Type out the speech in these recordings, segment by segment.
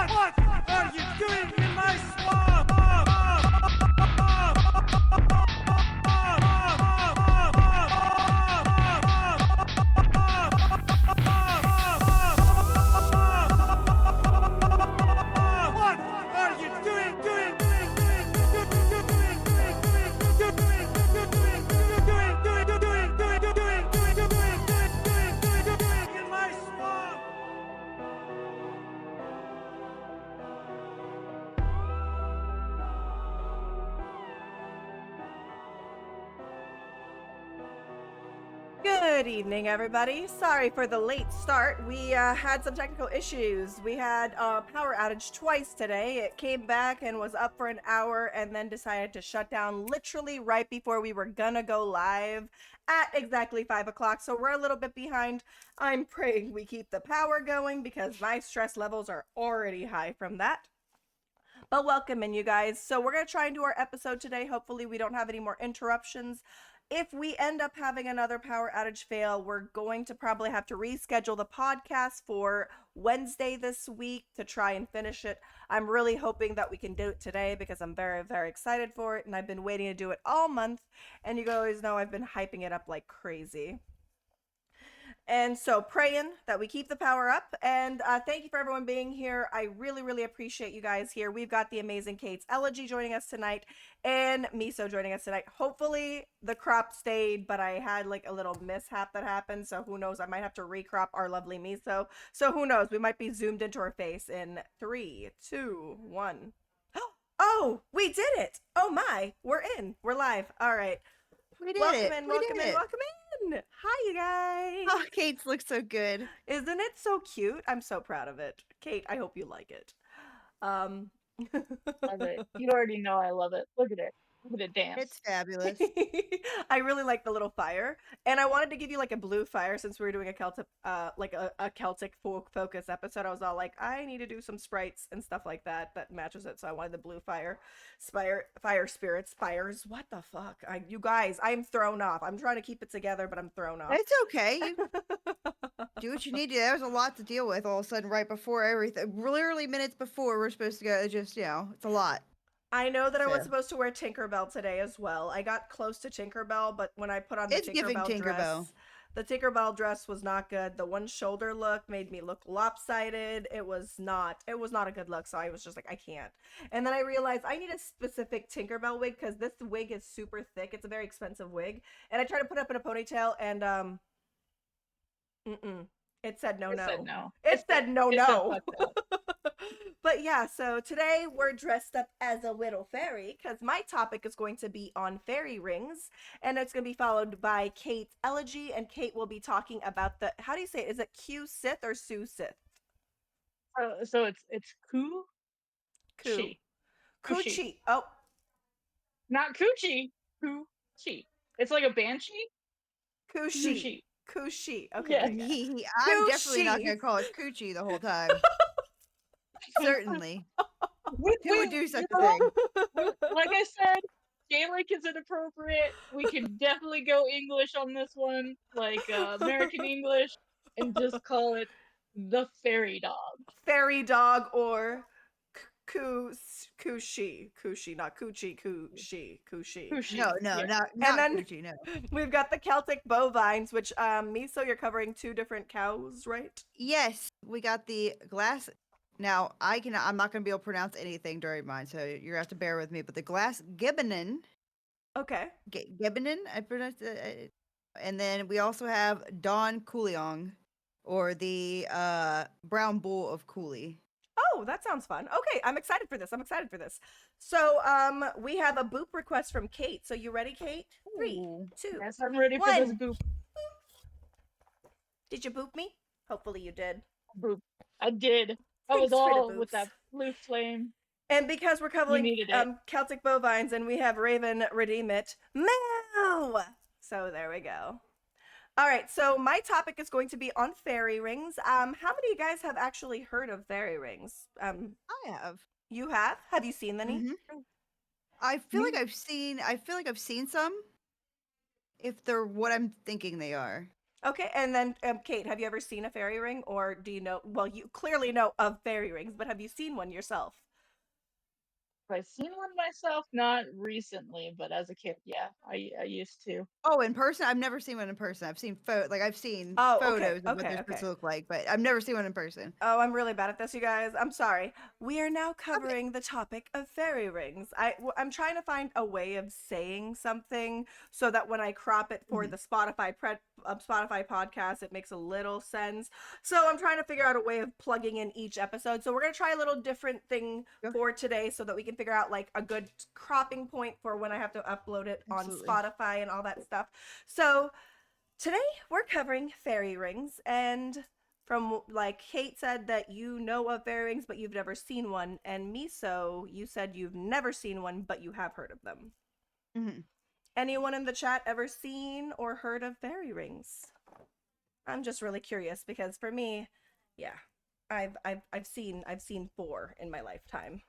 What are you doing in my swamp? What are you doing in my swamp? Good evening, everybody. Sorry for the late start. We had some technical issues. We had a power outage twice today. It came back and was up for an hour and then decided to shut down literally right before we were gonna go live at exactly 5 o'clock. So we're a little bit behind. I'm praying we keep the power going because my stress levels are already high from that. But welcome in, you guys. So we're going to try and do our episode today. Hopefully we don't have any more interruptions. If we end up having another power outage fail, we're going to probably have to reschedule the podcast for Wednesday this week to try and finish it. I'm really hoping that we can do it today because I'm very, very excited for it. And I've been waiting to do it all month. And you guys know I've been hyping it up like crazy. And so praying that we keep the power up. And thank you for everyone being here. I really, really appreciate you guys here. We've got the amazing Cu-Sith joining us tonight and Miso joining us tonight. Hopefully the crop stayed, but I had like a little mishap that happened. So who knows? I might have to recrop our lovely Miso. So who knows? We might be zoomed into her face in 3, 2, 1. Oh, we did it. Oh my, we're in. We're live. All right. We did Welcome it. in, We welcome did in, it. welcome in. Hi, you guys. Oh, Kate's looks so good. Isn't it so cute? I'm so proud of it. Kate, I hope you like it. Love it. You already know I love it. Look at it. Look at it dance. It's fabulous. I really like the little fire, and I wanted to give you like a blue fire since we were doing a Celtic, like a Celtic folk focus episode. I was all like, I need to do some sprites and stuff like that that matches it. So I wanted the blue fire spires. What the fuck? You guys, I'm thrown off. I'm trying to keep it together, but I'm thrown off. It's okay. You do what you need to. There was a lot to deal with all of a sudden right before everything. Literally minutes before we're supposed to go. It's just, it's a lot. I know that I was So. supposed to wear Tinkerbell today as well. I got close to Tinkerbell, but when I put on the It's giving Tinkerbell dress, Tinkerbell. the Tinkerbell dress was not good. The one shoulder look made me look lopsided. It was not a good look, so I was just like, I can't. And then I realized I need a specific Tinkerbell wig because this wig is super thick. It's a very expensive wig. And I tried to put it up in a ponytail and it said no. It said no. It said no. fucked up. But yeah, so today we're dressed up as a little fairy because my topic is going to be on fairy rings, and it's going to be followed by Cu-Sith, and Kate will be talking about how do you say it? Is it Cu-Sith or Su-Sith? So it's Ku. Cu-Chi. Oh, Not Coochie. Ku-Chi. It's like a banshee. Cu-Chi. Okay. Yeah. I'm definitely not Coochie. going to call it Coochie the whole time. Certainly. Who would do such a thing? Like I said, Gaelic is inappropriate. We can definitely go English on this one, like American English, and just call it the fairy dog. Fairy dog or Kushi, not Coochie, Kushi. No, Yeah. not And then- Coochie, no. We've got the Celtic bovines, which Miso, you're covering 2 different cows, right? Yes, we got the glass. Now, I'm not going to be able to pronounce anything during mine, so you're going to have to bear with me. But the glass Gibbenen, Okay. Gibbenen, I pronounced it. And then we also have Don Couliong, or the brown bull of Cooley. Oh, that sounds fun. Okay, I'm excited for this. So, we have a boop request from Kate. So you ready, Kate? 3, Ooh. 2. Yes, I'm ready for this boop. Did you boop me? Hopefully you did. Boop. I did. I Thanks was for the all with boops. that blue flame. And because we're covering needed it. Celtic bovines and we have Raven redeem it, meow! So there we go. All right, so my topic is going to be on fairy rings. How many of you guys have actually heard of fairy rings? I have. You have? Have you seen any? Mhm. I feel like I've seen some. If they're what I'm thinking they are. Okay, and then Kate, have you ever seen a fairy ring, or do you know? Well, you clearly know of fairy rings, but have you seen one yourself? I've seen one myself, not recently, but as a kid, yeah, I used to. Oh, in person? I've never seen one in person. I've seen I've seen Oh, okay, photos of what okay, they're supposed okay. to look like, but I've never seen one in person. Oh, I'm really bad at this, you guys. I'm sorry. We are now Okay. covering the topic of fairy rings. I'm trying to find a way of saying something so that when I crop it for Mhm. the Spotify podcast, it makes a little sense. So I'm trying to figure out a way of plugging in each episode. So we're gonna try a little different thing Go. for today so that we can figure out like a good cropping point for when I have to upload it on Absolutely. Spotify and all that stuff. So today we're covering fairy rings, and from like Kate said that you know of fairy rings but you've never seen one, and Miso, you said you've never seen one but you have heard of them. Mhm. Anyone in the chat ever seen or heard of fairy rings? I'm just really curious because for me, yeah, I've seen four in my lifetime.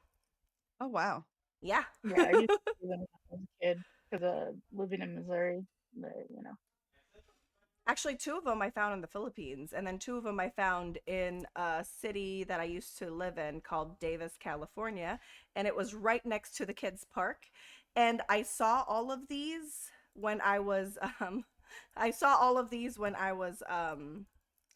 Oh, wow. Yeah. Yeah, I used to do them when I was a kid because living in Missouri, you know. Actually, two of them I found in the Philippines, and then two of them I found in a city that I used to live in called Davis, California, and it was right next to the kids' park. And I saw all of these when I was I saw all of these when I was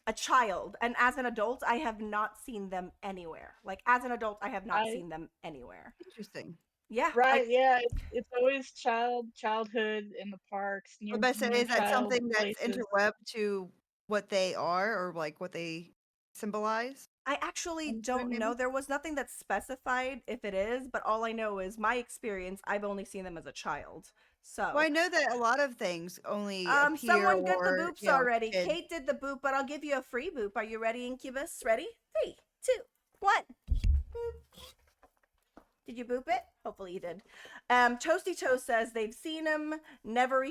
a child, and as an adult I have not seen them anywhere. Like as an adult I have not I seen them anywhere. Interesting. Yeah, I Right, yeah, it's always childhood in the parks I was near about to say, near is that child something that's places. interwebbed to what they are or like what they symbolize? I actually I'm assuming don't know. maybe? There was nothing that specified if it is, but all I know is my experience, I've only seen them as a child. Well, So, I know that a lot of things only appear someone did the or, boops already. kid. Kate did the boop, but I'll give you a free boop. Are you ready, Incubus? Ready? Three, two, one. Did you boop it? Hopefully you did. Toasty Toast says they've seen them, never.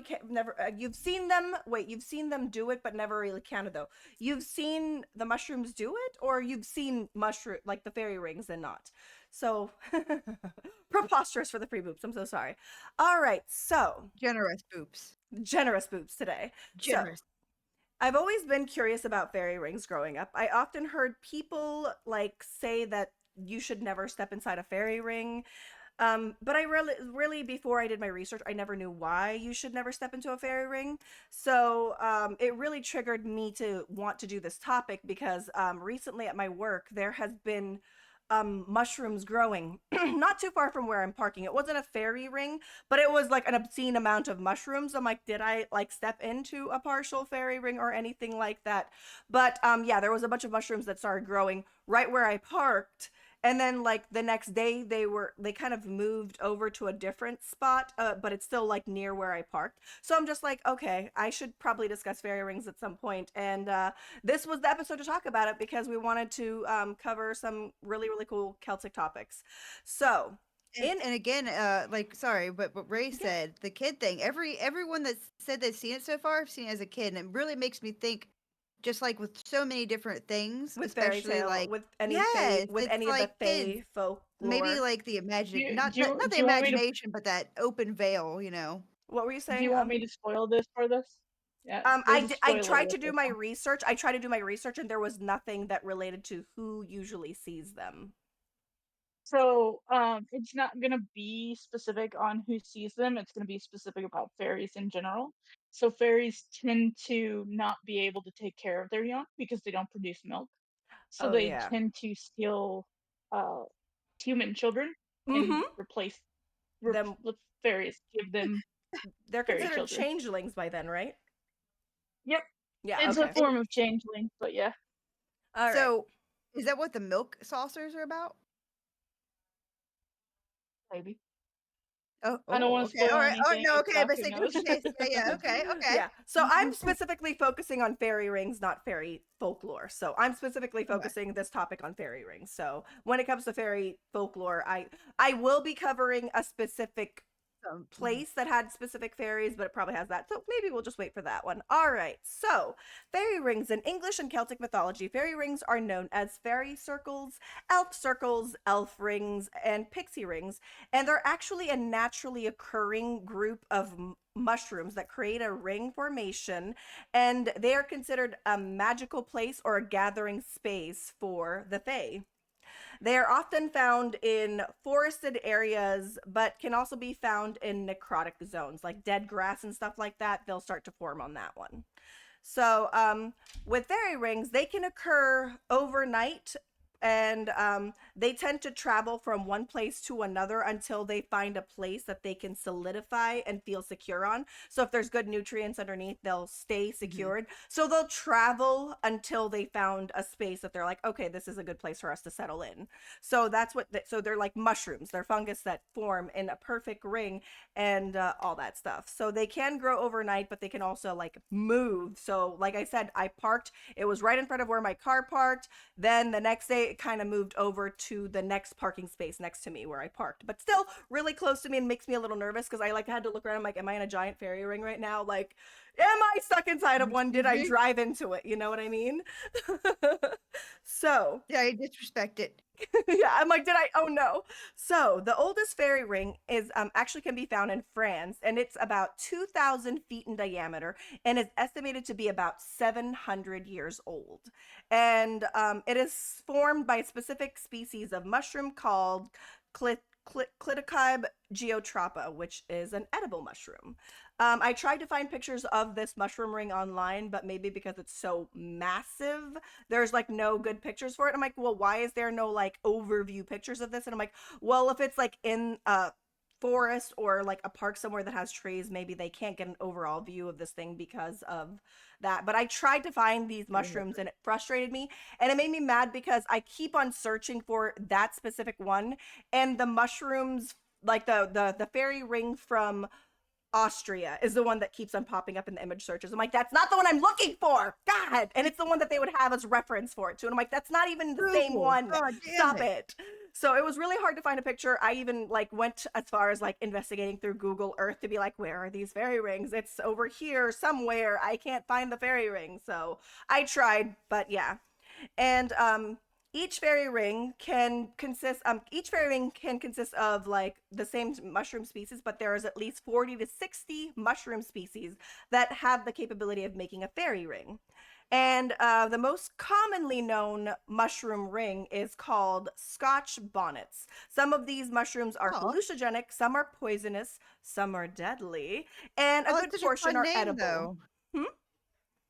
You've seen them. Wait, you've seen them do it, but never really counted though. You've seen the mushrooms do it, or you've seen mushroom like the fairy rings and not. So preposterous for the free boops. I'm so sorry. All right, so Generous boops. generous boops today. So Generous. I've always been curious about fairy rings growing up. I often heard people like say that you should never step inside a fairy ring. But I really, before I did my research, I never knew why you should never step into a fairy ring. So it really triggered me to want to do this topic because recently at my work, there has been mushrooms growing not too far from where I'm parking. It wasn't a fairy ring, but it was like an obscene amount of mushrooms. I'm like, did I like step into a partial fairy ring or anything like that? But yeah, there was a bunch of mushrooms that started growing right where I parked, and then like the next day they kind of moved over to a different spot, but it's still like near where I parked. So I'm just like, okay, I should probably discuss fairy rings at some point, and this was the episode to talk about it because we wanted to cover some really cool Celtic topics. So in And again, like sorry, but what Ray yeah, said, the kid thing. Everyone that's said they've seen it so far, have seen it as a kid, and it really makes me think. Just like with so many different things, with fairy especially tale, like with any fae, yes, with it's any of the like kids. fae Maybe folklore. like the imagine not the Do you want me to imagination, but that open veil, What were you do you saying? want me to spoil this for this? Yeah, there's a I spoiler tried to with do this my one. research. I tried to do my research, and there was nothing that related to who usually sees them. So, it's not gonna be specific on who sees them. It's gonna be specific about fairies in general. So fairies tend to not be able to take care of their young because they don't produce milk. So Oh they yeah. tend to steal uh, human children and Mm-hmm. Them with fairies, give them they're fairy considered children. changelings by then, right? Yep, Yeah. it's a Okay. And form of changeling, but yeah, All right. so, is that what the milk saucers are about? maybe. I don't Oh, want to okay, spoil all right. Oh anything no, if okay. But Basco say just knows. in case. Yeah, yeah. Okay, okay. Yeah. So I'm specifically focusing on fairy rings, not fairy folklore. So I'm specifically Okay. focusing this topic on fairy rings. So when it comes to fairy folklore, I will be covering a specific Mhm. place that had specific fairies, but it probably has that. So maybe we'll just wait for that one. All right. So, fairy rings in English and Celtic mythology. Fairy rings are known as fairy circles, elf rings, and pixie rings, and they're actually a naturally occurring group of mushrooms that create a ring formation, and they are considered a magical place or a gathering space for the Fae. They are often found in forested areas, but can also be found in necrotic zones, like dead grass and stuff like that. They'll start to form on that one. So, with fairy rings, they can occur overnight, and they tend to travel from one place to another until they find a place that they can solidify and feel secure on. So if there's good nutrients underneath, they'll stay secured. So they'll travel until they found a space that they're like, okay, this is a good place for us to settle in. So that's what. So they're like mushrooms. They're fungus that form in a perfect ring and all that stuff. So they can grow overnight, but they can also like move. So like I said, I parked. It was right in front of where my car parked. Then the next day it kind of moved over to the next parking space next to me where I parked, but still really close to me and makes me a little nervous because I like had to look around. I'm like, am I in a giant fairy ring right now? Like, am I stuck inside of one? Did I drive into it? You know what I mean? So Yeah, you disrespect it. yeah, I'm like, did I? Oh no. So the oldest fairy ring is actually can be found in France, and it's about 2,000 feet in diameter, and is estimated to be about 700 years old. And it is formed by a specific species of mushroom called Clitocybe geotropa, which is an edible mushroom. I tried to find pictures of this mushroom ring online, but maybe because it's so massive, there's like no good pictures for it. I'm like, well, why is there no like overview pictures of this? And I'm like, well, if it's like in a forest or like a park somewhere that has trees, maybe they can't get an overall view of this thing because of that. But I tried to find these mushrooms and it frustrated me, and it made me mad because I keep on searching for that specific one, and the mushrooms, like the fairy ring from Austria is the one that keeps on popping up in the image searches. I'm like, that's not the one I'm looking for. God. And it's the one that they would have as reference for it too. And I'm like, that's not even the same one. God damn Stop it. So it was really hard to find a picture. I even like went as far as like investigating through Google Earth to be like, where are these fairy rings? It's over here somewhere. I can't find the fairy ring. So I tried, but yeah. And each fairy ring can consist of like the same mushroom species, but there is at least 40 to 60 mushroom species that have the capability of making a fairy ring. And the most commonly known mushroom ring is called Scotch bonnets. Some of these mushrooms are hallucinogenic, some are poisonous, some are deadly, and a good portion are edible. Though. Hmm?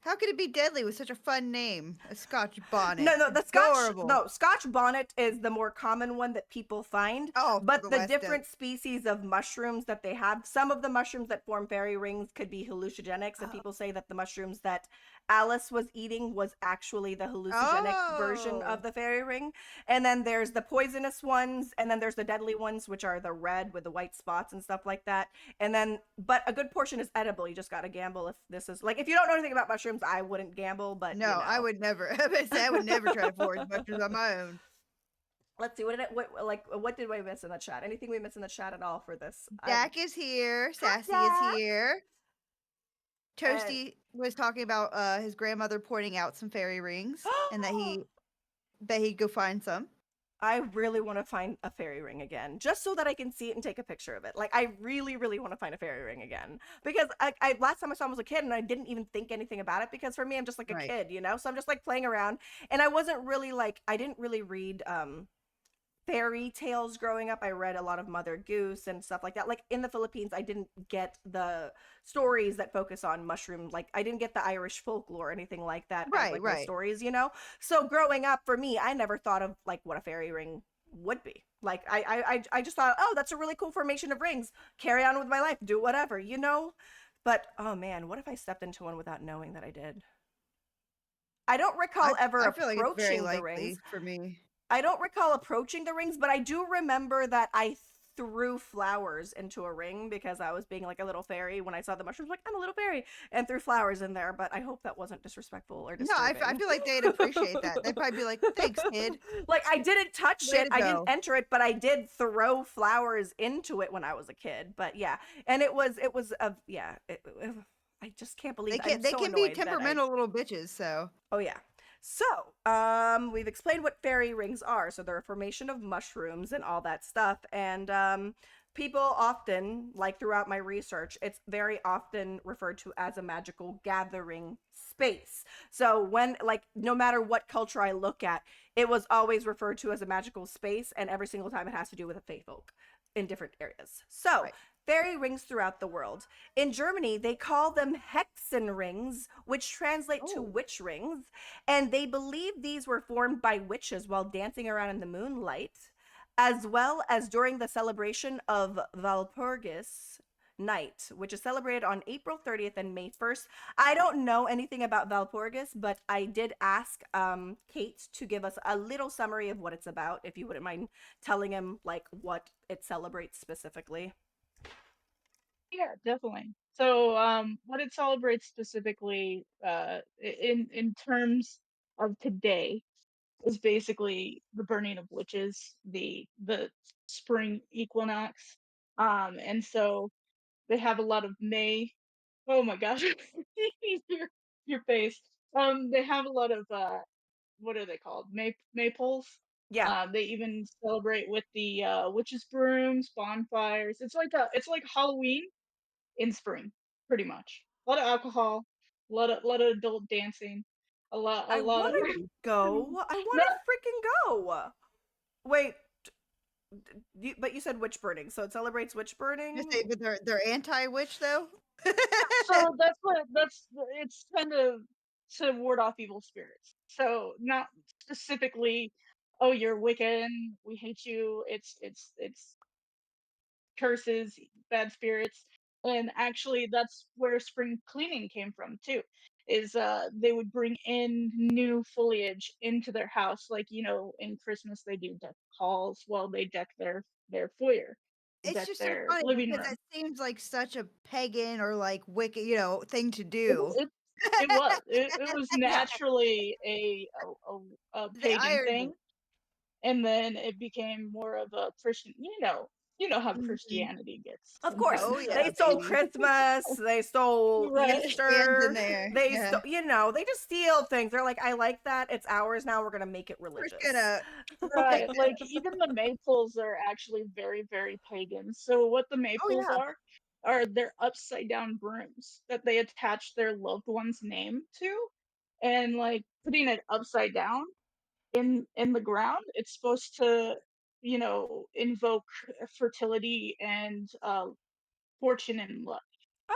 How could it be deadly with such a fun name? A Scotch bonnet. No, Adorable. Scotch bonnet is the more common one that people find. Oh, but the West different species of mushrooms that they have, some of the mushrooms that form fairy rings could be hallucinogenics, and people say that the mushrooms that Alice was eating was actually the hallucinogenic version of the fairy ring. And then there's the poisonous ones, and then there's the deadly ones, which are the red with the white spots and stuff like that. And then, but a good portion is edible. You just gotta gamble if this is like, if you don't know anything about mushrooms, I wouldn't gamble, but no, I would never. I would never try to forage mushrooms on my own. Let's see, what did we miss in the chat? Anything we missed in the chat at all for this? Jack is here. Sassy Jack. is here. Toasty was talking about his grandmother pointing out some fairy rings and that he'd go find some. I really want to find a fairy ring again, just so that I can see it and take a picture of it. Like, I really, really want to find a fairy ring again, because I last time I saw him was a kid, and I didn't even think anything about it, because for me, I'm just like a kid, you know. So I'm just like playing around, and I wasn't really like, I didn't really read fairy tales growing up. I read a lot of Mother Goose and stuff like that. Like in the Philippines, I didn't get the stories that focus on mushroom. Like I didn't get the Irish folklore or anything like that. Like those stories, you know? So growing up for me, I never thought of like what a fairy ring would be. Like I just thought, oh, that's a really cool formation of rings. Carry on with my life, do whatever, you know? But oh man, what if I stepped into one without knowing that I did? I don't recall ever approaching like it's very the rings. For me. I don't recall approaching the rings, but I do remember that I threw flowers into a ring because I was being like a little fairy when I saw the mushrooms, like, I'm a little fairy, and threw flowers in there, but I hope that wasn't disrespectful or disturbing. No, I feel like they'd appreciate that. They'd probably be like, thanks, kid. Like, I didn't touch it, I didn't enter it, but I did throw flowers into it when I was a kid, but yeah, and it was I just can't believe they can be temperamental little bitches, so. Oh, yeah. So, we've explained what fairy rings are. So they're a formation of mushrooms and all that stuff. And people often, like throughout my research, it's very often referred to as a magical gathering space. So when, like, no matter what culture I look at, it was always referred to as a magical space, and every single time it has to do with a fae folk in different areas. So Right. fairy rings throughout the world. In Germany, they call them hexen rings, which translate to Oh. witch rings, and they believe these were formed by witches while dancing around in the moonlight, as well as during the celebration of Walpurgis night, which is celebrated on April 30th and May 1st. I don't know anything about Walpurgis, but I did ask Kate to give us a little summary of what it's about, if you wouldn't mind telling him like what it celebrates specifically. Yeah, definitely. So, what it celebrates specifically, in terms of today, is basically the burning of witches, the spring equinox, and so they have a lot of May. Oh my gosh, your your face. They have a lot of what are they called? Maypoles. Yeah. They even celebrate with the witches' brooms, bonfires. It's like Halloween in spring, pretty much. A lot of alcohol, a lot of adult dancing, a I lot want of to go. I want not to freaking go. Wait, but you said witch burning, so it celebrates witch I burning? say, but they're anti-witch though. so that's it's kind of to ward off evil spirits. So not specifically, oh you're Wiccan, we hate you. It's curses, bad spirits. And actually that's where spring cleaning came from too. Is they would bring in new foliage into their house, like in Christmas they do deck halls. Well, they deck their foyer, It's deck just so their funny living because room. that seems like such a pagan or like wicked, thing to It do. it, it was. It was Yeah. naturally a The pagan irony. thing, and then it became more of a Christian. You know how Mhm. Christianity gets Of course, Oh sometimes. yeah, they stole baby. Christmas, they stole Right, Hands in Easter, there. they Yeah. stole, they just steal things. They're like, I like that, it's ours now, we're gonna make it We're just religious. gonna take right. Like that. even the maples are actually very, very pagan. So what the Oh maples yeah. are they're upside down brooms that they attach their loved one's name to, and like putting it upside down in the ground, it's supposed to invoke fertility and fortune and luck.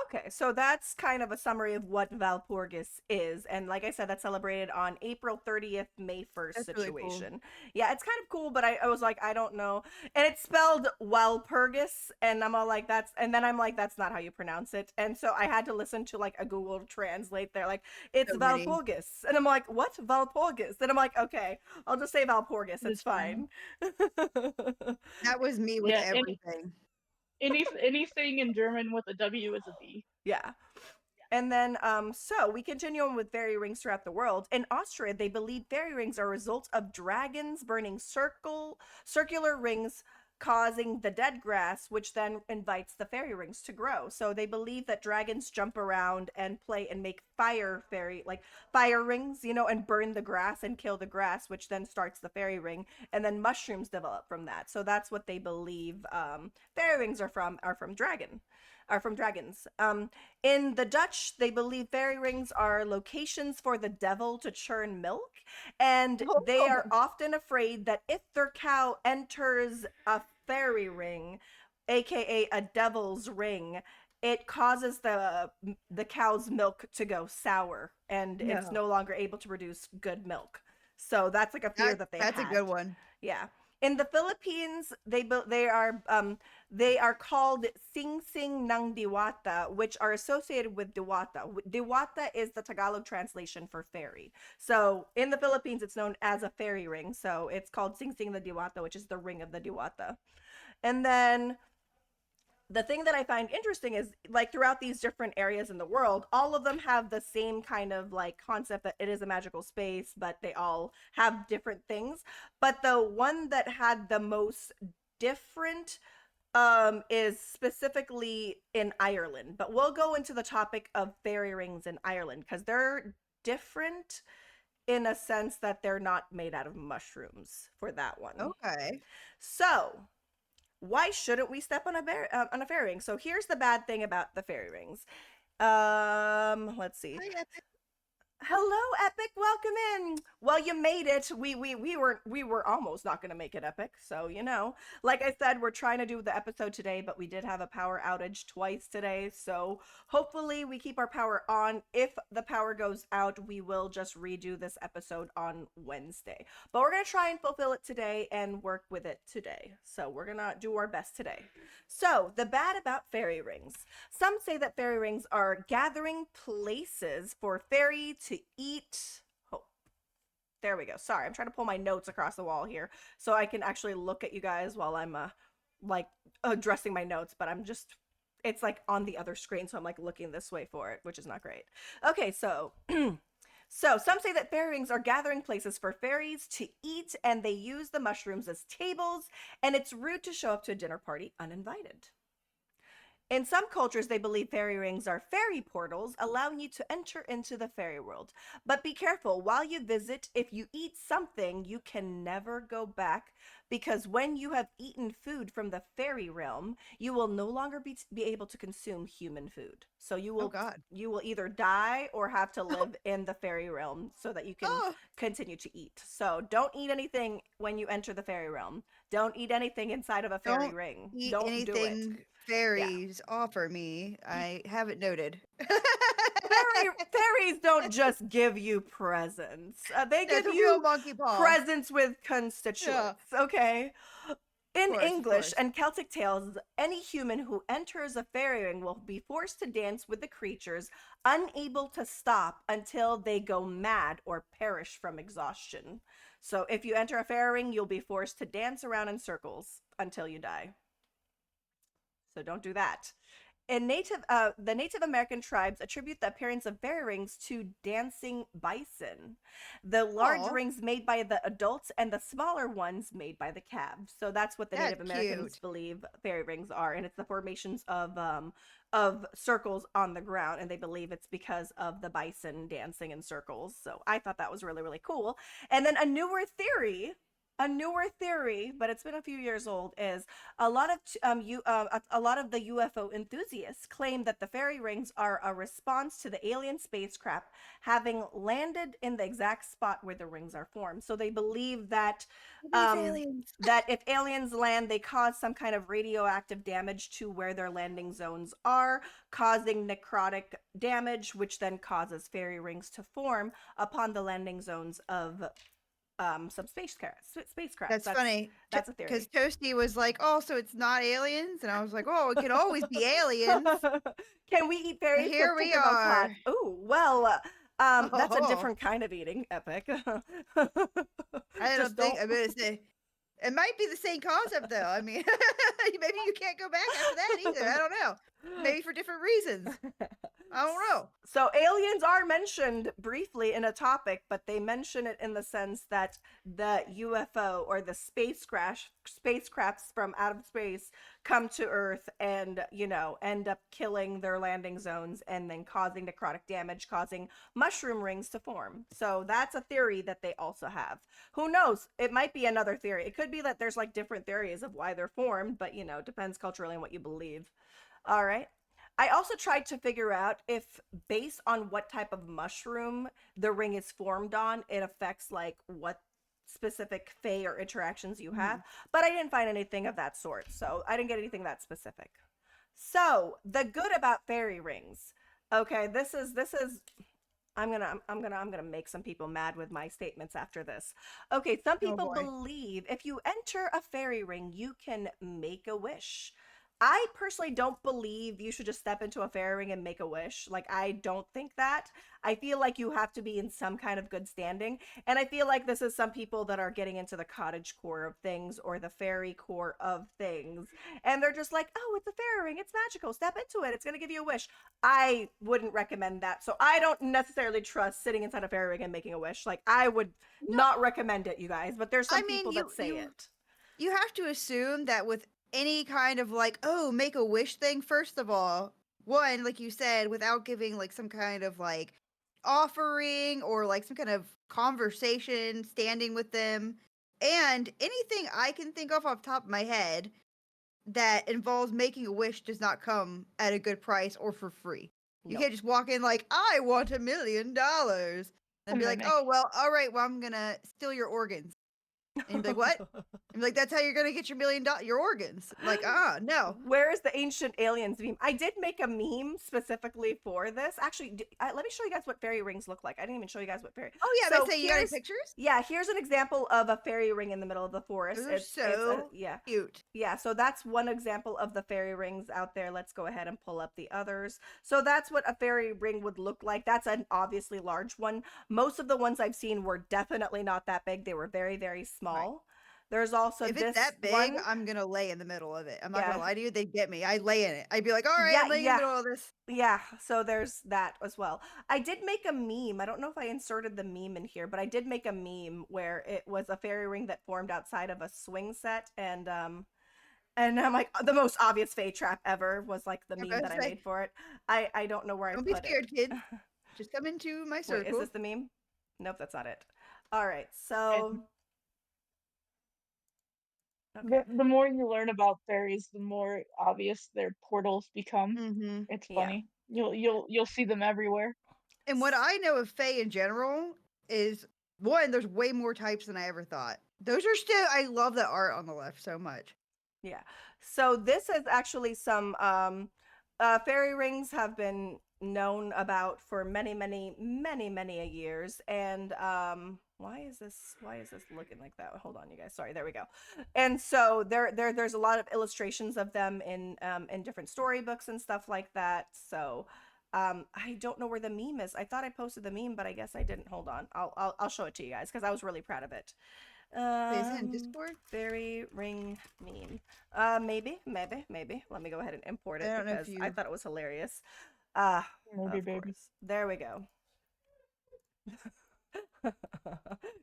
Okay, so that's kind of a summary of what Valpurgis is. And like I said, that's celebrated on April 30th, May 1st That's really cool. situation. Yeah, it's kind of cool, but I was like, I don't know. And it's spelled Walpurgis, and I'm all like, and then I'm like, that's not how you pronounce it. And so I had to listen to like a Google Translate. They're like, it's So witty. Valpurgis. And I'm like, what? Valpurgis? And I'm like, okay, I'll just say Valpurgis. It It's is fun. fine. That was me with Yeah, everything. anything in German with a W is a V. Yeah. And then, so we continue on with fairy rings throughout the world. In Austria, they believe fairy rings are a result of dragons burning circular rings, causing the dead grass, which then invites the fairy rings to grow. So they believe that dragons jump around and play and make like fire rings, and burn the grass and kill the grass, which then starts the fairy ring, and then mushrooms develop from that. So that's what they believe fairy rings are from dragons. In the Dutch, they believe fairy rings are locations for the devil to churn milk, and they are Oh, often afraid that if their cow enters a fairy ring, aka a devil's ring, it causes the cow's milk to go sour, and it's no. no longer able to produce good milk. So that's like a fear that they That's a good had. one. Yeah. In the Philippines, they are called Sing Sing ng Diwata, which are associated with Diwata. Diwata is the Tagalog translation for fairy. So in the Philippines, it's known as a fairy ring. So it's called Sing Sing the Diwata, which is the ring of the Diwata. And then the thing that I find interesting is like throughout these different areas in the world, all of them have the same kind of like concept that it is a magical space, but they all have different things. But the one that had the most different is specifically in Ireland. But we'll go into the topic of fairy rings in Ireland because they're different in a sense that they're not made out of mushrooms for that one. Okay. So why shouldn't we step on a fairy ring? So here's the bad thing about the fairy rings. Let's see. Hi, Epic. Hello, Epic. Welcome in. Well, you made it. We were almost not gonna make it, Epic. So like I said, we're trying to do the episode today, but we did have a power outage twice today. So hopefully we keep our power on. If the power goes out, we will just redo this episode on Wednesday. But we're gonna try and fulfill it today and work with it today. So we're gonna do our best today. So the bad about fairy rings. Some say that fairy rings are gathering places for fairy to eat. Oh, there we go. Sorry, I'm trying to pull my notes across the wall here so I can actually look at you guys while I'm addressing my notes, but it's like on the other screen, so I'm like looking this way for it, which is not great. Okay, so so some say that fairy rings are gathering places for fairies to eat, and they use the mushrooms as tables, and it's rude to show up to a dinner party uninvited. In some cultures, they believe fairy rings are fairy portals, allowing you to enter into the fairy world. But be careful, while you visit, if you eat something, you can never go back, because when you have eaten food from the fairy realm, you will no longer be able to consume human food. So Oh God. you will either die or have to live in the fairy realm so that you can Oh, continue to eat. So don't eat anything when you enter the fairy realm. Don't eat anything inside of a fairy don't ring. eat Don't do it. anything Yeah. fairies offer me. I have it noted. Fairies don't just give you presents. They That's give a real you monkey paw. presents with constituents. Okay. In Of English course. and Celtic tales, any human who enters a fairy ring will be forced to dance with the creatures, unable to stop until they go mad or perish from exhaustion. So if you enter a fairy ring, you'll be forced to dance around in circles until you die. So don't do that. The Native American tribes attribute the appearance of fairy rings to dancing bison. The large Aw, rings made by the adults and the smaller ones made by the calves. So that's what the that's Native Americans cute. believe fairy rings are, and it's the formations of circles on the ground, and they believe it's because of the bison dancing in circles. So I thought that was really really cool. And then a newer theory, but it's been a few years old, is a lot of the UFO enthusiasts claim that the fairy rings are a response to the alien spacecraft having landed in the exact spot where the rings are formed. So they believe that These aliens. that if aliens land, they cause some kind of radioactive damage to where their landing zones are, causing necrotic damage, which then causes fairy rings to form upon the landing zones of some spacecraft. That's funny. That's a Because theory. Toasty was like, "Oh, so it's not aliens," and I was like, "Oh, it could always be aliens." Can we eat fairies for Here we Tinkerbell pot? are. Oh, well, that's a Oh, different kind of eating, Epic. I Just don't think. don't. I mean, it might be the same concept though. I mean, maybe you can't go back after that either. I don't know. Maybe for different reasons. I don't know. So aliens are mentioned briefly in a topic, but they mention it in the sense that the UFO or the spacecrafts from out of space come to Earth and, end up killing their landing zones and then causing necrotic damage, causing mushroom rings to form. So that's a theory that they also have. Who knows? It might be another theory. It could be that there's like different theories of why they're formed, but depends culturally on what you believe. All right. I also tried to figure out if, based on what type of mushroom the ring is formed on, it affects like what specific fey or interactions you have. Mhm. But I didn't find anything of that sort, so I didn't get anything that specific. So the good about fairy rings. Okay, this is. I'm gonna make some people mad with my statements after this. Okay, some Oh people boy. believe if you enter a fairy ring, you can make a wish. I personally don't believe you should just step into a fairy ring and make a wish. Like, I don't think that. I feel like you have to be in some kind of good standing. And I feel like this is some people that are getting into the cottage core of things or the fairy core of things. And they're just like, oh, it's a fairy ring. It's magical. Step into it. It's going to give you a wish. I wouldn't recommend that. So I don't necessarily trust sitting inside a fairy ring and making a wish. Like, I would No, not recommend it, you guys. But there's I some mean people that say it. you have to assume that with any kind of like, oh, make a wish thing, first of all, one, like you said, without giving like some kind of like offering or like some kind of conversation standing with them. And anything I can think of off the top of my head, that involves making a wish does not come at a good price or for free. You Nope. can't just walk in like, I want $1 million and be like, Mimic. oh, well, all right, well, I'm going to steal your organs. And you'd be like, what? And be like, that's how you're going to get your $1 million, your organs. Like, no. Where is the ancient aliens meme? I did make a meme specifically for this. Actually, let me show you guys what fairy rings look like. I didn't even show you guys what fairy. Oh, yeah, So they say you got any here's- pictures? Yeah, here's an example of a fairy ring in the middle of the forest. Those are so yeah. cute. Yeah, so that's one example of the fairy rings out there. Let's go ahead and pull up the others. So that's what a fairy ring would look like. That's an obviously large one. Most of the ones I've seen were definitely not that big. They were very, very small. Right. There's also If this it's that big, one. I'm going to lay in the middle of it. I'm not Yeah. going to lie to you. They'd get me. I'd lay in it. I'd be like, all right, Yeah, I'm laying yeah. in the middle of this. Yeah, so there's that as well. I did make a meme. I don't know if I inserted the meme in here, but I did make a meme where it was a fairy ring that formed outside of a swing set, and I'm like, the most obvious fae trap ever was like the I was meme that I gonna say, made for it. I don't know where I Don't put be scared, it. kid. Just come into my Wait, circle. is this the meme? Nope, that's not it. All right, so okay. The more you learn about fairies, the more obvious their portals become. Mm-hmm. It's Yeah. funny. You'll see them everywhere. And what I know of fae in general is, one, there's way more types than I ever thought. Those are still, I love the art on the left so much. Yeah. So this is actually some fairy rings have been known about for many, many, many, many a years. And why is this looking like that? Hold on, you guys. Sorry, there we go. And so there's a lot of illustrations of them in different storybooks and stuff like that. So I don't know where the meme is. I thought I posted the meme, but I guess I didn't. Hold on. I'll show it to you guys because I was really proud of it. Is it in Discord? Fairy ring meme. Maybe. Let me go ahead and import it I don't know if because I you- thought it was hilarious. Maybe, Of baby. course. There we go.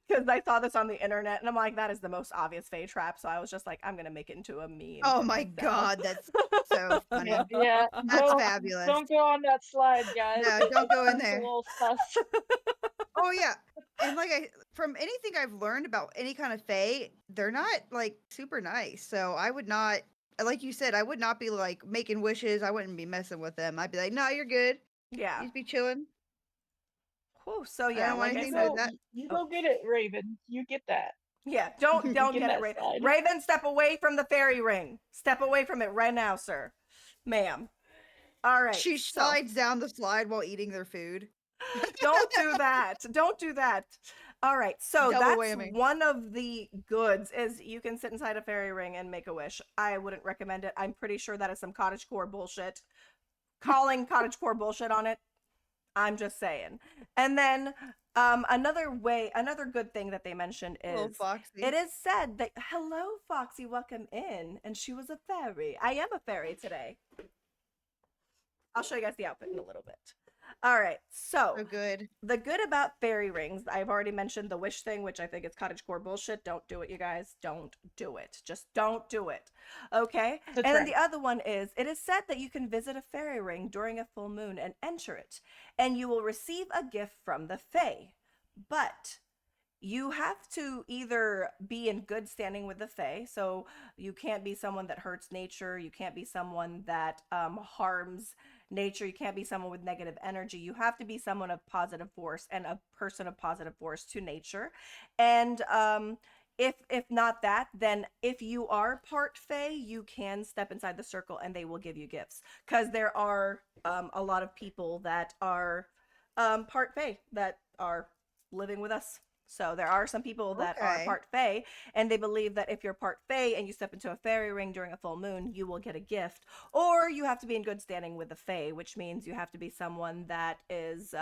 Because I saw this on the internet and I'm like, that is the most obvious fae trap. So I was just like, I'm gonna make it into a meme. Oh for my myself. god, that's so funny. Yeah, That's fabulous. Don't go on that slide, guys. No, don't go in It's a there. little sus. Oh yeah. And like from anything I've learned about any kind of fae, they're not like super nice. So I would not, like you said, I would not be like making wishes. I wouldn't be messing with them. I'd be like, no, you're good. Yeah. You just be chilling. Whew, so don't yeah, want like I anything said, to that. You go get it, Raven. You get that. yeah, don't Get get that it, Raven. slide. Raven, step away from the fairy ring. Step away from it right now, sir, ma'am. All right. She so- slides down the slide while eating their food. Don't do that. Don't do that. All right. So Double that's whammy. one of the goods is you can sit inside a fairy ring and make a wish. I wouldn't recommend it. I'm pretty sure that is some cottagecore bullshit. Calling cottagecore bullshit on it. I'm just saying. And then another good thing that they mentioned Little is Foxy. it is said that hello Foxy, welcome in, and she was a fairy. I am a fairy today. I'll show you guys the outfit in a little bit. All right, so So good. the good about fairy rings, I've already mentioned the wish thing, which I think is cottagecore bullshit. Don't do it, you guys. Don't do it. Just don't do it. Okay? It's a And then trend. the other one is it is said that you can visit a fairy ring during a full moon and enter it, and you will receive a gift from the fae. But you have to either be in good standing with the fae, so you can't be someone that hurts nature, you can't be someone that harms nature, you can't be someone with negative energy. You have to be someone of positive force and a person of positive force to nature. And if not that, then if you are part fae, you can step inside the circle and they will give you gifts, because there are a lot of people that are part fae that are living with us. So there are some people that are Okay. part fae, and they believe that if you're part fae and you step into a fairy ring during a full moon, you will get a gift. Or you have to be in good standing with the fae, which means you have to be someone that is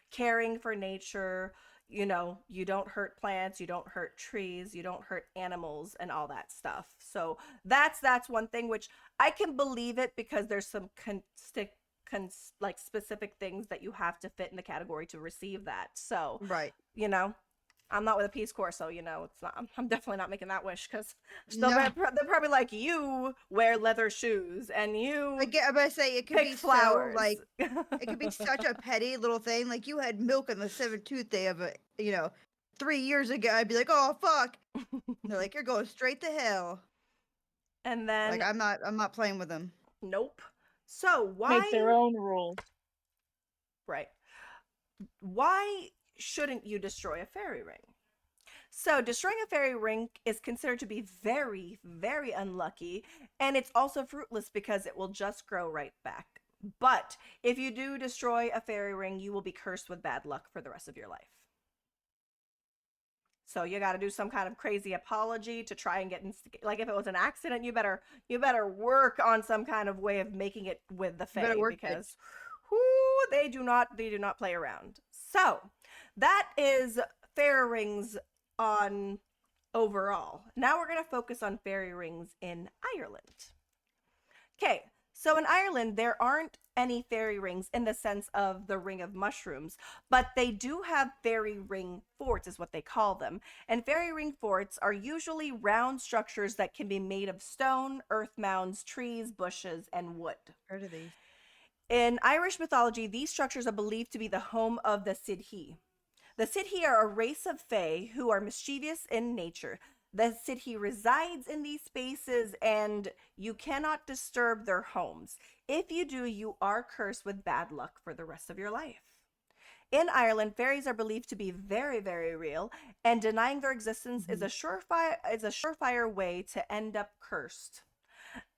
caring for nature. You know, you don't hurt plants, you don't hurt trees, you don't hurt animals, and all that stuff. So that's one thing which I can believe it, because there's some like specific things that you have to fit in the category to receive that. So Right. you know, I'm not with a Peace Corps, so you know, it's not. I'm definitely not making that wish, because No. they're probably like, you wear leather shoes and you I get. I'm gonna say it could pick be flowers. so like it could be such a petty little thing. Like you had milk on the 7th Tuesday of it, 3 years ago. I'd be like, oh fuck. And they're like, you're going straight to hell. And then Like I'm not playing with them. nope. So Make their why own rules. right. Why shouldn't you destroy a fairy ring? So, destroying a fairy ring is considered to be very, very unlucky, and it's also fruitless because it will just grow right back. But if you do destroy a fairy ring, you will be cursed with bad luck for the rest of your life. So you got to do some kind of crazy apology to try and get like if it was an accident, you better work on some kind of way of making it with the You better fae work it. because they do not play around. So that is fairy rings on overall. Now we're going to focus on fairy rings in Ireland. Okay, so in Ireland, there aren't any fairy rings in the sense of the ring of mushrooms, but they do have fairy ring forts, is what they call them. And fairy ring forts are usually round structures that can be made of stone, earth mounds, trees, bushes, and wood. Heard of these? In Irish mythology, these structures are believed to be the home of the Sidhe. The Sidhe are a race of fae who are mischievous in nature. The Sidhe resides in these spaces and you cannot disturb their homes. If you do, you are cursed with bad luck for the rest of your life. In Ireland, fairies are believed to be very, very real, and denying their existence is a surefire way to end up cursed.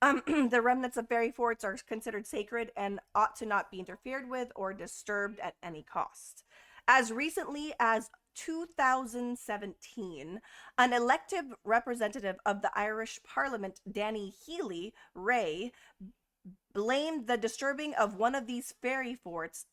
The remnants of fairy forts are considered sacred and ought to not be interfered with or disturbed at any cost. As recently as 2017, an elected representative of the Irish Parliament, Danny Healy-Rae, blamed the disturbing of one of these forts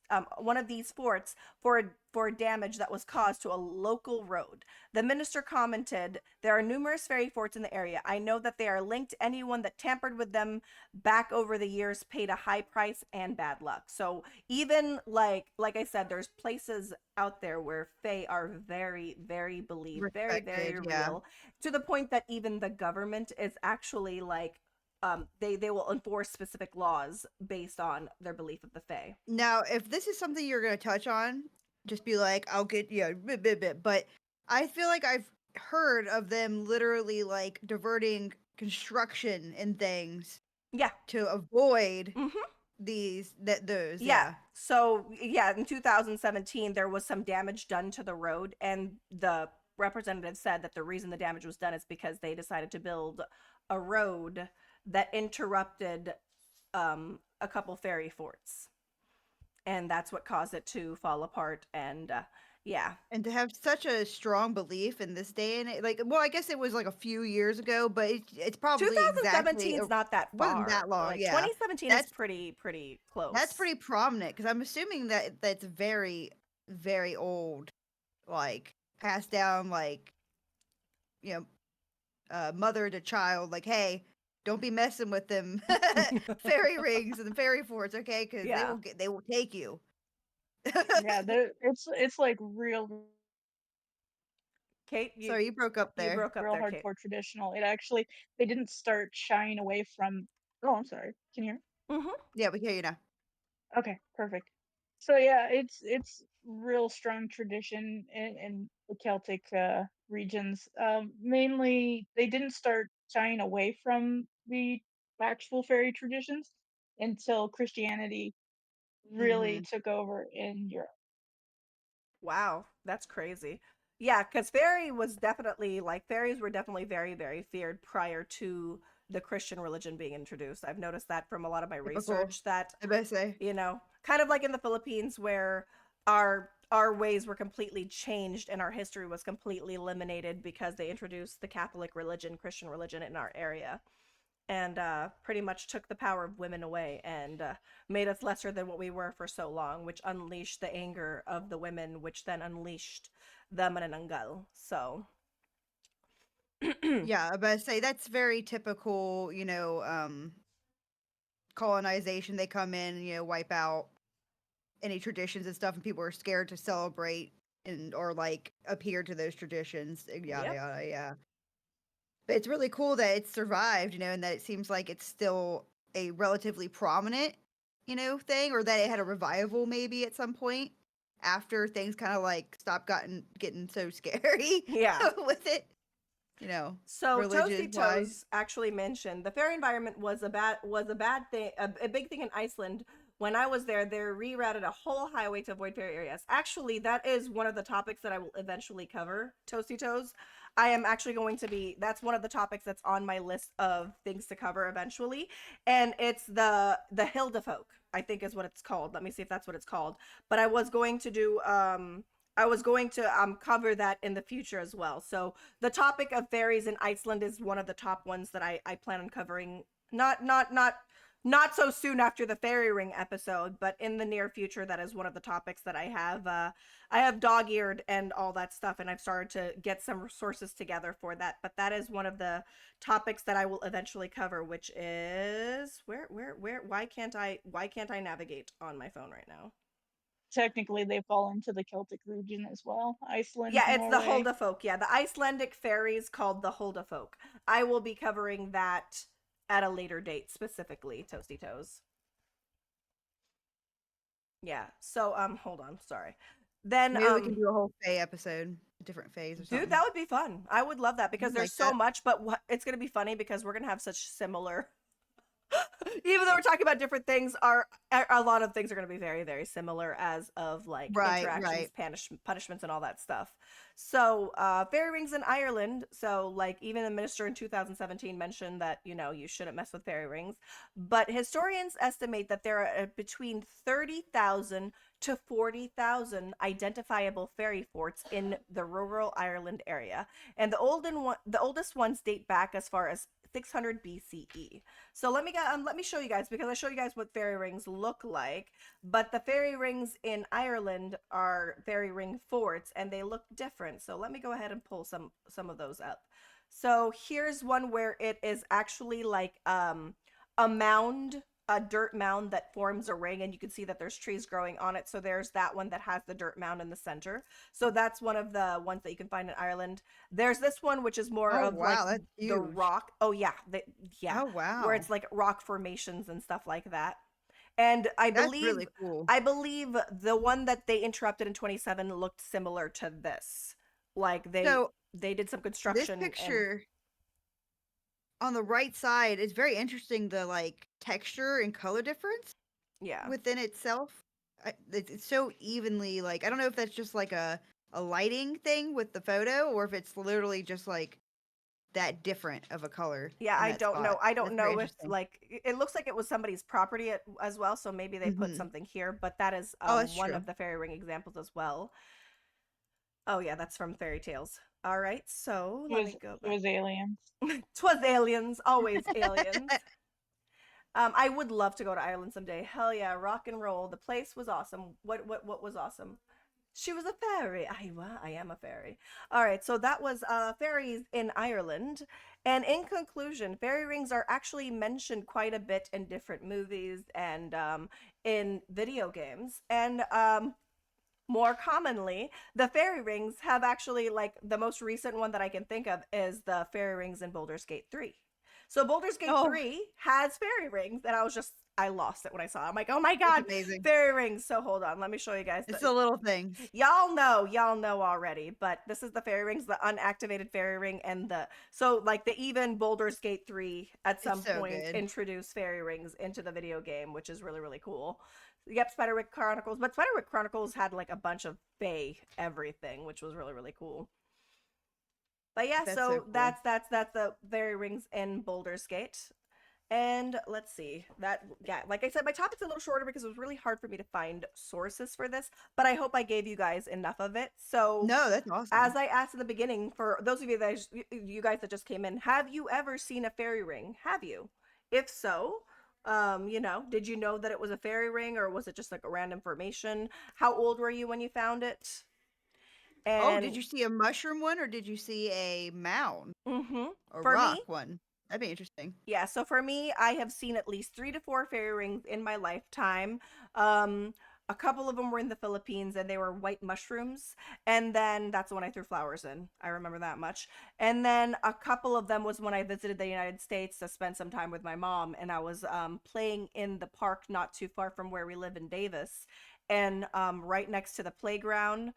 for damage that was caused to a local road. The minister commented, "There are numerous fairy forts in the area. I know that they are linked. Anyone that tampered with them back over the years paid a high price and bad luck." So even like I said, there's places out there where fae are very, very believed, very, very Respected, yeah. real, to the point that even the government is actually like they will enforce specific laws based on their belief of the fae. Now, if this is something you're gonna touch on, just be like, I'll get bit. But I feel like I've heard of them literally like diverting construction and things Yeah. to avoid Mm-hmm. those. Yeah. Yeah. So yeah, in 2017 there was some damage done to the road, and the representative said that the reason the damage was done is because they decided to build a road that interrupted a couple fairy forts, and that's what caused it to fall apart. And yeah, And to have such a strong belief in this day and like, well, I guess it was like a few years ago, but it's probably exactly 2017 is not that wasn't far. that long. Like Yeah, 2017 is that's pretty that's close. pretty prominent because I'm assuming that that's very very old, like passed down, like you know, mother to child. Like, hey, don't be messing with them fairy rings and the fairy forts, okay? Because Yeah. they will take you. Yeah, it's like Kate, Sorry, you broke up you there. broke up real there, Kate. hardcore traditional. It actually they didn't start shying away from. Oh, I'm sorry. Can you hear me? Mm-hmm. Yeah, we hear you now. Okay, perfect. So yeah, it's real strong tradition in the Celtic regions. Mainly, they didn't start shying away from the actual fairy traditions until Christianity really Hmm. took over in Europe. Wow, that's crazy. Yeah, because fairies were definitely very, very feared prior to the Christian religion being introduced. I've noticed that from a lot of my Typical. research that, I better say. kind of like in the Philippines where our ways were completely changed and our history was completely eliminated because they introduced the Catholic religion, Christian religion in our area. And pretty much took the power of women away and made us lesser than what we were for so long, which unleashed the anger of the women, which then unleashed the manananggal. So, Yeah, I better say that's very typical. Colonization. They come in, wipe out any traditions and stuff, and people are scared to celebrate and or like adhere to those traditions. Yada yep. yada. Yeah. But it's really cool that it survived, and that it seems like it's still a relatively prominent, thing, or that it had a revival maybe at some point after things kind of like stopped getting so scary Yeah. with it. you know, So religious Toasty wise. Toes actually mentioned the fairy environment was a bad thing, a big thing in Iceland. When I was there, they rerouted a whole highway to avoid fairy areas. Actually, that is one of the topics that I will eventually cover. Toasty Toes. I am actually going to be. That's one of the topics that's on my list of things to cover eventually, and it's the Hilda folk. I think is what it's called. Let me see if that's what it's called. But I was going to do I was going to cover that in the future as well. So the topic of fairies in Iceland is one of the top ones that I plan on covering. Not so soon after the fairy ring episode, but in the near future. That is one of the topics that I have dog-eared and all that stuff, and I've started to get some resources together for that. But that is one of the topics that I will eventually cover, which is where why can't I navigate on my phone right now? Technically, they fall into the Celtic region as well. Iceland, Yeah, it's the Norway. Hulda folk. Yeah, the Icelandic fairies called the Hulda folk. I will be covering that at a later date, specifically Toasty Toes. Yeah. So hold on, sorry. Then Maybe we can do a whole Fae episode, a different phase or something. dude, that would be fun. I would love that because I'd there's like so that. much, but it's going to be funny because we're going to have such similar even though we're talking about different things, a lot of things are going to be very, very similar as of like Right, interactions, right. punishments, and all that stuff. So, fairy rings in Ireland. So, like, even the minister in 2017 mentioned that you shouldn't mess with fairy rings. But historians estimate that there are between 30,000 to 40,000 identifiable fairy forts in the rural Ireland area, and the oldest ones date back as far as 600 BCE. So let me show you guys, because I show you guys what fairy rings look like, but the fairy rings in Ireland are fairy ring forts and they look different. So let me go ahead and pull some of those up. So here's one where it is actually like a mound, a dirt mound that forms a ring, and you can see that there's trees growing on it. So there's that one that has the dirt mound in the center. So that's one of the ones that you can find in Ireland. There's this one which is more Oh of like wow, that's the huge. rock. Oh yeah, yeah, Oh where wow, it's like rock formations and stuff like that. And I that's believe really cool. I believe the one that they interrupted in 27 looked similar to this. Like So they did some this construction and picture on the right side is very interesting. The like texture and color difference yeah. within itself. It's so evenly like I don't know if that's just like a lighting thing with the photo or if it's literally just like that different of a color Yeah, in I that don't know. spot. I don't That's very know if interesting. like it looks like it was somebody's property as well, so maybe they put Hmm. something here, but that is Oh, that's one true. of the fairy ring examples as well. Oh yeah, that's from Fairy Tales. All right, so It let was me go it back. was aliens. Twas aliens, always aliens. I would love to go to Ireland someday. Hell yeah, rock and roll. The place was awesome. What was awesome? She was a fairy. I am a fairy. All right, so that was fairies in Ireland. And in conclusion, fairy rings are actually mentioned quite a bit in different movies and in video games. And more commonly, the fairy rings have actually, like, the most recent one that I can think of is the fairy rings in Baldur's Gate 3. So Baldur's Gate Oh, 3 has fairy rings, and I lost it when I saw it. I'm like, oh my that's god, amazing. fairy rings. So hold on, let me show you guys. It's the little things. Y'all know already, but this is the fairy rings, the unactivated fairy ring, and so like the even Baldur's Gate 3 at It's some so point good. introduced fairy rings into the video game, which is really, really cool. Yep, Spiderwick Chronicles, but Spiderwick Chronicles had like a bunch of fae everything, which was really, really cool. But yeah, That's so so cool. that's the fairy rings in Baldur's Gate. And let's see that, yeah, like I said, my topic's a little shorter because it was really hard for me to find sources for this, but I hope I gave you guys enough of it. So No, that's as awesome. I asked in the beginning, for those of you guys that just came in, have you ever seen a fairy ring? Have you? If so, did you know that it was a fairy ring, or was it just like a random formation? How old were you when you found it? Oh, did And you see a mushroom one or did you see a mound or for me, rock one? That'd be interesting. yeah, so for me, I have seen at least 3 to 4 fairy rings in my lifetime. Um, a couple of them were in the Philippines and they were white mushrooms. And then that's the one I threw flowers in. I remember that much. And then a couple of them was when I visited the United States to spend some time with my mom. And I was playing in the park not too far from where we live in Davis. And right next to the playground,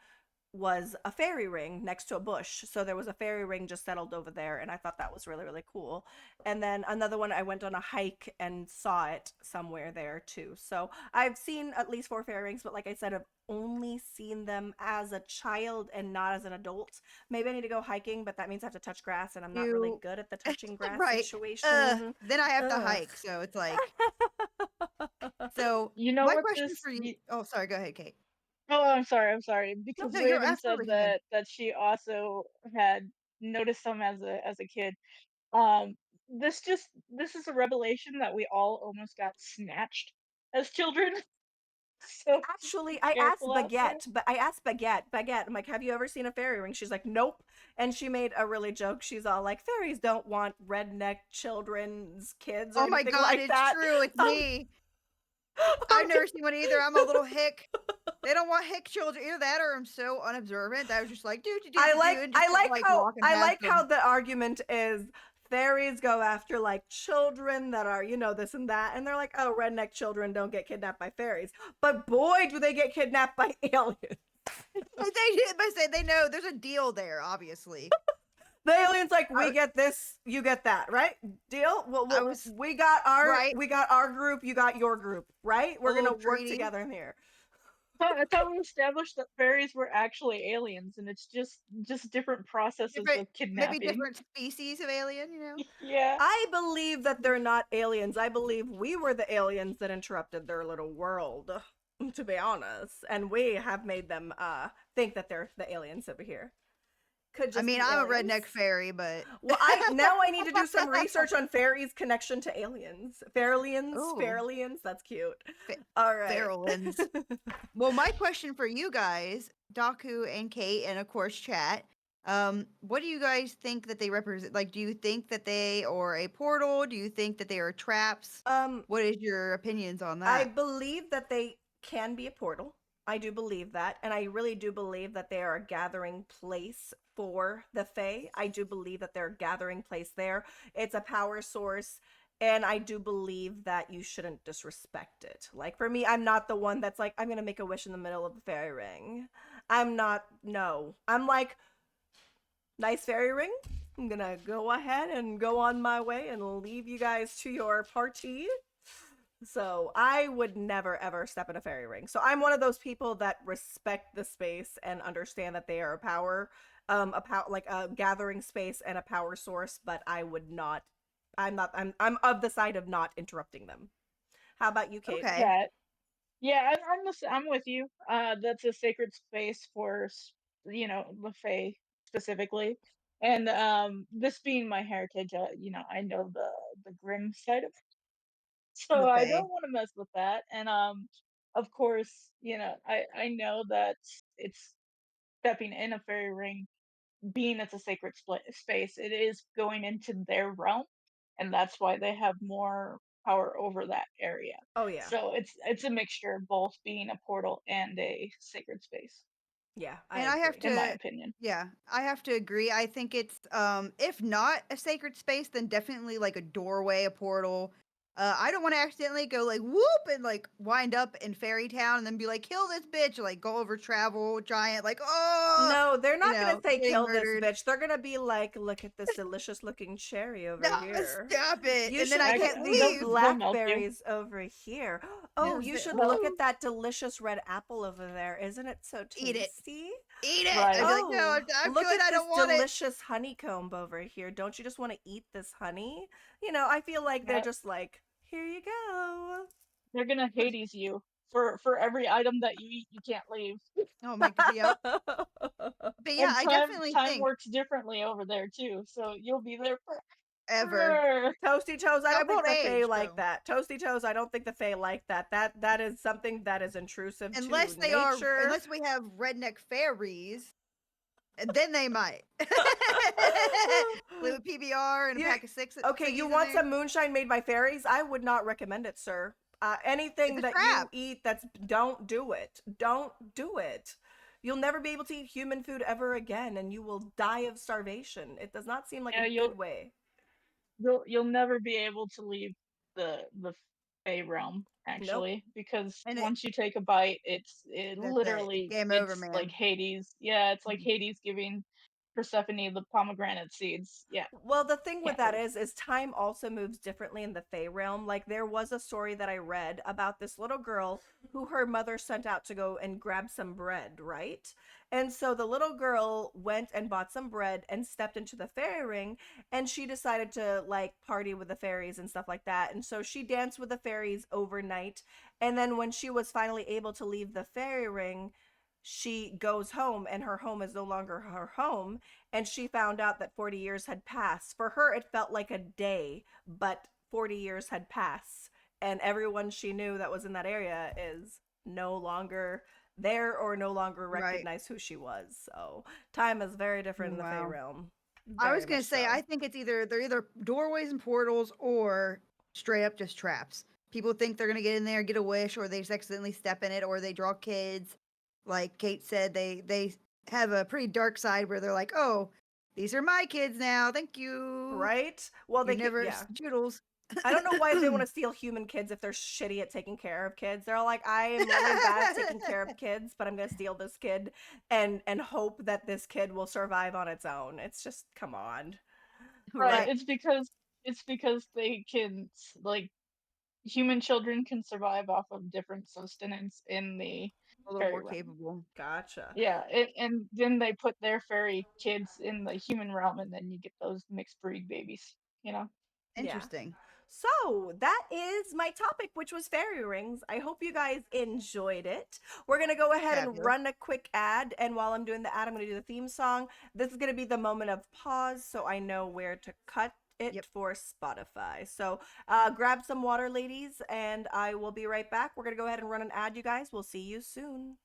was a fairy ring next to a bush. So there was a fairy ring just settled over there, and I thought that was really, really cool. And then another one, I went on a hike and saw it somewhere there too. So I've seen at least 4 fairy rings, but like I said, I've only seen them as a child and not as an adult. Maybe I need to go hiking, but that means I have to touch grass, and I'm not really You good at the touching grass right. situation. Then I have to Ugh. hike, so it's like so You know my what question this? for you. Oh, sorry, go ahead, Kate. Oh, I'm sorry. No, Because no, you're Raven said absolutely fine. that she also had noticed them as a kid. Um, this is a revelation that we all almost got snatched as children. So just be Actually, I asked careful out there. Baguette, but Baguette, I'm like, have you ever seen a fairy ring? She's like, nope. And she made a really joke. She's all like, fairies don't want redneck children's kids or Oh my anything god, like it's that. true, it's Um, me. I've never seen one either. I'm a little hick. They don't want hick children. Either that or I'm so unobservant that I was just like, do, and just kept, like walking I past like how them. the argument is fairies go after like children that are, this and that, and they're like, oh, redneck children don't get kidnapped by fairies. But boy, do they get kidnapped by aliens. They did, but say they know there's a deal there, obviously. The alien's like, we I, get this, you get that, right? Deal? I was We got our right. group, you got your group, right? A We're little gonna work treaty. together in here. I thought we established that fairies were actually aliens, and it's just different processes Different, of maybe kidnapping. different species of alien. Yeah. I believe that they're not aliens. I believe we were the aliens that interrupted their little world, to be honest. And we have made them think that they're the aliens over here. Could I just mean, be I'm a aliens. redneck fairy, but Well, I need to do some research on fairies' connection to aliens. oh, Fairlians, that's cute. fa- All right. Feralins. Well, my question for you guys, Daku and Kate, and of course chat, what do you guys think that they represent? Like, do you think that they are a portal? Do you think that they are traps? um, What is your opinions on I that? believe that they can be a portal. I do believe that, and I really do believe that they are a gathering place for the Fae. I do believe that they're a gathering place there. It's a power source, and I do believe that you shouldn't disrespect it. Like for me, I'm not the one that's like, I'm gonna make a wish in the middle of the fairy ring. I'm not. No, I'm like, nice fairy ring. I'm gonna go ahead and go on my way and leave you guys to your party. So I would never ever step in a fairy ring. So I'm one of those people that respect the space and understand that they are like a gathering space and a power source. But I would not. I'm of the side of not interrupting them. How about you, Kate? Okay. Yeah. Yeah, I'm with you. That's a sacred space for the Fae specifically, and this being my heritage, I know the grim side of it, so The I Fae. don't want to mess with that. And of course, I know that it's stepping in a fairy ring, being it's a sacred space, it is going into their realm, and that's why they have more power over that area. Oh yeah, So it's a mixture of both being a portal and a sacred space, yeah, I And I have agree. in my to, opinion. yeah, I have to agree. I think it's, if not a sacred space, then definitely like a doorway, a portal. I don't want to accidentally go like whoop and like wind up in Fairy Town and then be like, kill this bitch, or like go over travel giant, like, oh, No, they're not gonna say getting kill this murdered. bitch. They're gonna be like, look at this delicious looking cherry over No, here. stop it. You And then should I look Actually, at can't these leave. they'll melt you. blackberries over here. Oh, you should They'll, look at that delicious red apple over there. Isn't it so Eat it. tasty? Eat it. I'd right. be like, no, Oh, I'm look good. at I this don't want it. delicious honeycomb over here. Don't you just want to eat this honey? I feel like they're Yeah, just like, here you go. they're gonna Hades you for every item that you eat. You can't leave. Oh my god, yep. But yeah, And I definitely time think works differently over there too, so you'll be there ever. forever. Toasty Toes, I I don't think won't the Fae age like though. that. Toasty Toes, I don't think the Fae like that. That is something that is intrusive to nature. Unless we have redneck fairies, and then they might. Live with PBR and a you pack of okay? ciggies You in want there. some moonshine made by fairies? I would not recommend it, sir. It's Anything a that you trap. eat, don't do it. Don't do it. You'll never be able to eat human food ever again, and you will die of starvation. It does not seem like a Yeah, good way. you'll never be able to leave the Fey realm, Nope. actually, because And once you take a bite, it that's it. literally Game over, it's like man. Hades. Yeah, it's like Mhm. Hades giving Persephone the pomegranate seeds. Yeah, Well, the thing with can't that do it. is time also moves differently in the Fey realm. Like there was a story that I read about this little girl who her mother sent out to go and grab some bread, right? And so the little girl went and bought some bread and stepped into the fairy ring, and she decided to like party with the fairies and stuff like that. And so she danced with the fairies overnight, and then when she was finally able to leave the fairy ring, she goes home and her home is no longer her home, and she found out that 40 years had passed. For her, it felt like a day, but 40 years had passed, and everyone she knew that was in that area is no longer there or no longer Right. recognize who she was. So time is very different in the Fey Wow. realm. I was Very gonna much say, so. I think it's they're either doorways and portals or straight up just traps. People think they're gonna get in there, get a wish, or they just accidentally step in it, or they draw kids. Like Kate said, they have a pretty dark side where they're like, "Oh, these are my kids now. Thank you. Right? Well, You they could, never yeah. Joodles." I don't know why they want to steal human kids if they're shitty at taking care of kids. They're like, I am really bad at taking care of kids, but I'm gonna steal this kid and hope that this kid will survive on its own. It's just come on. Right, Right. But it's because they can like human children can survive off of different sustenance in the A little fairy more realm. capable. gotcha. Yeah, and then they put their fairy kids in the human realm, and then you get those mixed breed babies. You know. Yeah. Interesting. So that is my topic, which was fairy rings. I hope you guys enjoyed it. We're gonna go ahead and Fabulous. run a quick ad, and while I'm doing the ad, I'm gonna do the theme song. This is gonna be the moment of pause, so I know where to cut it Yep. for Spotify. So grab some water, ladies, and I will be right back. We're gonna go ahead and run an ad, you guys. We'll see you soon.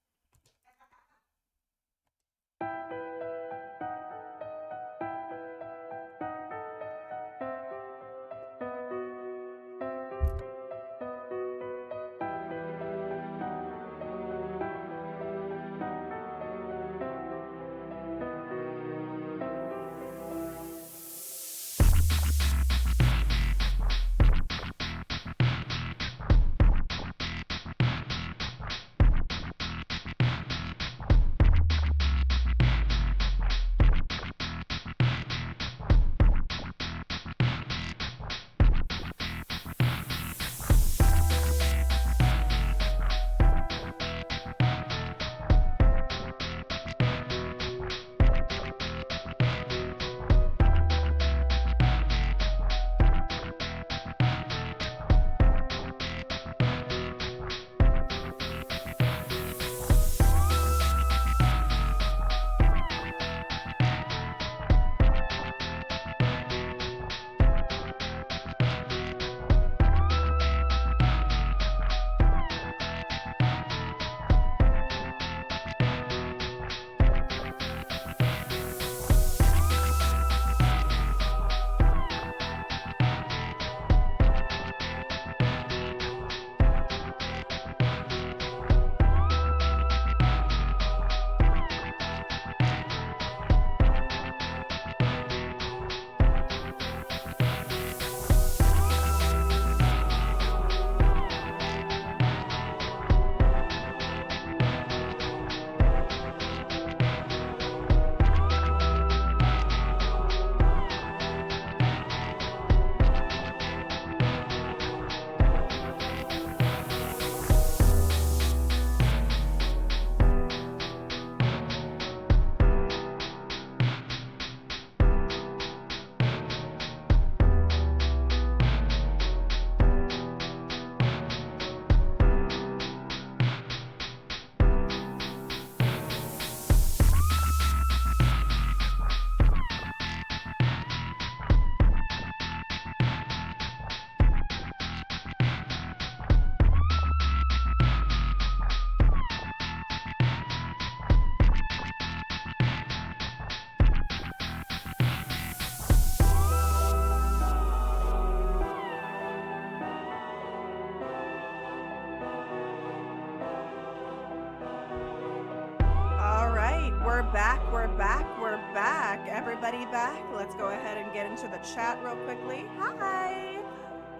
All right, we're back, we're back, we're back. Everybody back. Let's go ahead and get into the chat real quickly. Hi.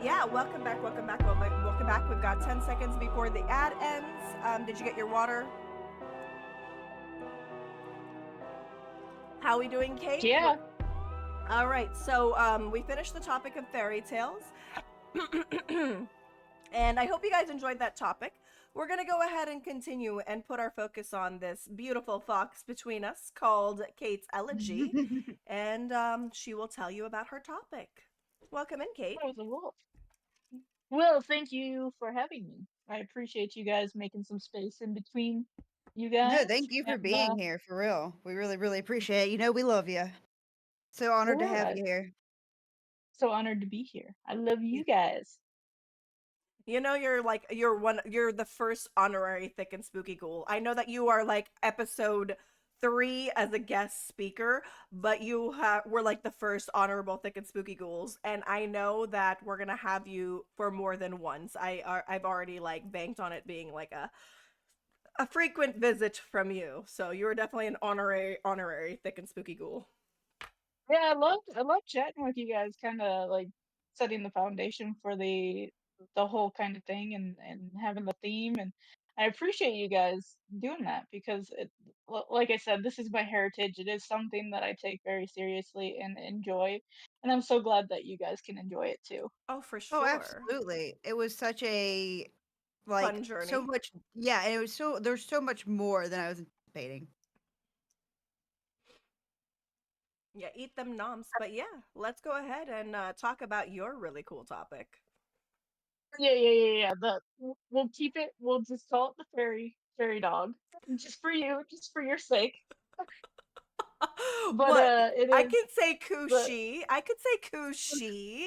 Yeah, welcome back, welcome back, welcome back. We've got 10 seconds before the ad ends. Did you get your water? How we doing, Kate? Yeah. All right, so we finished the topic of fairy tales. And I hope you guys enjoyed that topic. We're going to go ahead and continue and put our focus on this beautiful fox between us called Kate's Elegy. And she will tell you about her topic. Welcome in, Kate. That was a wolf. Well, thank you for having me. I appreciate you guys making some space in between you No, guys. thank you for And being here, for real. We really, really appreciate it. You know, we love you. So honored to well, have I'm you here. so honored to be here. I love Yeah. you guys. You know, you're the first honorary Thick and Spooky Ghoul. I know that you are like episode 3 as a guest speaker, but were like the first honorable Thick and Spooky Ghouls, and I know that we're gonna have you for more than once. I've already like banked on it being like a frequent visit from you, so you're definitely an honorary Thick and Spooky Ghoul. Yeah, I love chatting with you guys, kind of like setting the foundation for the whole kind of thing and having the theme, and I appreciate you guys doing that because like I said, this is my heritage. It is something that I take very seriously and enjoy, and I'm so glad that you guys can enjoy it too. Oh, for Oh, sure. absolutely. It was such a Fun like so journey. much. Yeah, and it was there's so much more than I was anticipating. Yeah, eat them noms. But yeah, let's go ahead and talk about your really cool topic. Yeah. We'll keep it. We'll just call it the fairy dog, just for you, just for your sake. But What? it I is can say the Kushi. I could say Kushi.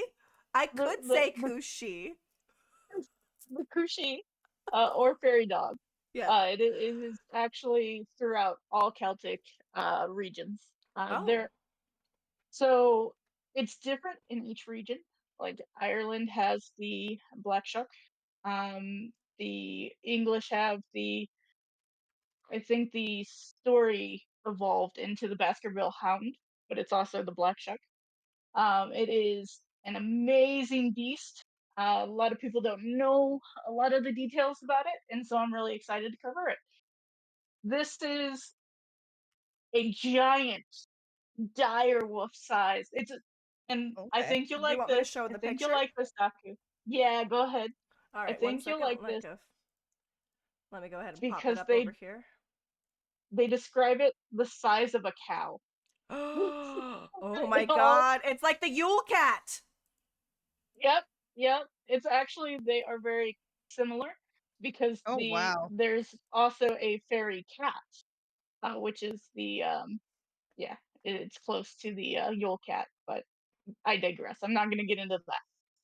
I the could the say the, Kushi. the Kushi, or fairy dog. Yeah. It is actually throughout all Celtic regions. Oh, There, so it's different in each region. Like Ireland has the black shuck. The English have the I think the story evolved into the Baskerville Hound, but it's also the black shuck. It is an amazing beast. A lot of people don't know a lot of the details about it, and so I'm really excited to cover it. This is a giant dire wolf size. And I Okay. think you'll do you like want me to this. show I the think you'll picture? like this, Daku. Yeah, go ahead. All I right, one think you'll second. like this Let me go ahead and pop it because up over here. they describe it the size of a cow. Oh my It all god, it's like the Yule Cat. Yep, yep. It's actually they are very similar because Oh, wow. there's also a fairy cat, which is the yeah, it's close to the Yule cat, but I digress. I'm not gonna get into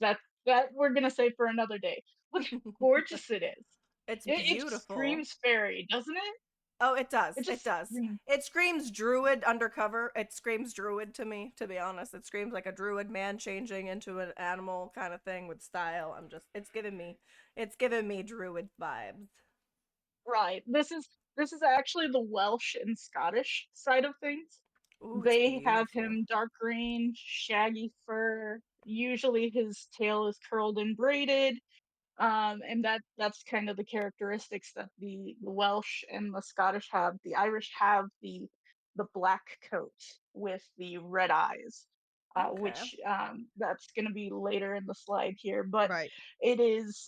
that. That we're gonna save for another day. Look how gorgeous it is. It's It just beautiful. screams fairy, doesn't it? Oh, it does. It It just does. screams. It screams druid undercover. It screams druid to me, to be honest. It screams like a druid man changing into an animal kind of thing with style. It's giving me druid vibes. Right. This is actually the Welsh and Scottish side of things. Ooh, it's They have beautiful. him dark green, shaggy fur. Usually his tail is curled and braided. And that's kind of the characteristics that the Welsh and the Scottish have. The Irish have the black coat with the red eyes, Okay. which that's going to be later in the slide here. But Right. it is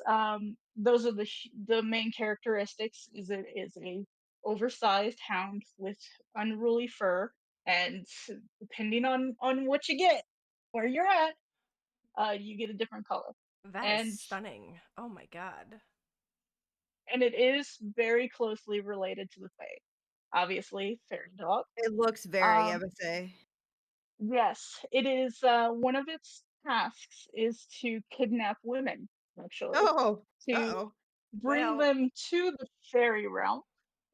those are the main characteristics. Is it is a oversized hound with unruly fur, and depending on what you get, where you're at, you get a different color. That is And stunning. Oh my god. it is very closely related to the Fae. Obviously, fairy dog. It looks very, I Um, would say. yes, it is. One of its tasks is to kidnap women, actually, Oh, to uh-oh. bring Well, them to the fairy realm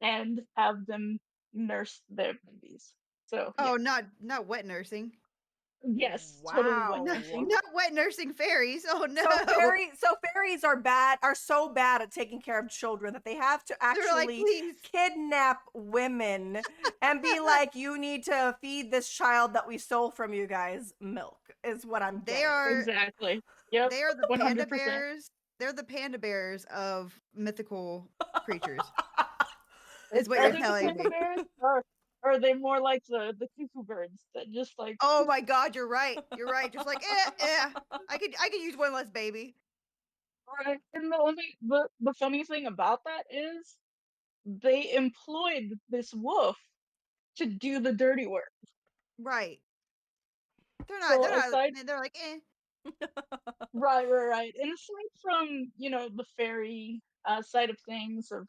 and have them nurse their babies. So Oh, yes, not wet nursing. Yes, totally wet No, nursing. not wet nursing fairies. Oh no. So fairies are so bad at taking care of children that they have to They're like, actually please. kidnap women and be like, you need to feed this child that we stole from you guys milk, is what I'm They getting. are Exactly. Yep. they are the panda 100%. bears. They're the panda bears of mythical creatures. Is what Are you're they the telling panda me. bears? Or are they more like the cuckoo birds that just like Oh my god, you're right. You're right. Just like, I could use one less baby. right? And the funny thing about that is they employed this wolf to do the dirty work. Right. So They're not aside they're like, eh. right. And aside from, the fairy side of things of,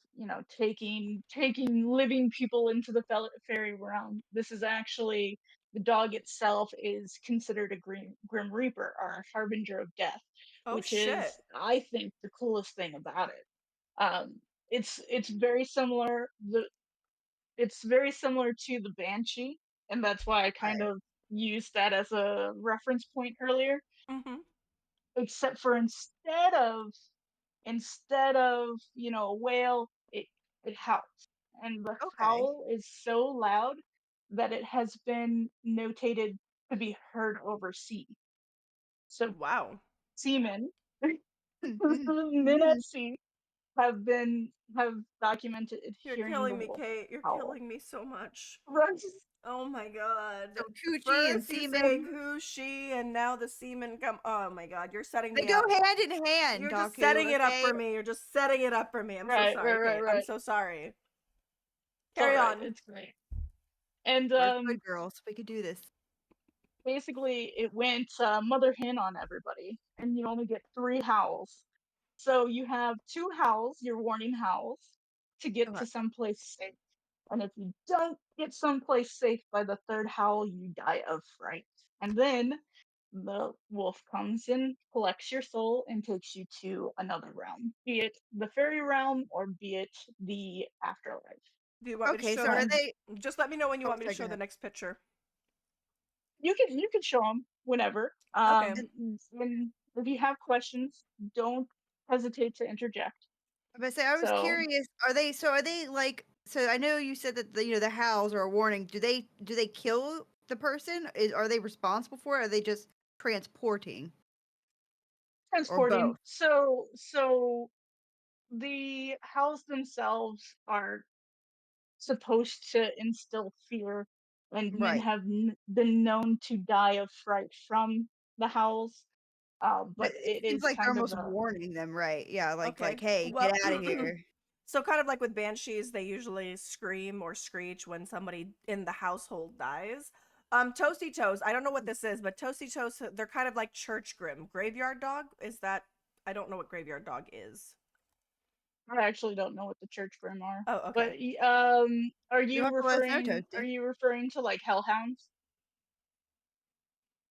taking living people into the fairy realm, this is actually the dog itself is considered a grim reaper or a harbinger of death, Oh which shit. is, I think, the coolest thing about it. It's very similar. It's very similar to the banshee, and that's why I kind Right. of used that as a reference point earlier, Hmm. except for instead of a whale, it howls, and the Okay. howl is so loud that it has been notated to be heard over sea. So Wow. seamen, men at sea, have documented You're hearing the killing me, wolf Kate. You're howl. killing me so much. Right. Oh my god. So coochie and First you say semen, who, she, and now the semen come. Oh my god, you're setting they me go up. hand in hand, You're just Daku, setting it up okay? for me. You're just setting it up for me. I'm so Right, right, sorry, right, Kate. I'm right. so sorry. It's all Carry right. on. It's great. And We're good girls. We could do this. basically, it went mother hen on everybody, and you only get three howls. So you have two howls, your warning howls, to get Okay. to someplace safe. And if you don't get someplace safe by the third howl, you die of fright. And then the wolf comes in, collects your soul, and takes you to another realm, be it the fairy realm or be it the afterlife. Do you want me to Okay, show so are the? And they Just let me know when you oh want me to sorry, go show the ahead. next picture. you can show them whenever. Okay. And And if you have questions, don't hesitate to interject. but say I was So curious, are they like so I know you said that the howls are a warning. Do they kill the person? Are they responsible for it? Or are they just transporting or transporting. both? So the howls themselves are supposed to instill fear, and men Right. have been known to die of fright from the howls. But But it it seems is like they're kind of almost a warning them, right? Yeah, like, Okay. hey, get Well, out of here. so kind of like with banshees, they usually scream or screech when somebody in the household dies. Toasty Toes, I don't know what this is, but Toasty Toes, they're kind of like church grim. Graveyard dog? Is that? I don't know what graveyard dog is. I actually don't know what the church grim are. Oh, okay. But are You you have to let us know, are Toasty. you referring to like hellhounds?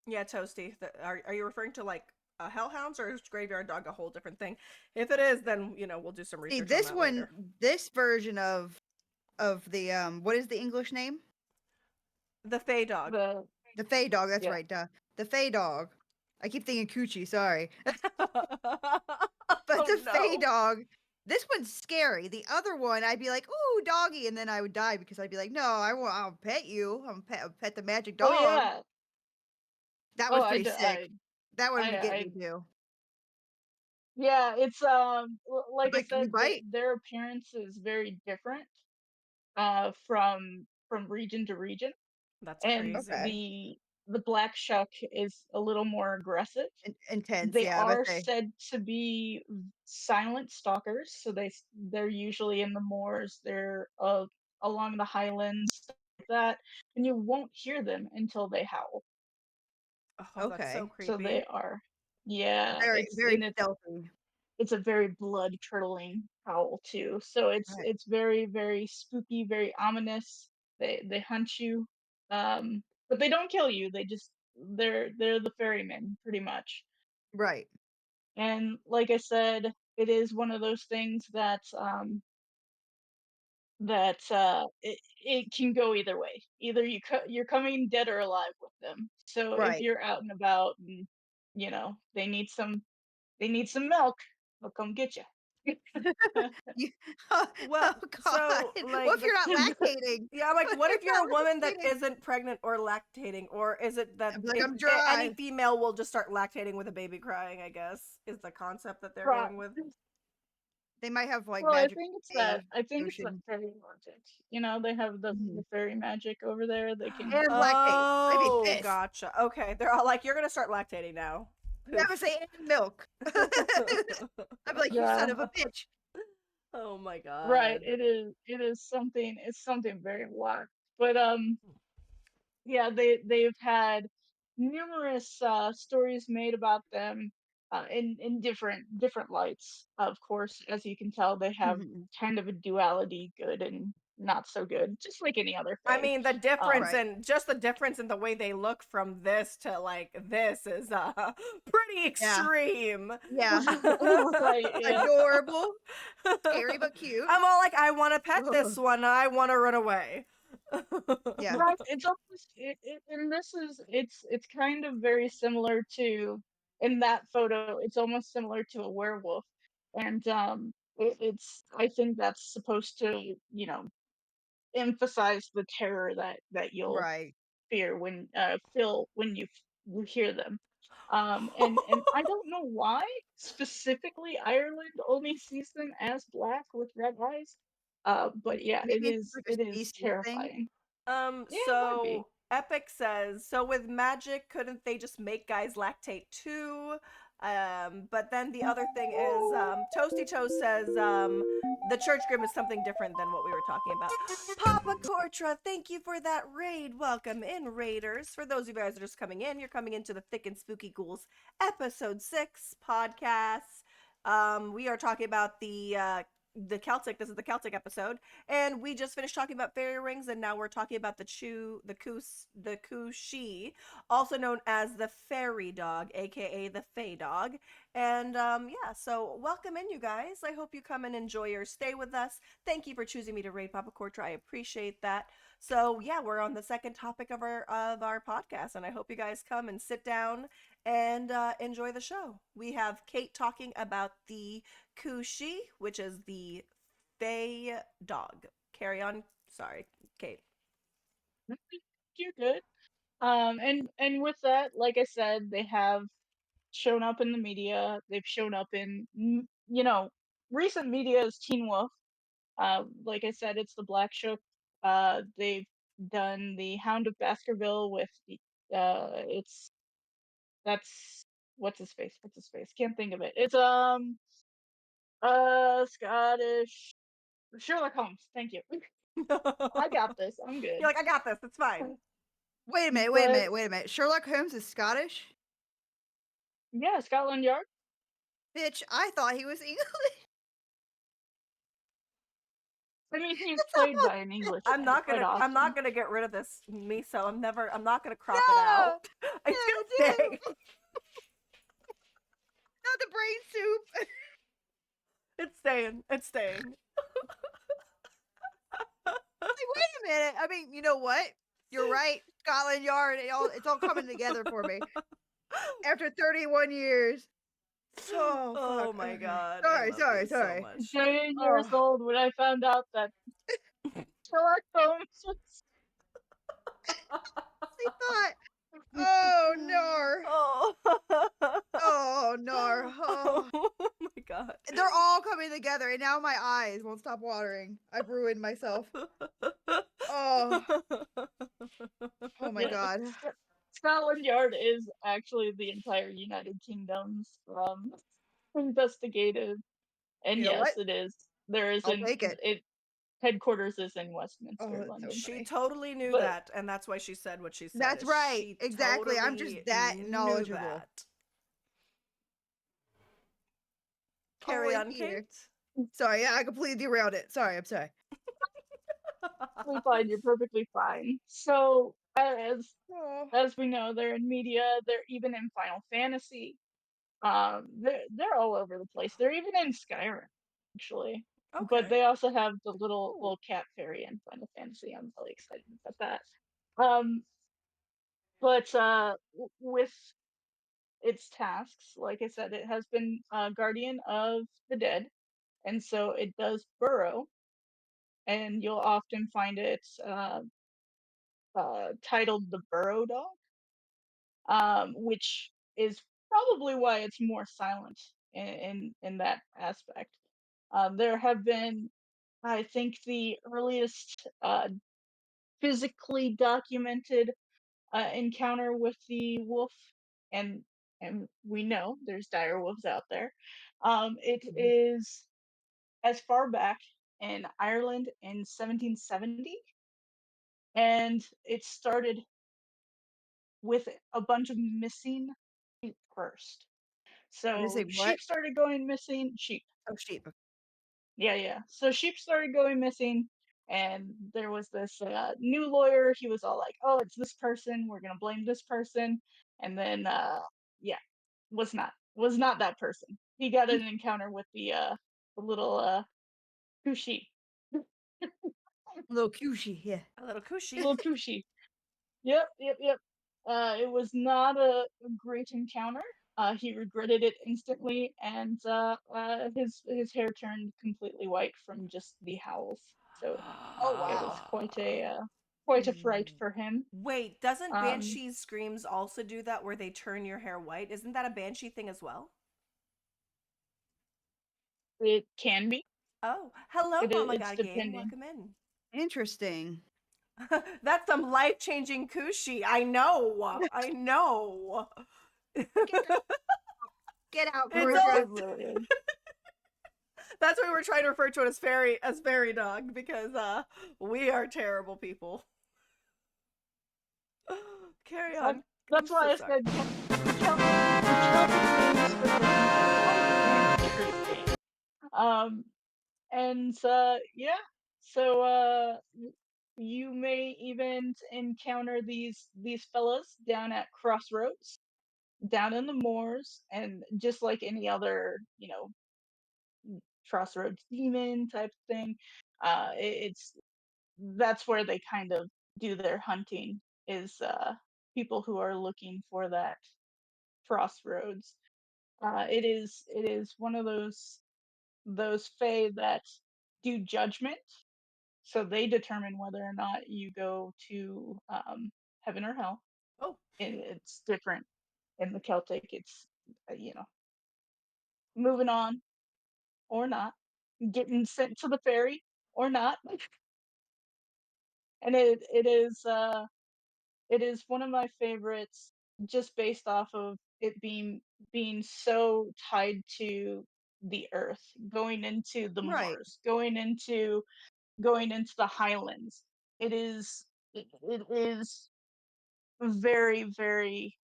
Yeah, Toasty. Are you referring to like hellhounds, or is graveyard dog a whole different thing? If it is, then we'll do some See, research on this that one, later. this version of the what is the English name? The Fey dog. The The Fey dog. That's Yeah. right. Duh. The Fey dog. I keep thinking Coochie. Sorry, but Oh the Fey no. dog. This one's scary. The other one, I'd be like, "Ooh, doggy," and then I would die because I'd be like, "No, I won't. I'll pet you. I'll pet the magic Oh dog." yeah. That Oh, one's pretty sick. That one would get I me too. yeah. It's like I Like, can you said, bite? their appearance is very different from region to region, That's and crazy. Okay. the black shuck is a little more aggressive. Intense. They Yeah, I are say. said to be silent stalkers, so they're usually in the moors, they're along the highlands, stuff like that, and you won't hear them until they howl. Oh, that's so Okay. So creepy. they are, yeah, Very, it's very and stealthy. it's a very blood curdling howl too. So Right. it's very spooky, very ominous. They hunt you, um, but they don't kill you. They're the ferrymen pretty much. Right. And like I said, it is one of those things that that it can go either way. Either you're coming dead or alive with them. So if Right. you're out and about and they need some milk, they'll come get you. You, oh, Well, oh God. so like What if the you're not lactating? yeah, I'm like, What what if if you're you're a not woman that lactating? isn't pregnant or lactating, or is it that I'm like, if I'm any dry. female will just start lactating with a baby crying? I guess is the concept that they're Right. going with. They might have like Well, magic I think it's that potion. fairy magic. They have Mhm. the fairy magic over there. They can. And lactate. I'd be Oh, pissed. gotcha. Okay, they're all like, you're gonna start lactating now. Never Poof. say and milk. I'd be like, you son Yeah. of a bitch. Oh my Right. god. It is something. It's something very wild. But yeah, they've had numerous stories made about them in different lights. Of course, as you can tell, they have Mhm. kind of a duality, good and not so good, just like any other I fae. mean, the difference Um, Right. in just the difference in the way they look from this to like this is pretty Yeah. extreme. Yeah. right, yeah. Adorable. Scary but cute. I'm all like, I want to pet this Ugh. one. I want to run away. Yeah. Right, it's almost and this is it's kind of very similar to in that photo. It's almost similar to a werewolf, and it's I think that's supposed to emphasize the terror that you'll Right. feel when you hear them. And I don't know why specifically Ireland only sees them as black with red eyes. But yeah, Maybe it's like it a is species thing. terrifying. Yeah, it might be. So Epic says, so with magic, couldn't they just make guys lactate too? But then the other thing is, Toasty Toast says, the church grim is something different than what we were talking about. Papa Cortra, thank you for that raid. Welcome in, Raiders. For those of you guys that are just coming in, you're coming into the Thick and Spooky Ghouls episode 6 podcast. We are talking about the Celtic. This is the Celtic episode, and we just finished talking about fairy rings, and now we're talking about the Cu-Shi, also known as the fairy dog, aka the Fey dog. And yeah, so welcome in, you guys. I hope you come and enjoy your stay with us. Thank you for choosing me to raid Papa Cortra. I appreciate that. So yeah, we're on the second topic of our podcast, and I hope you guys come and sit down and enjoy the show. We have Kate talking about the Ku-Shi, which is the Fey dog. Carry on. Sorry, Kate. You're good. And with that, like I said, they have shown up in the media. They've shown up in recent media is Teen Wolf. Like I said, it's the Black Shook. They've done the Hound of Baskerville with the it's that's what's his face? What's his face? Can't think of it. It's Scottish Sherlock Holmes. Thank you. I got this. I'm You're good. like, I got this. It's fine. Wait a minute, wait a But minute, wait a minute. Sherlock Holmes is Scottish? yeah, Scotland Yard. Bitch, I thought he was English. I mean, he's played by an Englishman quite I'm often. not gonna get rid of this miso. I'm not gonna crop it No! out. It's No, gonna dude! stay. Not the brain soup! It's staying. It's staying. Like, wait a minute. I mean, you know what? You're right. Scotland Yard, it's all coming together for me. After 31 years. Oh, Oh fuck. my Okay. god. Sorry, I love sorry, these so sorry. much. 2 years Oh, old when I found out that Sherlock Holmes was. I thought. Oh, no. Oh. Oh, no. Oh. Oh my god. They're all coming together, and now my eyes won't stop watering. I've ruined myself. Oh, oh my Yeah, God. Scotland Yard is actually the entire United Kingdom's investigative, and You know what? yes, it is. There is I'll take it. it headquarters is in Oh, Westminster, that's so London. She funny. totally knew But that, and that's why she said what she said. That's right. She Exactly. I'm just totally that knew knowledgeable. that. Carry Holy on, Peter. Kate. Sorry, yeah, I completely derailed it. Sorry, I'm sorry. perfectly fine. You're perfectly fine. So Oh. as we know, they're in media. They're even in Final Fantasy. They're all over the place. They're even in Skyrim, actually. but Okay. they also have the little Cool. cat fairy in Final Fantasy. I'm really excited about that. But with its tasks, like I said, it has been guardian of the dead, and so it does burrow, and you'll often find it titled the Burrow Dog, which is probably why it's more silent in that aspect. There have been, I think, the earliest physically documented encounter with the wolf, and and we know there's dire wolves out there. It Mhm. is as far back in Ireland in 1770, and it started with a bunch of missing sheep first. Did it So say what? sheep started going missing. Sheep. Oh, sheep. Yeah, yeah. So sheep started going missing, and there was this new lawyer. He was all like, "Oh, it's this person. We're gonna blame this person," and then, yeah, was not that person. He got an encounter with the little Kushi, Little cushy, yeah. A little cushy. little Kushi. Yep, yep, yep. It was not a great encounter. He regretted it instantly, and his hair turned completely white from just the howls. So Oh it was wow. quite a fright for him. Wait, doesn't Um, Banshee's Screams also do that where they turn your hair white? Isn't that a Banshee thing as well? it can be. Oh, hello, Mama It's Got a Game. depending. Welcome in. Interesting. That's some life changing cushy. I know. I know. Get out, get out, It's It, all. Marisha. it really is. That's why we're trying to refer to it as fairy dog because we are terrible people. Carry That, on. I'm that's so why I sorry. said the Celtic names for things are life and truth. Um, and yeah, so you may even encounter these fellas down at crossroads, down in the moors, and just like any other, crossroads demon type thing, it's that's where they kind of do their hunting, is people who are looking for that crossroads. It is one of those fae that do judgment, so they determine whether or not you go to heaven or hell. Oh, It's different in the Celtic. It's moving on or not, getting sent to the ferry or not, and it is one of my favorites, just based off of it being so tied to the earth, going into the Right. moors, going into the highlands. It is very, very,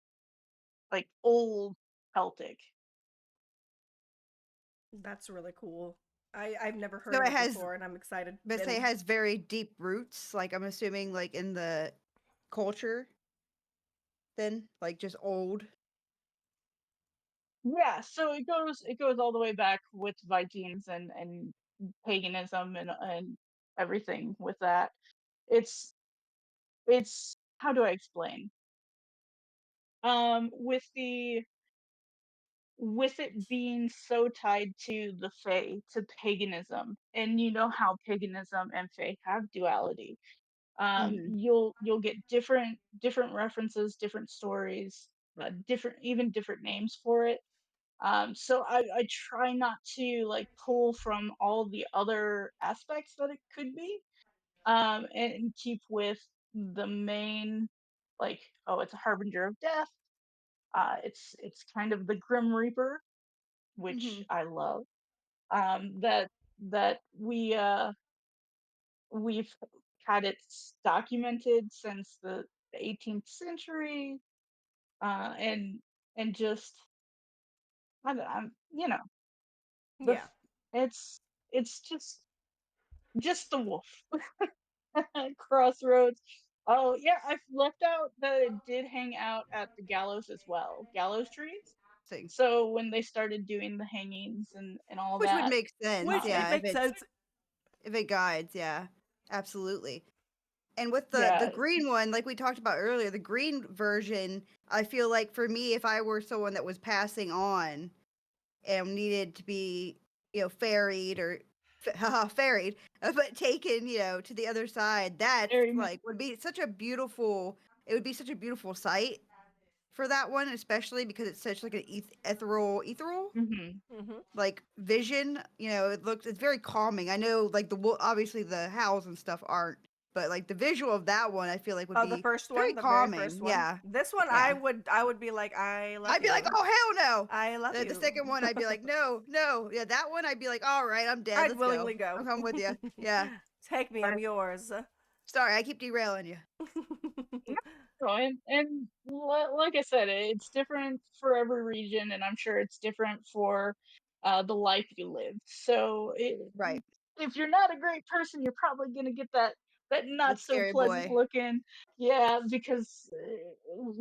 like, old Celtic. that's really cool. I've never heard So of it it has, before, and I'm excited. but say it And has very deep roots. Like I'm assuming, like in the culture, then like just old. Yeah, so it goes all the way back with Vikings and paganism and everything with that. It's it's how do I explain? With it being so tied to the Fae, to paganism, and you know how paganism and Fae have duality. Hmm. You'll get different references, different stories, different names for it. So I try not to like pull from all the other aspects that it could be, and keep with the main, like, oh, it's a harbinger of death. It's kind of the Grim Reaper, which Hmm. I love. That we've had it documented since the 18th century, and just I'm the yeah, it's it's just the wolf. Crossroads. Oh yeah, I've left out that it did hang out at the gallows as well, gallows trees. See, So when they started doing the hangings and all which would that, make sense. which it Yeah, um, if makes it's sense. If it guides, yeah, absolutely. And with the Yeah. green one, like we talked about earlier, the green version, I feel like for me, if I were someone that was passing on and needed to be, ferried or ferried, but taken, to the other side, that's Very much. like would be such a beautiful. It would be such a beautiful sight for that one, especially because it's such like an ethereal Hmm. Mm-hmm. like vision. It's very calming. I know like obviously the howls and stuff aren't, but like the visual of that one, I feel like would Oh, the be first very one, the very first calming. one. Yeah, This one, I yeah. would be like, I love I'd be like, you. oh hell no. I love The you. second one, I'd be like, no, no. Yeah, that one, I'd be like, all right, I'm dead. I'd Let's go. willingly go. I'm coming with you. Yeah. Take me, I'm yours. Sorry, I keep derailing you. No, and like I said, it's different for every region, and I'm sure it's different for the life you live. So Right. if you're not a great person, you're probably gonna get that The not so scary pleasant boy. looking. Yeah, because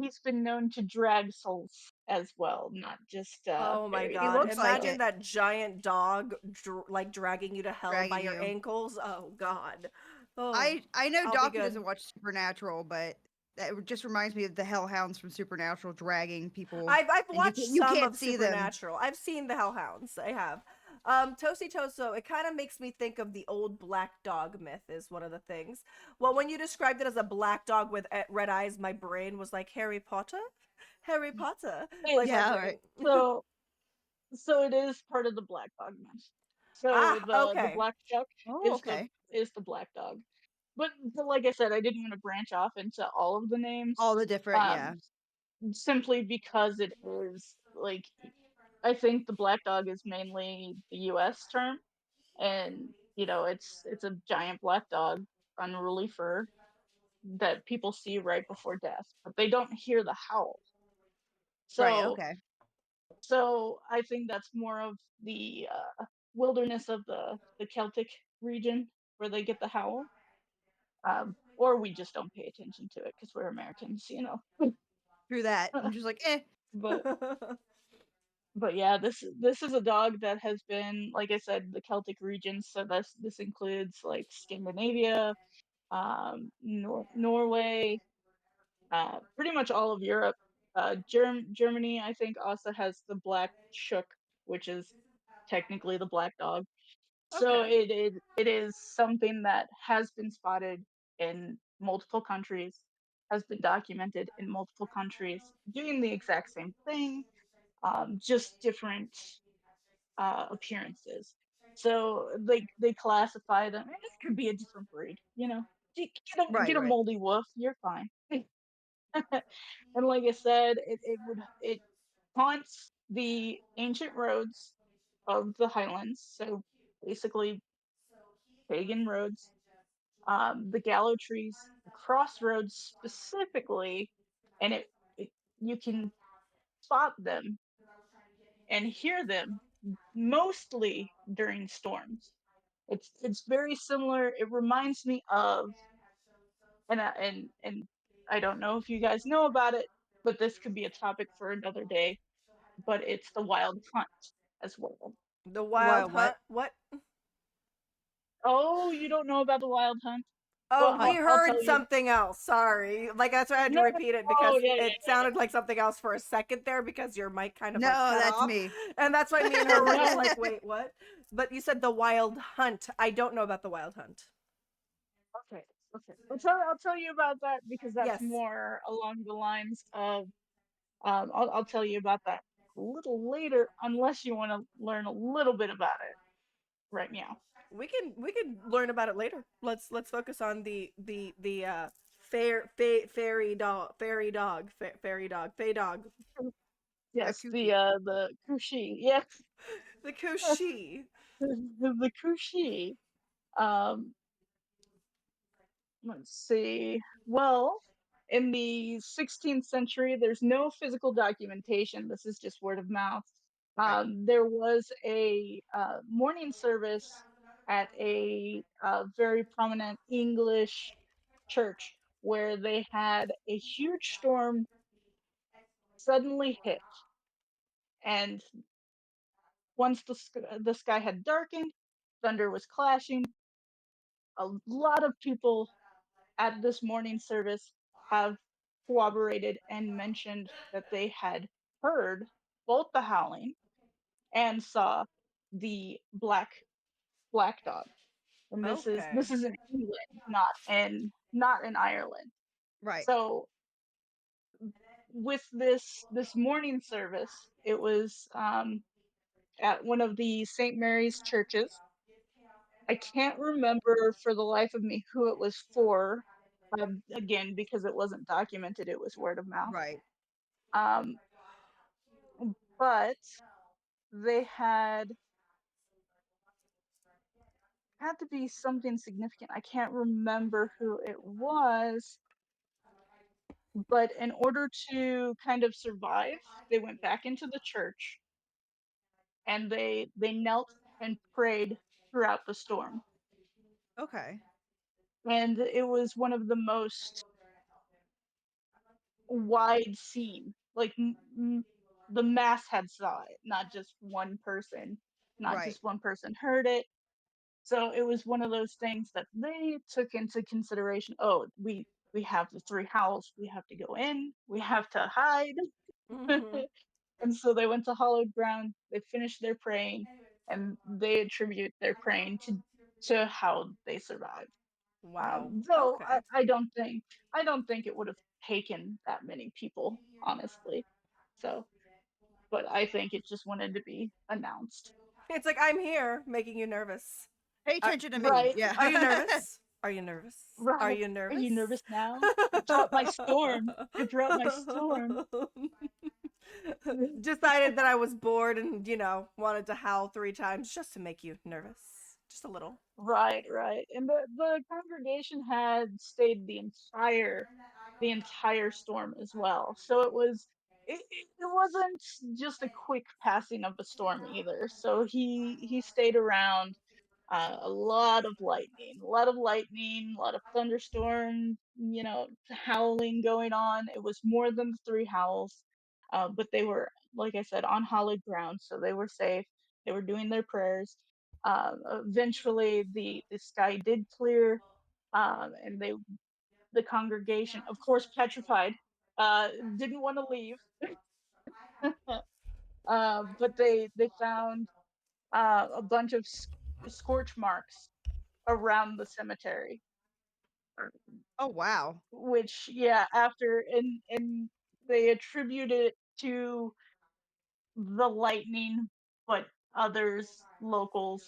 he's been known to drag souls as well, not just Oh my fairies. He god. looks like Imagine it, that giant dog like dragging you to hell by dragging your you. ankles. Oh god. Oh, I know I'll be Doctor good. doesn't watch Supernatural, but that just reminds me of the Hellhounds from Supernatural dragging people, I've and watched you some can't of see them. Supernatural. I've seen the Hellhounds. I have. Toasty Toso, it kind of makes me think of the old black dog myth, is one of the things. Well, when you described it as a black dog with red eyes, my brain was like Harry Potter? Harry Potter. It- Like my Yeah, all brain. right. so so it is part of the black dog myth. So Ah, the okay. black chuck Oh, okay. is the black dog. But like I said, I didn't want to branch off into all of the names. All the different, Um, yeah. simply because it is like I think the black dog is mainly the U.S. term, and it's a giant black dog, unruly fur that people see right before death, but they don't hear the howl. Right, So okay. I think that's more of the wilderness of the Celtic region where they get the howl. Or we just don't pay attention to it because we're Americans. Through that, I'm just like, but but yeah, this is a dog that has been, like I said, the Celtic region. So this includes like Scandinavia, Norway, pretty much all of Europe. Germany, I think, also has the black chook, which is technically the black dog. So Okay. it is something that has been spotted in multiple countries, has been documented in multiple countries, doing the exact same thing, just different appearances. So they classify them. And it could be a different breed. Get right, a right. moldy wolf, you're fine. And like I said, it haunts the ancient roads of the Highlands. So basically pagan roads, the gallow trees, the crossroads specifically, and it you can spot them and hear them mostly during storms. It's very similar. It reminds me of and I don't know if you guys know about it, but this could be a topic for another day. But it's the wild hunt as well. The The Wild wild what? Hunt. What? Oh, you don't know about the wild hunt? Oh, Well, we I'll heard tell you. something else. Sorry. Like that's why I had to No, repeat it oh because yeah, it sounded like something else for a second there because your mic kind of like No, cut that's off. me. And that's why me and her were just no. like, wait, what? But you said the Wild Hunt. I don't know about the Wild Hunt. Okay, okay. I'll tell you about that because that's Yes. more along the lines of. I'll tell you about that a little later, unless you want to learn a little bit about it right now. We can learn about it later. Let's focus on the fairy dog, fey dog, A Yes, kooky. the Kushi. Yes, the Kushi. the Kushi. Um, let's see. Well, in the 16th century, there's no physical documentation. This is just word of mouth. Right. There was a morning service at a very prominent English church where they had a huge storm suddenly hit. And once the sky had darkened, thunder was clashing, a lot of people at this morning service have corroborated and mentioned that they had heard both the howling and saw the black dog. And Okay. this is in England, not in Ireland. Right. So with this morning service, it was at one of the St. Mary's churches. I can't remember for the life of me who it was for. Again, because it wasn't documented, it was word of mouth. Right. Um, but they had to be something significant. I can't remember who it was, but in order to kind of survive, they went back into the church and they knelt and prayed throughout the storm. Okay. And it was one of the most wide seen. Like the mass had saw it, not just one person. Not Right. just one person heard it. So it was one of those things that they took into consideration. Oh, we have the three howls. We have to go in. We have to hide. Hmm. And so they went to hallowed ground. They finished their praying, and they attribute their praying to how they survived. Wow. Though Okay. I don't think it would have taken that many people, honestly. So, but I think it just wanted to be announced. It's like I'm here, making you nervous. Pay Are, attention to me. Right, Yeah. are you nervous? Are you nervous? Are right. you Are nervous? you nervous now? I brought my storm. I brought my storm. Decided that I was bored and, wanted to howl 3 times just to make you nervous. Just a little. Right, right. And the congregation had stayed the entire storm as well. So it wasn't just a quick passing of the storm either. So he stayed around. A lot of thunderstorm, howling going on. It was more than the three howls, but they were, like I said, on hallowed ground, so they were safe. They were doing their prayers. Eventually, the sky did clear, and the congregation, of course, petrified, uh, didn't want to leave, but they found a bunch of scorch marks around the cemetery, Oh wow. which yeah, after and they attribute it to the lightning, but others, locals,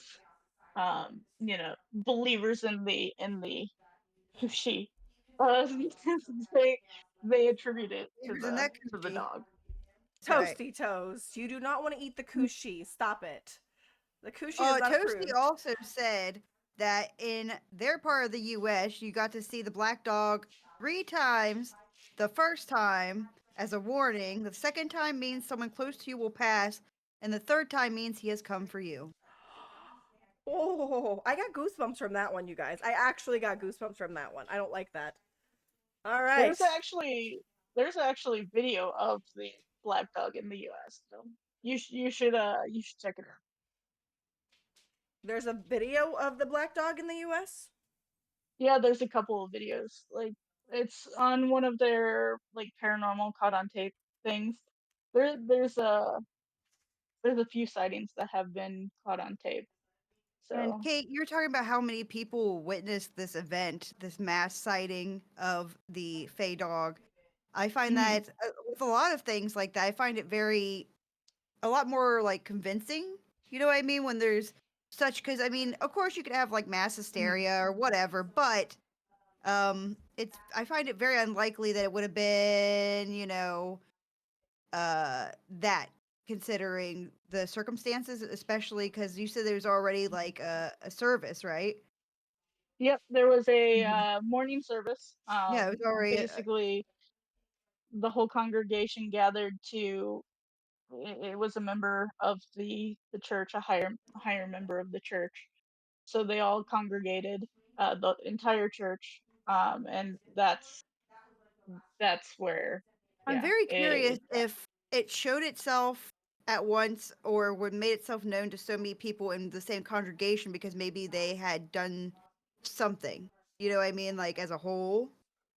believers in the Kushi, uh, they they attribute it Fingers in that to the coochie. dog. Right. Toasty toes. You do not want to eat the kushi. Stop it. The kushi is not Toasty approved. also said that in their part of the U.S., you got to see the black dog 3 times. The first time as a warning, the second time means someone close to you will pass, and the third time means he has come for you. Oh, I got goosebumps from that one, you guys. I actually got goosebumps from that one. I don't like that. All right. There's actually there's actually video of the black dog in the U.S. So you should check it out. There's a video of the black dog in the US. Yeah, there's a couple of videos. Like it's on one of their like paranormal caught on tape things. There's a few sightings that have been caught on tape. And So Kate, you're talking about how many people witnessed this event, this mass sighting of the Fey dog. I find mhm. that with a lot of things like that, I find it a lot more like convincing. You know what I mean? When there's such, because I mean, of course, you could have like mass Mhm. hysteria or whatever, but I find it very unlikely that it would have been, that considering the circumstances, especially because you said there's already like a service, right? Yep, there was a Mhm. morning service. Yeah, it was already. Basically, the whole congregation gathered to. It was a member of the church, a higher member of the church. So they all congregated, the entire church, and that's where, I'm yeah, very curious it if it showed itself at once or would made itself known to so many people in the same congregation because maybe they had done something. You know what I mean? Like as a whole.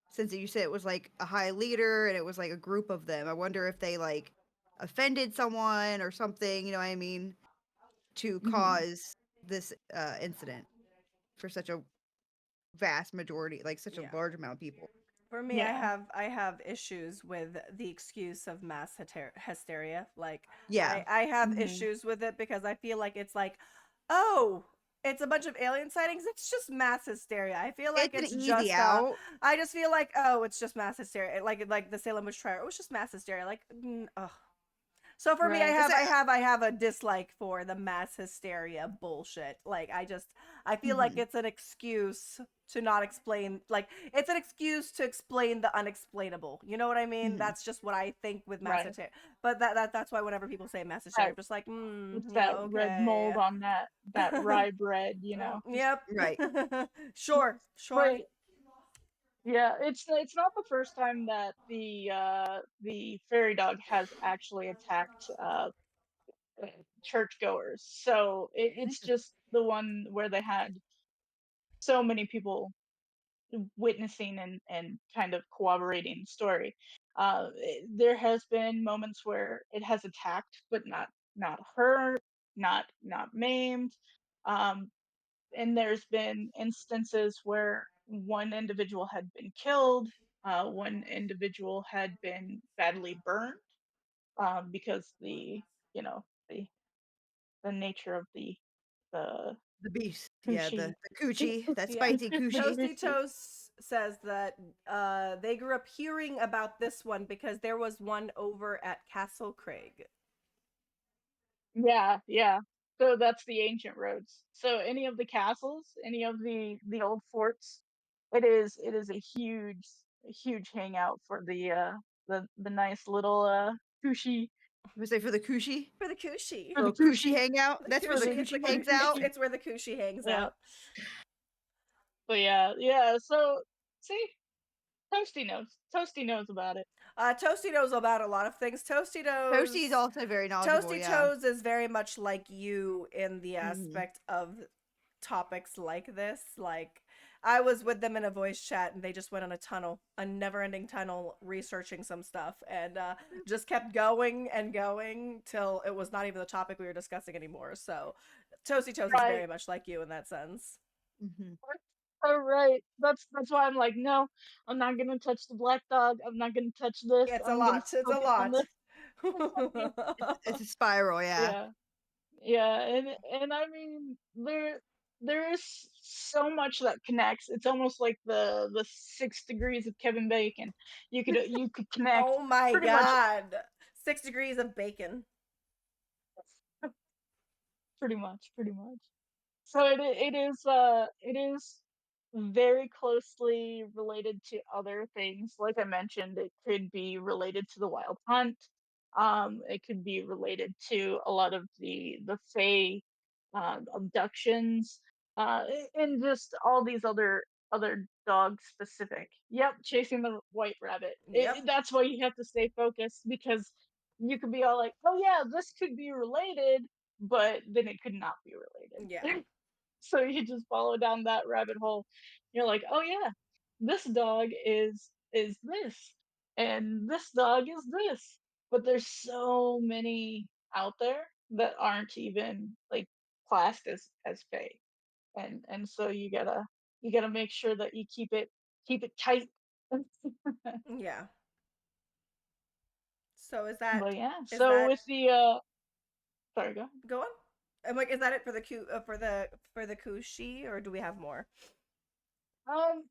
Since you said it was like a high leader and it was like a group of them. I wonder if they like offended someone or something, you know what I mean, to cause this incident for such a vast majority, like such a Yeah. large amount of people. For me, Yeah. I have issues with the excuse of mass hysteria. Like Yeah. I have Mhm. issues with it because I feel like it's like, oh, it's a bunch of alien sightings. It's just mass hysteria. I feel like It's an it's easy just out. I just feel like, oh, it's just mass hysteria. Like the Salem witch trial. It was just mass hysteria. Like, ugh. So for me, Right. I have a dislike for the mass hysteria bullshit. Like I feel like Mhm. it's an excuse to not explain, like it's an excuse to explain the unexplainable. You know what I mean? Mhm. That's just what I think with mass Right. hysteria. But that's why whenever people say mass hysteria, That I'm just like, it's yeah, that red okay. mold on that rye bread, you know. Yep. Right. Sure, sure. But yeah, it's not the first time that the fairy dog has actually attacked uh, churchgoers. So it's Interesting. just the one where they had so many people witnessing and kind of corroborating the story. There has been moments where it has attacked, but not hurt, not maimed. Um, and there's been instances where one individual had been killed, one individual had been badly burned because you know the the nature of the The beast. Yeah, Kushi. the coochie, that Yeah. spicy coochie. Toasty Toast says that they grew up hearing about this one because there was one over at Castle Craig. Yeah, yeah. So that's the ancient roads. So any of the castles, any of the old forts, it is a huge hangout for the nice little Kushi We say for the coochie, For the Kushi. for the little coochie Kushi hangout. The That's where for the the Kushi, it's the coochie for the hangs it's out. Kushi. it's where the Kushi hangs Yeah. out. But yeah, yeah. So see, Toasty knows about it. Toasty knows about a lot of things. Toasty is also very knowledgeable. Toasty Yeah. Toes is very much like you in the Mhm. aspect of topics like this. Like I was with them in a voice chat and they just went on a never-ending tunnel researching some stuff and just kept going and going till it was not even the topic we were discussing anymore. So Toasty Toes is Right. very much like you in that sense. Mhm. All right. That's why I'm like, no, I'm not gonna touch the black dog. I'm not gonna touch this. It's a I'm gonna lot. It's a focus on lot. this. It's a spiral. Yeah. Yeah. Yeah, and I mean there is so much that connects. It's almost like the 6 degrees of Kevin Bacon. You could connect Oh my pretty much god. 6 degrees of bacon. pretty much. So it is very closely related to other things. Like I mentioned, it could be related to the wild hunt. It could be related to a lot of the Fae abductions, and just all these other dog specific. Yep, chasing the white rabbit. Yep. That's why you have to stay focused because you could be all like, oh yeah, this could be related, but then it could not be Yeah. related. So you just follow down that rabbit hole. You're like, oh yeah, this dog is this, and this dog is this. But there's so many out there that aren't even like classed as fake, and so you gotta make sure that you keep it tight. Yeah. So But yeah, is so that with the sorry, go ahead. go on? I'm like, is that it for the for the kushi, or do we have more? Um,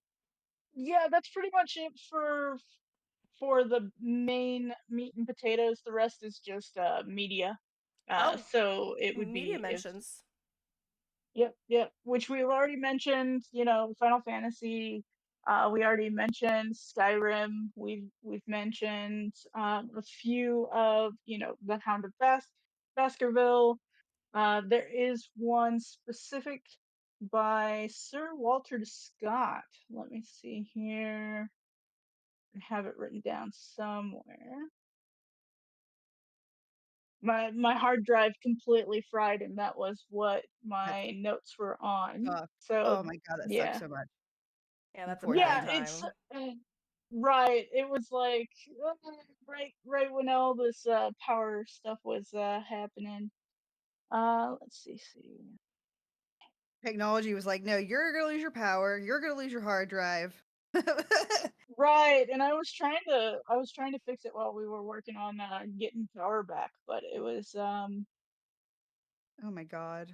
yeah, that's pretty much it for the main meat and potatoes. The rest is just media. Oh, So it would media be if mentions. yep, yep, which we've already mentioned. Final Fantasy. We already mentioned Skyrim. We've mentioned a few of the Hound of Baskerville. There is one specific by Sir Walter Scott. Let me see here. I have it written down somewhere. my hard drive completely fried, and that was what That's my notes were on. tough. So Oh my god, that sucks yeah, so much. Yeah, You that's a poor bad yeah, thing. it's time. right. It was like right when all this power stuff was happening. Let's see. Technology was like, "No, you're gonna lose your power. You're gonna lose your hard drive." Right, and I was trying to fix it while we were working on getting power back, but Oh my god.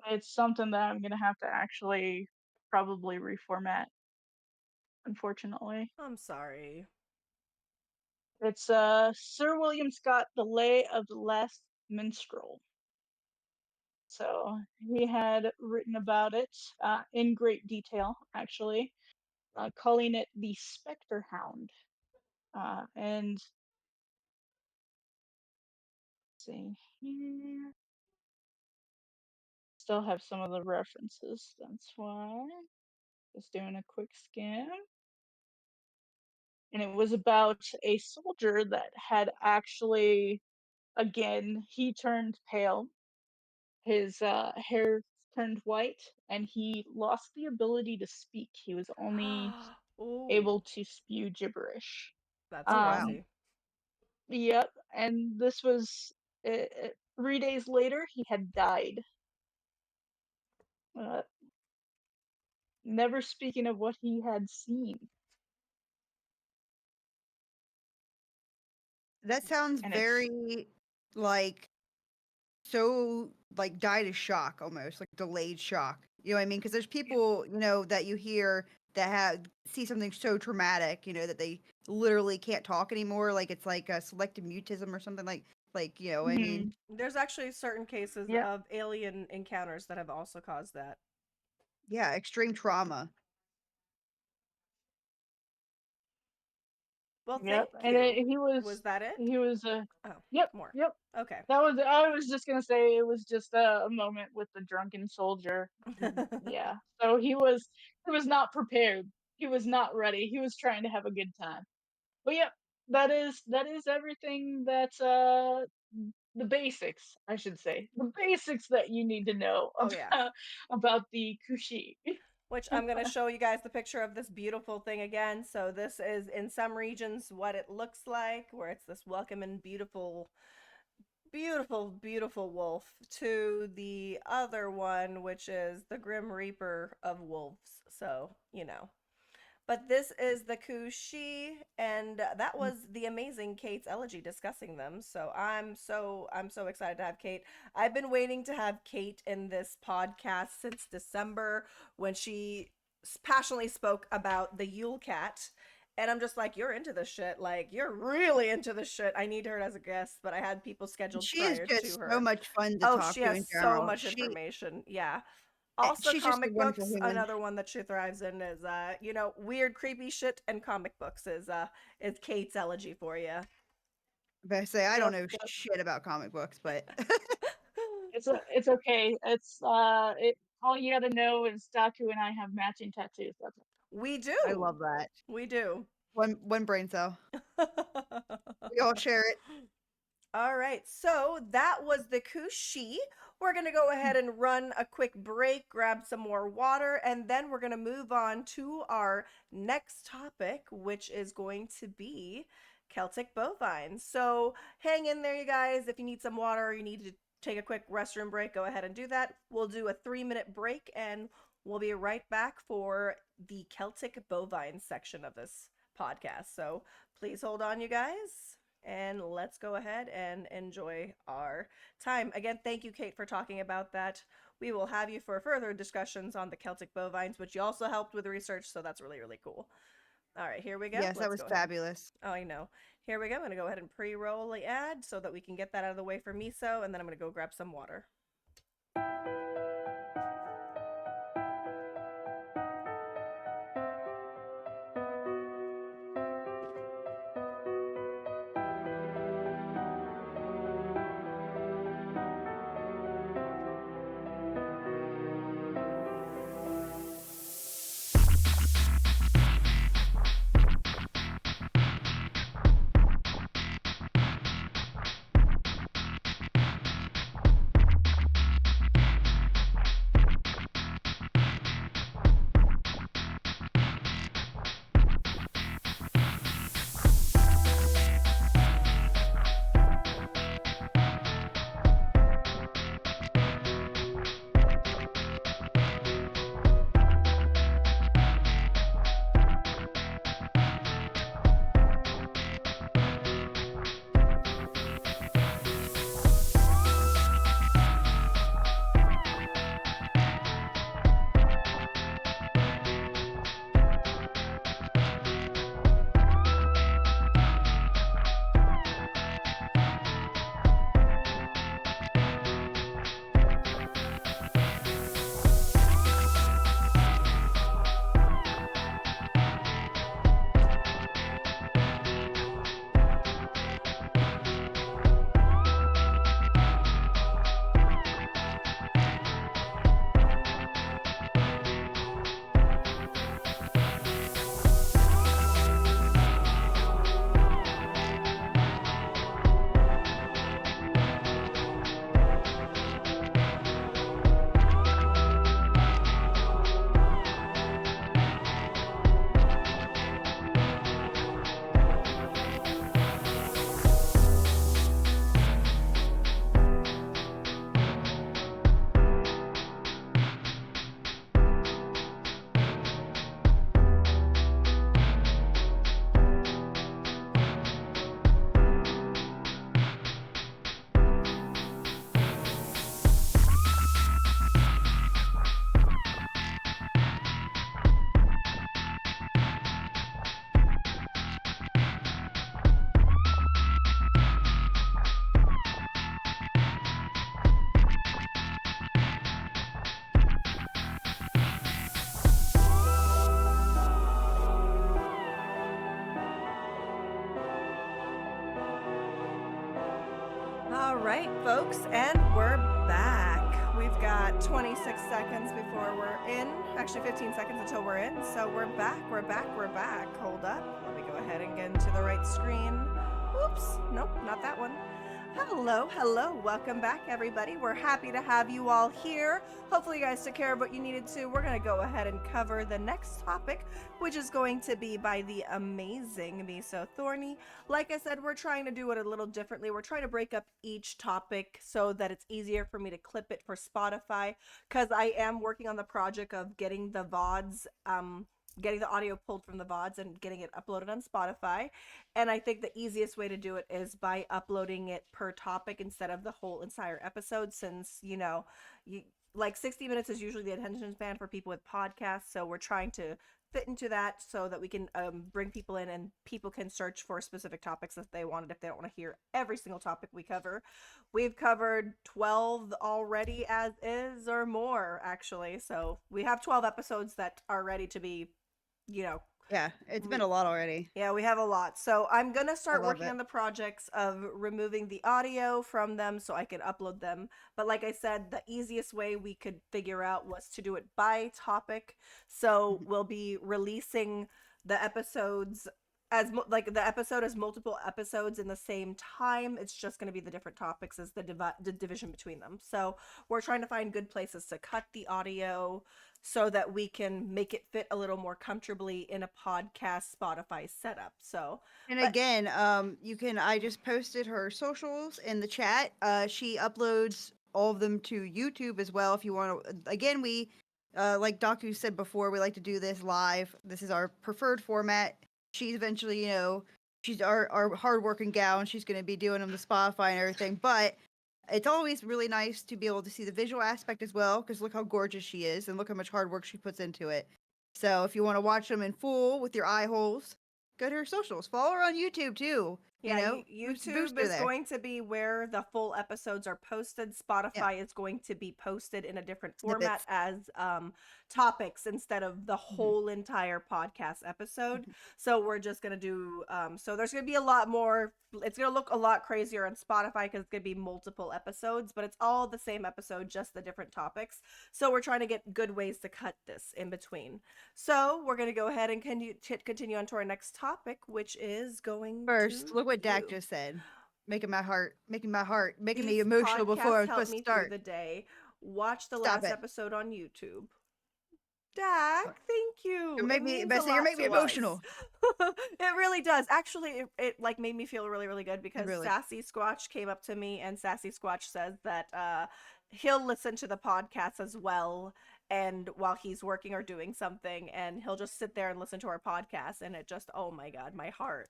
it's something that I'm gonna have to actually probably reformat, unfortunately. I'm sorry. It's Sir William Scott, The Lay of the Last Minstrel. So he had written about it in great detail, actually, calling it the Spectre Hound. And let's see here, still have some of the references. That's why. Just doing a quick scan. And it was about a soldier that had actually, again, he turned pale, his hair turned white, and he lost the ability to speak. He was only Ooh, able to spew gibberish. that's Oh wow. Um, crazy. yep, and this was 3 days later, he had died. Uh, never speaking of what he had seen. That sounds And it's very like so like died of shock almost, like delayed shock. You know what I mean? Because there's people, that you hear that have see something so traumatic, that they literally can't talk anymore. Like it's like a selective mutism or something like what I mean? mhm, There's actually certain cases yep, of alien encounters that have also caused that. Yeah, extreme trauma. Well, yep. thank And you. he Was was that it? he was Oh, yep, more. yep. Okay. That was I was just gonna say it was just a moment with the drunken soldier. Yeah. So he was not prepared. He was not ready. He was trying to have a good time. But yep, that is everything that's the basics, I should say. The basics that you need to know Oh, yeah. about the Kushi. Which I'm going to show you guys the picture of this beautiful thing again. So this is in some regions what it looks like, where it's this welcoming, beautiful, beautiful, beautiful wolf, to the other one, which is the Grim Reaper of wolves. So, But this is the Kushi, and that was the amazing Kate's elegy discussing them. So I'm so excited to have Kate. I've been waiting to have Kate in this podcast since December when she passionately spoke about the Yule Cat. And I'm just like, you're into this shit. Like, you're really into this shit. I need her as a guest, but I had people scheduled She is prior to just so her. much fun to Oh, talk she to has in so general. much information. Yeah. Eh, Also, she's just a comic wonderful books. human. Another one that she thrives in is, weird, creepy shit and comic books is Kate's elegy for you. But I say I don't Yep, know yep. shit about comic books, but It's okay. All you gotta know is Daku and I have matching tattoos. That's We I do. love that. We do. One brain cell. We all share it. All right, so that was the Kushi. We're going to go ahead and run a quick break, grab some more water, and then we're going to move on to our next topic, which is going to be Celtic bovines. So hang in there, you guys. If you need some water or you need to take a quick restroom break, go ahead and do that. We'll do a 3-minute break and we'll be right back for the Celtic bovine section of this podcast. So please hold on, you guys, and let's go ahead and enjoy our time. Again, thank you, Kate, for talking about that. We will have you for further discussions on the Celtic bovines, which you also helped with research, so that's really, really cool. All right, here we go. Yes, that Let's was go ahead. fabulous. Oh, I know. Here we go. I'm going to go ahead and pre-roll the ad so that we can get that out of the way for Miso, and then I'm going to go grab some water. All right, folks, and we're back. We've got 26 seconds before we're in. Actually, 15 seconds until we're in. So we're back. Hold up. Let me go ahead and get into the right screen. Oops. Nope, not that one. Hello. Welcome back, everybody. We're happy to have you all here. Hopefully you guys took care of what you needed to. We're going to go ahead and cover the next topic, which is going to be by the amazing Miso Thorny. Like I said, we're trying to do it a little differently. We're trying to break up each topic so that it's easier for me to clip it for Spotify, because I am working on the project of getting the VODs, getting the audio pulled from the VODs and getting it uploaded on Spotify. And I think the easiest way to do it is by uploading it per topic instead of the whole entire episode, since, like 60 minutes is usually the attention span for people with podcasts. So we're trying to fit into that so that we can bring people in and people can search for specific topics if they wanted, if they don't want to hear every single topic we cover. We've covered 12 already as is, or more, actually. So we have 12 episodes that are ready to be, Yeah, it's been a lot already. yeah, we have a lot. So I'm going to start love working it. on the projects of removing the audio from them so I can upload them. But like I said, the easiest way we could figure out was to do it by topic. So we'll be releasing the episodes as the episode as multiple episodes in the same time. It's just going to be the different topics as the division between them. So we're trying to find good places to cut the audio so that we can make it fit a little more comfortably in a podcast Spotify setup. So, And but- again, I just posted her socials in the chat. She uploads all of them to YouTube as well. If you want to, again, we, like Doku said before, we like to do this live. This is our preferred format. She's eventually, she's our hardworking gal, and she's going to be doing them to Spotify and everything. But it's always really nice to be able to see the visual aspect as well, because look how gorgeous she is, and look how much hard work she puts into it. So if you want to watch them in full with your eye holes, go to her socials. Follow her on YouTube too. yeah, Boost YouTube her is there. going to be where the full episodes are posted. Spotify is going to be posted in a different format as topics instead of the whole entire podcast episode. So we're just going to do, so there's going to be a lot more. It's going to look a lot crazier on Spotify because it's going to be multiple episodes, but it's all the same episode, just the different topics. So we're trying to get good ways to cut this in between. So we're going to go ahead and continue on to our next topic, which is going First, to look what Dak do. just said. Making me These me emotional before I was podcasts help supposed to me start. through the day. Watch the Stop last it. episode on YouTube. Dak, thank you. You make It me, means a Bessie, you lot make me to us. emotional. It really does. Actually, it like made me feel really, really good because Really. Sassy Squatch came up to me, and Sassy Squatch says that he'll listen to the podcast as well, and while he's working or doing something, and he'll just sit there and listen to our podcast, and it just, oh my god, my heart,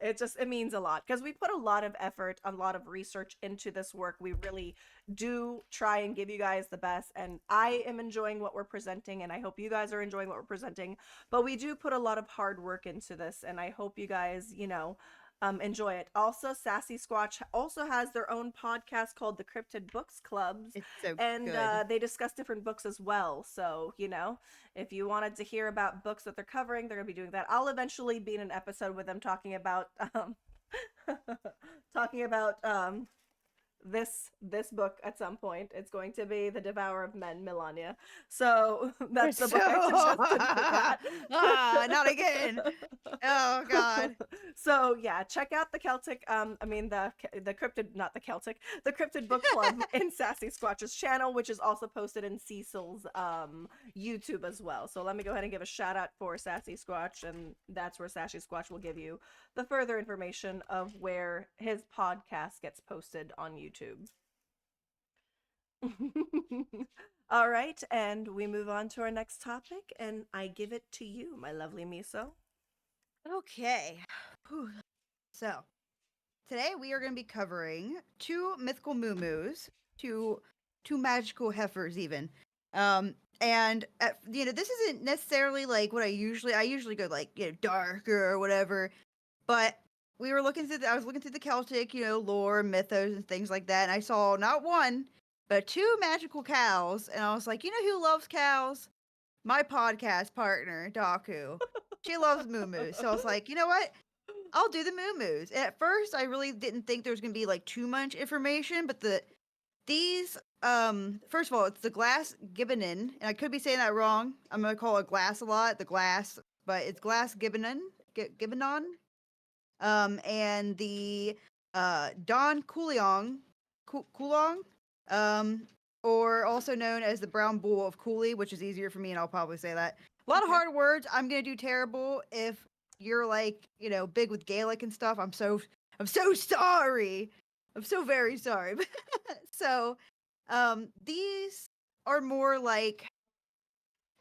it means a lot because we put a lot of effort, a lot of research into this work. We really do try and give you guys the best, and I am enjoying what we're presenting, and I hope you guys are enjoying what we're presenting. But we do put a lot of hard work into this, and I hope you guys, enjoy it. Also, Sassy Squatch also has their own podcast called the Cryptid Books Clubs, It's so and good. they discuss different books as well. So, if you wanted to hear about books that they're covering, they're gonna be doing that. I'll eventually be in an episode with them talking about talking about this book at some point. It's going to be The Devourer of Men, Melania. So that's the book I suggested for that. Not again. Oh god. So yeah, check out the Celtic, the Cryptid, not the Celtic, the Cryptid Book Club in Sassy Squatch's channel, which is also posted in Cecil's YouTube as well. So let me go ahead and give a shout out for Sassy Squatch, and that's where Sassy Squatch will give you the further information of where his podcast gets posted on YouTube. All right, and we move on to our next topic, and I give it to you, my lovely Miso. Okay. Whew. So, today we are going to be covering two mythical moo-moos, two magical heifers even. And this isn't necessarily like what I usually go like, darker or whatever, but I was looking through the Celtic, lore, mythos and things like that, and I saw not one, but two magical cows, and I was like, who loves cows? My podcast partner, Daku. She loves moo-moos. So I was like, you know what? I'll do the moo-moos. And at first, I really didn't think there was gonna be like too much information, but these first of all, it's the glass gibbonin, and I could be saying that wrong. I'm gonna call it glass a lot, the glass, but it's glass gibbonin, gibbonon. And the Don Cooliong, Coolong, or also known as the brown bull of Cooley, which is easier for me, and I'll probably say that. A lot of hard words. I'm gonna do terrible if you're like, big with Gaelic and stuff. I'm so sorry. I'm so very sorry. So, these are more like,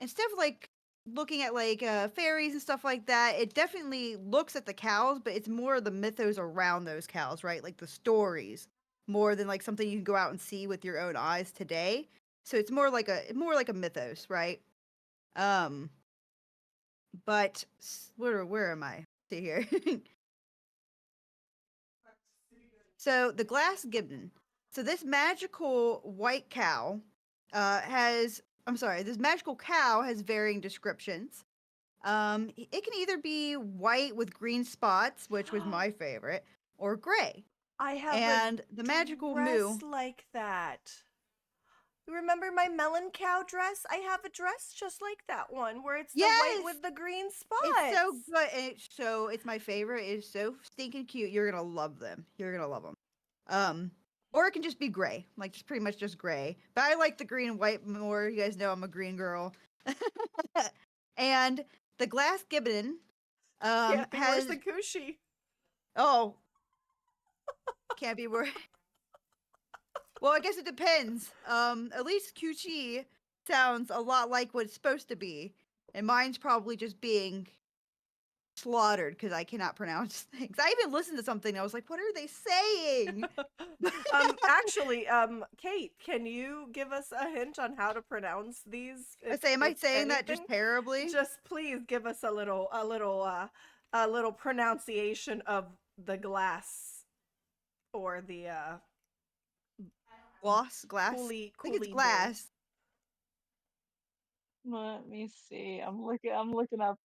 instead of like looking at like fairies and stuff like that, it definitely looks at the cows, but it's more the mythos around those cows, right? Like the stories, more than like something you can go out and see with your own eyes today. So it's more like a mythos, right? But where am I? See here. So the glass gibbon. So this magical white cow this magical cow has varying descriptions. It can either be white with green spots, which was my favorite, or gray. I have And a the magical dress moo. like that. You remember my melon cow dress? I have a dress just like that one, where it's the white Yes! with the green spots. It's so good. And it's my favorite. It's so stinking cute. You're gonna love them. You're gonna love them. Or it can just be gray, like just pretty much just gray. But I like the green and white more. You guys know I'm a green girl. And the glass gibbon Can't be worse has than Kushi. oh can't be worse. Well, I guess it depends. At least QG sounds a lot like what it's supposed to be, and mine's probably just being slaughtered because I cannot pronounce things. I even listened to something and I was like, what are they saying? Actually, Kate, can you give us a hint on how to pronounce these? I say, am I saying that just anything? terribly? Just please give us a little pronunciation of the glass or the Glass? coolie I think it's bull. glass. Let me see. I'm looking up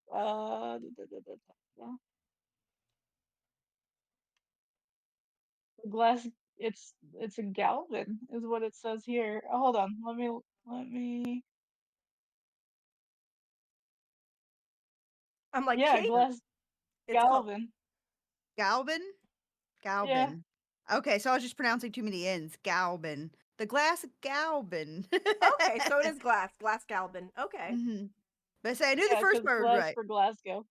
glass. It's a Galvin is what it says here. Oh, hold on. Let me. I'm like, Yeah, Kate, glass it's called. Galvin. Galvin? Yeah. Galvin. Okay, so I was just pronouncing too many N's. Galvin. The glass Galvin. Okay, so it is glass Galvin. Okay. Mm-hmm. But I say I knew the Yeah, first 'cause word glass right. for Glasgow.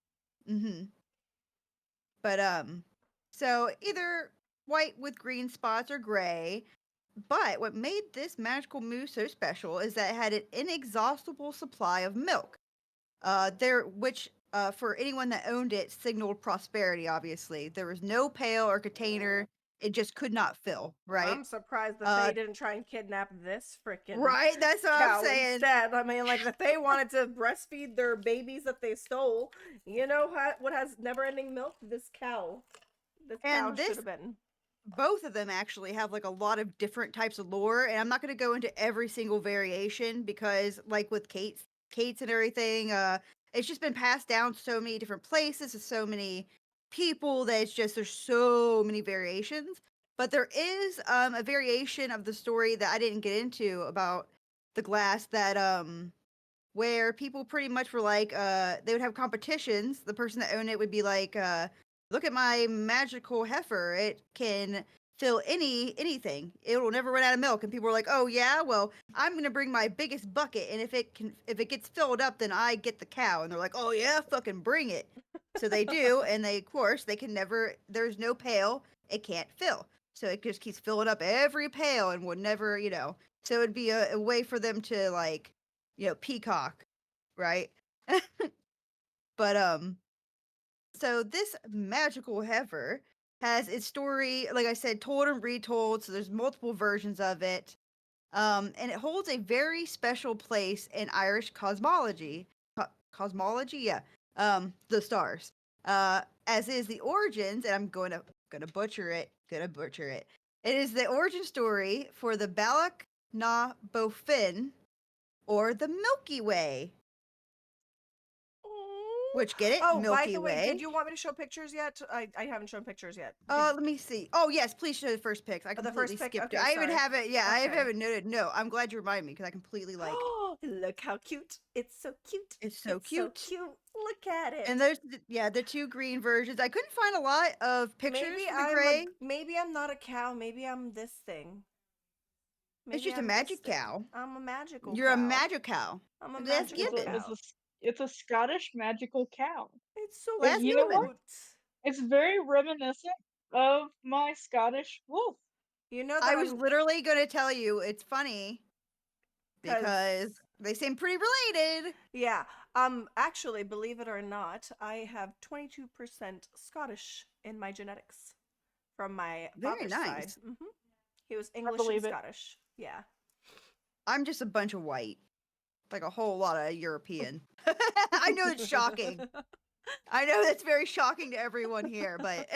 Mm-hmm. But so either white with green spots or gray. But what made this magical moose so special is that it had an inexhaustible supply of milk. Which for anyone that owned it signaled prosperity. Obviously, there was no pail or container; it just could not fill. Right? I'm surprised that they didn't try and kidnap this freaking Right. That's what I'm cow saying. instead. I mean, like, if they wanted to breastfeed their babies that they stole, what has never-ending milk? This cow. This cow And should have been. both of them actually have like a lot of different types of lore, and I'm not going to go into every single variation because, like with Kate's and everything, it's just been passed down so many different places to so many people that there's so many variations. But there is a variation of the story that I didn't get into about the glass that where people pretty much were like they would have competitions. The person that owned it would be like look at my magical heifer. It can fill anything. It will never run out of milk. And people were like, "Oh yeah, well, I'm gonna bring my biggest bucket, and if it gets filled up, then I get the cow." And they're like, "Oh yeah, fucking bring it." So they do, and of course they can never. There's no pail. It can't fill. So it just keeps filling up every pail and would never, So it'd be a way for them to like, peacock, right? But so this magical heifer has its story, like I said, told and retold. So there's multiple versions of it. And it holds a very special place in Irish cosmology. Cosmology, yeah. The stars. As is the origins, and I'm gonna butcher it. It is the origin story for the Balak na Bofin, or the Milky Way. which get it? Oh, by Milky the way, Way. did you want me to show pictures yet? I haven't shown pictures yet. Let me see. Oh yes, please show the first pics. I the completely first pic? skipped Okay, it. I even sorry. haven't. Yeah, I Okay. haven't noted. No, I'm glad you reminded me because I completely like. Oh, look how cute! It's so cute. It's so cute. So cute. Look at it. And there's the two green versions. I couldn't find a lot of pictures maybe for the gray. maybe I'm not a cow. Maybe I'm this thing. It's just a I'm magic this thing. cow. I'm a magical You're cow. a magic cow. I'm a Let's magical give it. cow. It's a Scottish magical cow. It's so Let's You know give it. what? It's very reminiscent of my Scottish wolf. You know that I was literally going to tell you it's funny because they seem pretty related. Yeah. Actually, believe it or not, I have 22% Scottish in my genetics from my Very father's nice. side. He was English and believe it. Scottish. Yeah. I'm just a bunch of white, like a whole lot of European. I know it's shocking. I know that's very shocking to everyone here, but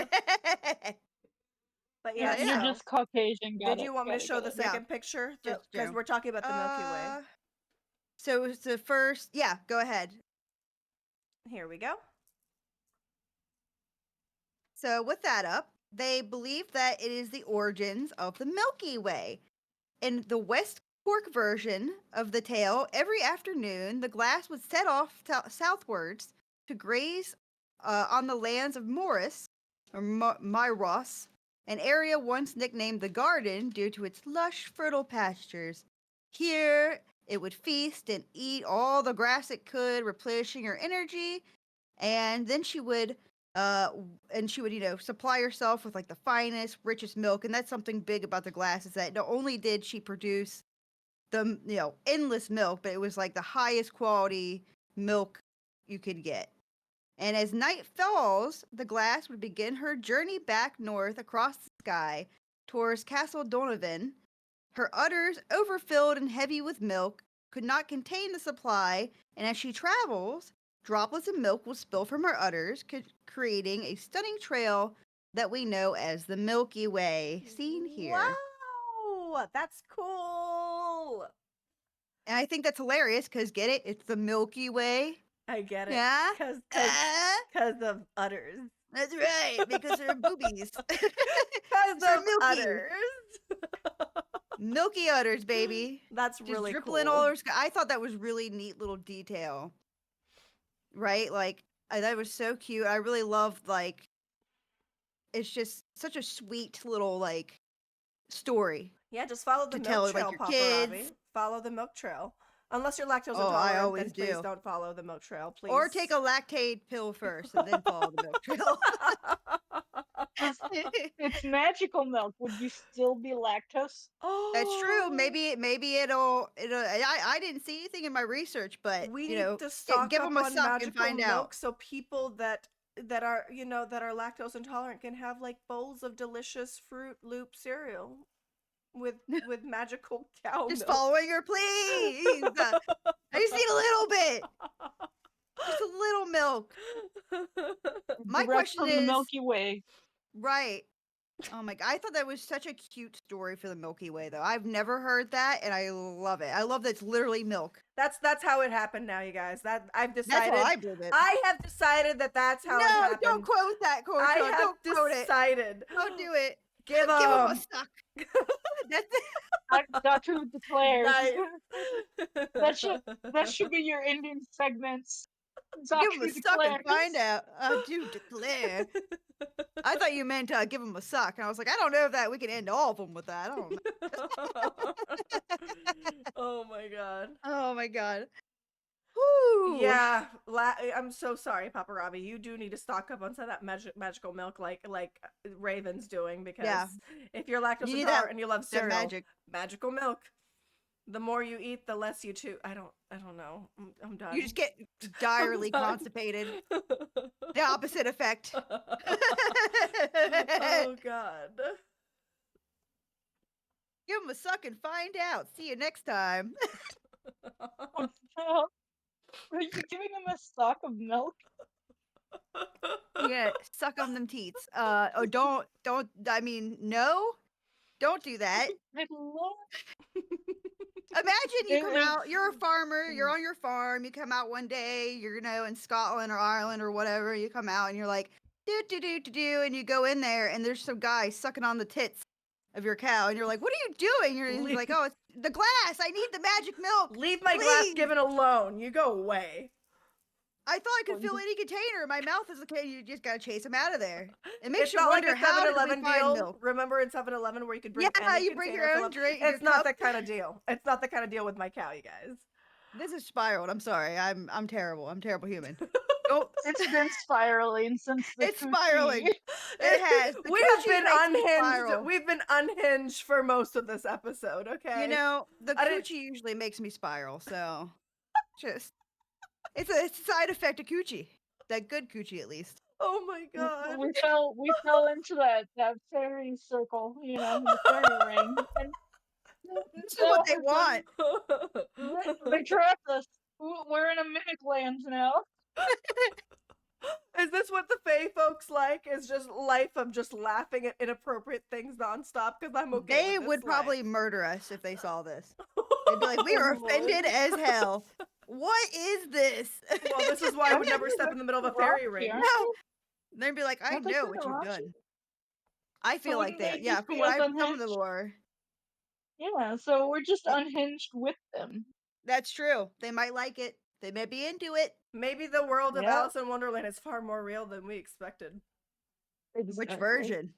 But yeah, Yeah, You're so just Caucasian. did you want me to show the second picture? Just Because Joe. we're talking about the Milky Way. So it's the first. Yeah, go ahead. Here we go. So with that up, they believe that it is the origins of the Milky Way. In the West Cork version of the tale, every afternoon the glass would set off southwards to graze on the lands of Morris, or Myros, an area once nicknamed the Garden due to its lush, fertile pastures. Here, it would feast and eat all the grass it could, replenishing her energy, and then she would supply herself with like the finest, richest milk. And that's something big about the glass, is that not only did she produce the endless milk, but it was like the highest quality milk you could get. And as night falls, the glass would begin her journey back north across the sky towards Castle Donovan. Her udders, overfilled and heavy with milk, could not contain the supply, and as she travels, droplets of milk will spill from her udders, creating a stunning trail that we know as the Milky Way, seen here. Wow, that's cool. And I think that's hilarious because, get it? It's the Milky Way. I get it. Yeah? Because of udders. That's right, because they're boobies. Because They're of milky. udders. Milky udders, baby. That's Just really drippling cool. all over. I thought that was really neat little detail. Right? Like, that was so cute. I really loved, like, it's just such a sweet little, like, story. Yeah, just follow the to milk tell, trail, like, your Papa kids. Robbie. Follow the milk trail. Unless you're lactose Oh, I intolerant, always then please do. don't follow the milk trail, please. Or take a lactate pill first and then follow the milk trail. It's magical milk. Would you still be lactose? Oh, That's true. Maybe it'll. I didn't see anything in my research, but we need to stock give up them a on suck and magical find milk out. so people that are that are lactose intolerant can have like bowls of delicious Fruit Loop cereal with magical cow Just milk. following her, please. I just need a little bit. Just a little milk. My Direct question from is the Milky Way. right. Oh my god, I thought that was such a cute story for the Milky Way, though. I've never heard that, and I love it. I love that it's literally milk. That's how it happened now, you guys. That I've That's decided. how I believe it. I have decided that that's how it No, happened. don't quote that, quote. I have Don't quote it. decided. Don't do it. Give Give him a them. suck. That's it. Dr. declares. Nice. That should be your ending segments. Give him Dr. a suck and declares. find out. I do declare. I thought you meant give him a suck. And I was like, I don't know if that we can end all of them with that. I don't know. Oh my god. Oh my god. Whew. Yeah, I'm so sorry, Papa Robbie. You do need to stock up on some of that magical milk, like Raven's doing, because if you're lactose You need intolerant that- and you love That cereal, magic. magical milk. The more you eat, the less you chew. I don't know. I'm done. You just get direly done. constipated. The opposite effect. Oh god. Give him a suck and find out. See you next time. Are you giving him a stock of milk? Yeah, suck on them teats. Oh, don't. I mean, no. Don't do that. I love Imagine you come It- out, you're a farmer, you're on your farm, you come out one day, you're, in Scotland or Ireland or whatever, you come out and you're like, do, and you go in there and there's some guy sucking on the tits of your cow and you're like, what are you doing? He's like, oh, it's the glass, I need the magic milk. Leave my glass Please. given alone. You go away. I thought I could fill any container. My mouth is okay. You just gotta chase him out of there. It makes It's you not like wonder a how did we 7-Eleven find deal. milk? Remember in 7-Eleven where you could bring Yeah, any you bring your container own full of- drink. your It's not cup. that kind of deal. It's not the kind of deal with my cow, you guys. This is spiraled. I'm sorry. I'm terrible. I'm a terrible human. Oh, It's been spiraling since the it's coochie. spiraling. It has. The We have coochie been makes me unhinged. spiral. We've been unhinged for most of this episode, okay? The I didn't- coochie usually makes me spiral, so just it's a side effect of coochie. That good coochie, at least. Oh my god. We fell into that fairy circle, the fairy ring. And This is what they want. they trapped us. We're in a mimic land now. Is this what the Fae folks like? Is just life of just laughing at inappropriate things nonstop? Because I'm okay. They with this would life. probably murder us if they saw this. They'd be like, "We are offended as hell. What is this?" Well, this is why I would never step in the middle of a fairy ring. Here. No. They'd be like, "I Don't they know put what a you've rock done." I feel like wouldn't they that. Yeah, just from be what as I've come to the unhinged? lore. Yeah, so we're just unhinged with them. That's true. They might like it. They may be into it. Maybe the world of Yep. Alice in Wonderland is far more real than we expected. Which Exactly. version?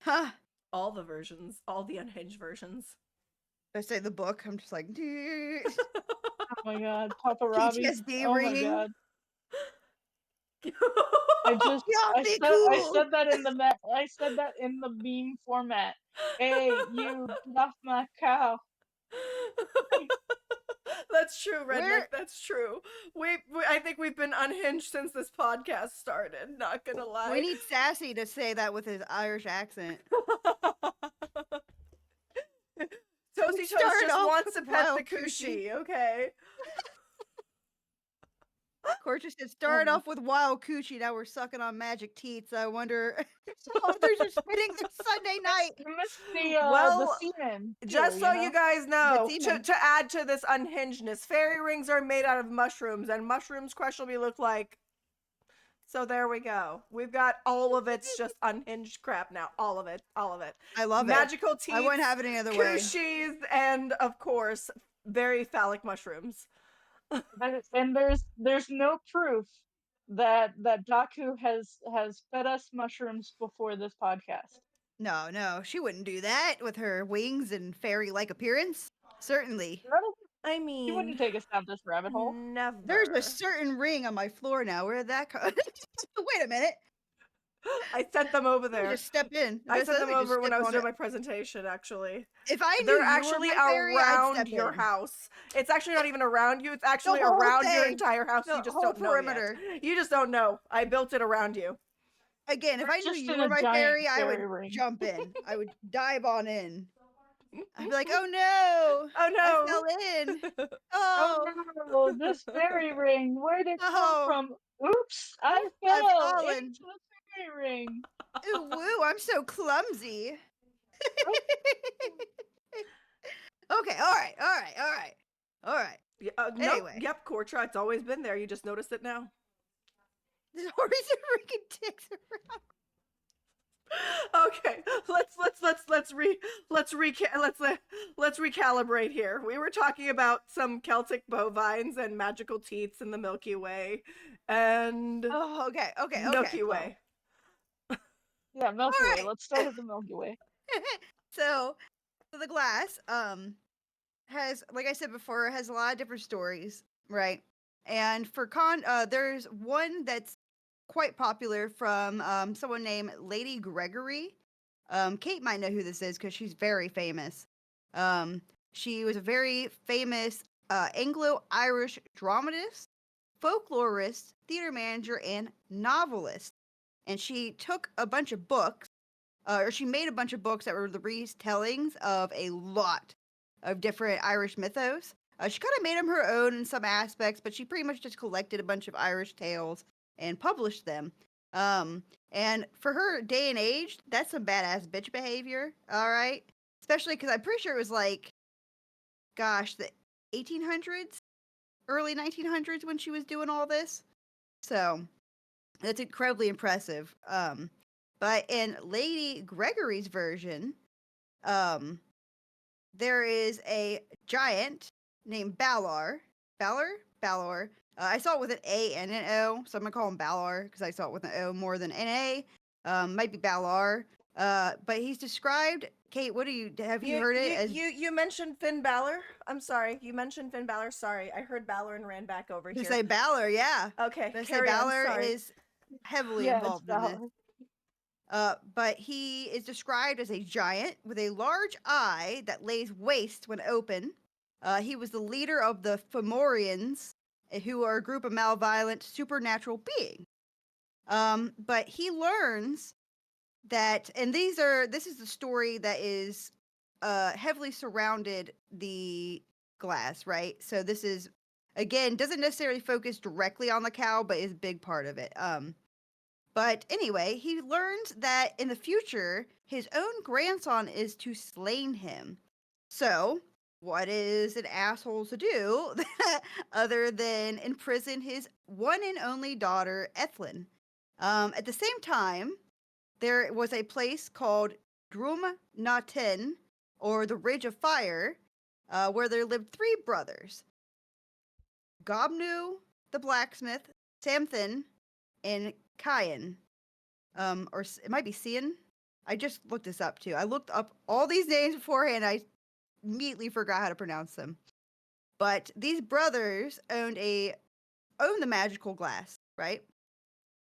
Huh. All the versions, all the unhinged versions. I say the book. I'm just like, Oh my god, Papa Robbie. PTSD Oh ringing. my god. I just Y'all I be said I cool. said that in the I said that in the meme format. Hey, you get off my cow. That's true, Redneck. Where- That's true. I think we've been unhinged since this podcast started. Not gonna lie. We need Sassy to say that with his Irish accent. Toasty Toast started just off wants to with pet wild the coochie, okay? Court just said, started off with wild coochie, now we're sucking on magic teats. I wonder how others are spending their Sunday night. You missed the Well, semen. Just so you guys know, demon. to add to this unhingedness, fairy rings are made out of mushrooms, and mushrooms questionably look like. So there we go. We've got all of it's just unhinged crap now. All of it. All of it. I love Magical it. teeth. I wouldn't have it any other way. Coochies, and of course, very phallic mushrooms. And there's no proof that Daku has fed us mushrooms before this podcast. No, she wouldn't do that with her wings and fairy-like appearance. Certainly. I He mean, wouldn't take us down this rabbit hole. never. There's a certain ring on my floor now. Where did that come? Wait a minute. I sent them over Let me there. just step in. I sent Let them me just over when step I was on doing it. my presentation, actually. If I knew They're you were actually my fairy, I'd around step your in. house. It's actually not even around you. It's actually whole around your thing. entire house. The You just whole don't know perimeter. yet. You just don't know. I built it around you. Again, if We're I knew just you in were a my giant fairy, I would fairy ring. jump in. I would dive on in. I'd be like, oh no! Oh no! I fell in. Oh Oh, no, this fairy ring. Where did it Oh. come from? Oops, I I've fell fallen. into the fairy ring. Ooh, woo! I'm so clumsy. Okay, all right. Yeah, nope, Anyway. Yep, Cortra. It's always been there. You just noticed it now. The horse are freaking dicks around. Okay, let's recalibrate here. We were talking about some Celtic bovines and magical teats in the Milky Way, and Oh, okay. Milky Way. Yeah, Milky Way. Alright. Let's start with the Milky Way. So the glass has, like I said before, has a lot of different stories, right? And for there's one that's quite popular from someone named Lady Gregory. Kate might know who this is because she's very famous. She was a very famous Anglo-Irish dramatist, folklorist, theater manager, and novelist. And she took a bunch of books, or she made a bunch of books that were the retellings of a lot of different Irish mythos. She kind of made them her own in some aspects, but she pretty much just collected a bunch of Irish tales and published them. And for her day and age, that's some badass bitch behavior, all right? Especially because I'm pretty sure it was like gosh, the 1800s, early 1900s when she was doing all this. So that's incredibly impressive. But in Lady Gregory's version, there is a giant named Balor. Balor. I saw it with an A and an O, so I'm gonna call him Balor because I saw it with an O more than an A. Might be Balor. But he's described. Kate, what do you have you heard it as? You mentioned Finn Balor. I'm sorry. You mentioned Finn Balor. Sorry, I heard Balor and ran back over To here. say Balor, yeah. Okay, To say carry on. Balor Sorry. is heavily Yeah, it's involved in this. Valor. But he is described as a giant with a large eye that lays waste when open. He was the leader of the Fomorians, who are a group of malevolent supernatural beings. But he learns that, and this is the story that is heavily surrounded the glass, right? So this is, again, doesn't necessarily focus directly on the cow, but is a big part of it. But anyway, he learns that in the future, his own grandson is to slain him. So, what is an asshole to do other than imprison his one and only daughter, Ethlyn? At the same time, there was a place called Drum Naten, or the Ridge of Fire, where there lived three brothers: Gobnu, the blacksmith, Samthin, and Kyan. Or it might be Cian. I just looked this up too. I looked up all these names beforehand. I immediately forgot how to pronounce them. But these brothers owned the magical glass, right?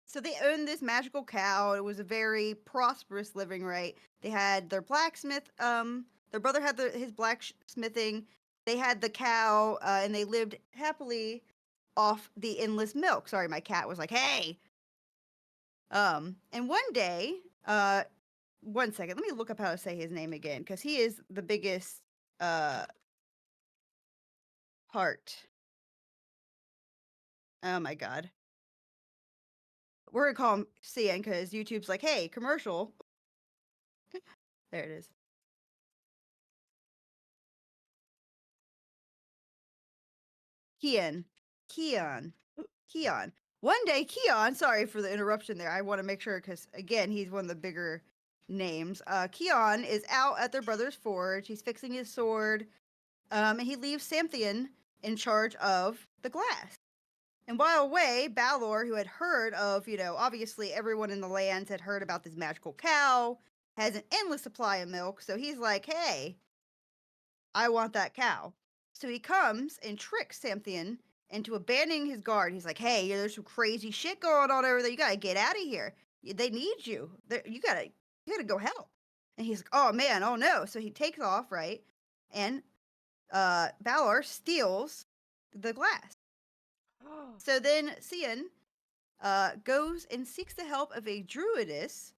So they owned this magical cow. It was a very prosperous living, right? They had their blacksmith. Their brother had his blacksmithing. They had the cow, and they lived happily off the endless milk. Sorry, my cat was like, "Hey." And one day, one second, let me look up how to say his name again, because he is the biggest heart. Oh my god. We're gonna call him Cian because YouTube's like, hey, commercial. There it is. Keon. One day, Keon, sorry for the interruption there. I want to make sure because, again, he's one of the bigger names. Keon is out at their brother's forge. He's fixing his sword. And he leaves Samthian in charge of the glass. And while away, Balor, who had heard of, obviously everyone in the lands had heard about this magical cow, has an endless supply of milk. So he's like, hey, I want that cow. So he comes and tricks Samthian into abandoning his guard. He's like, hey, there's some crazy shit going on over there. You got to get out of here. They need you. You got to go help. And he's like, oh, man, oh, no. So he takes off, right? And Balor steals the glass. So then Cian goes and seeks the help of a druidess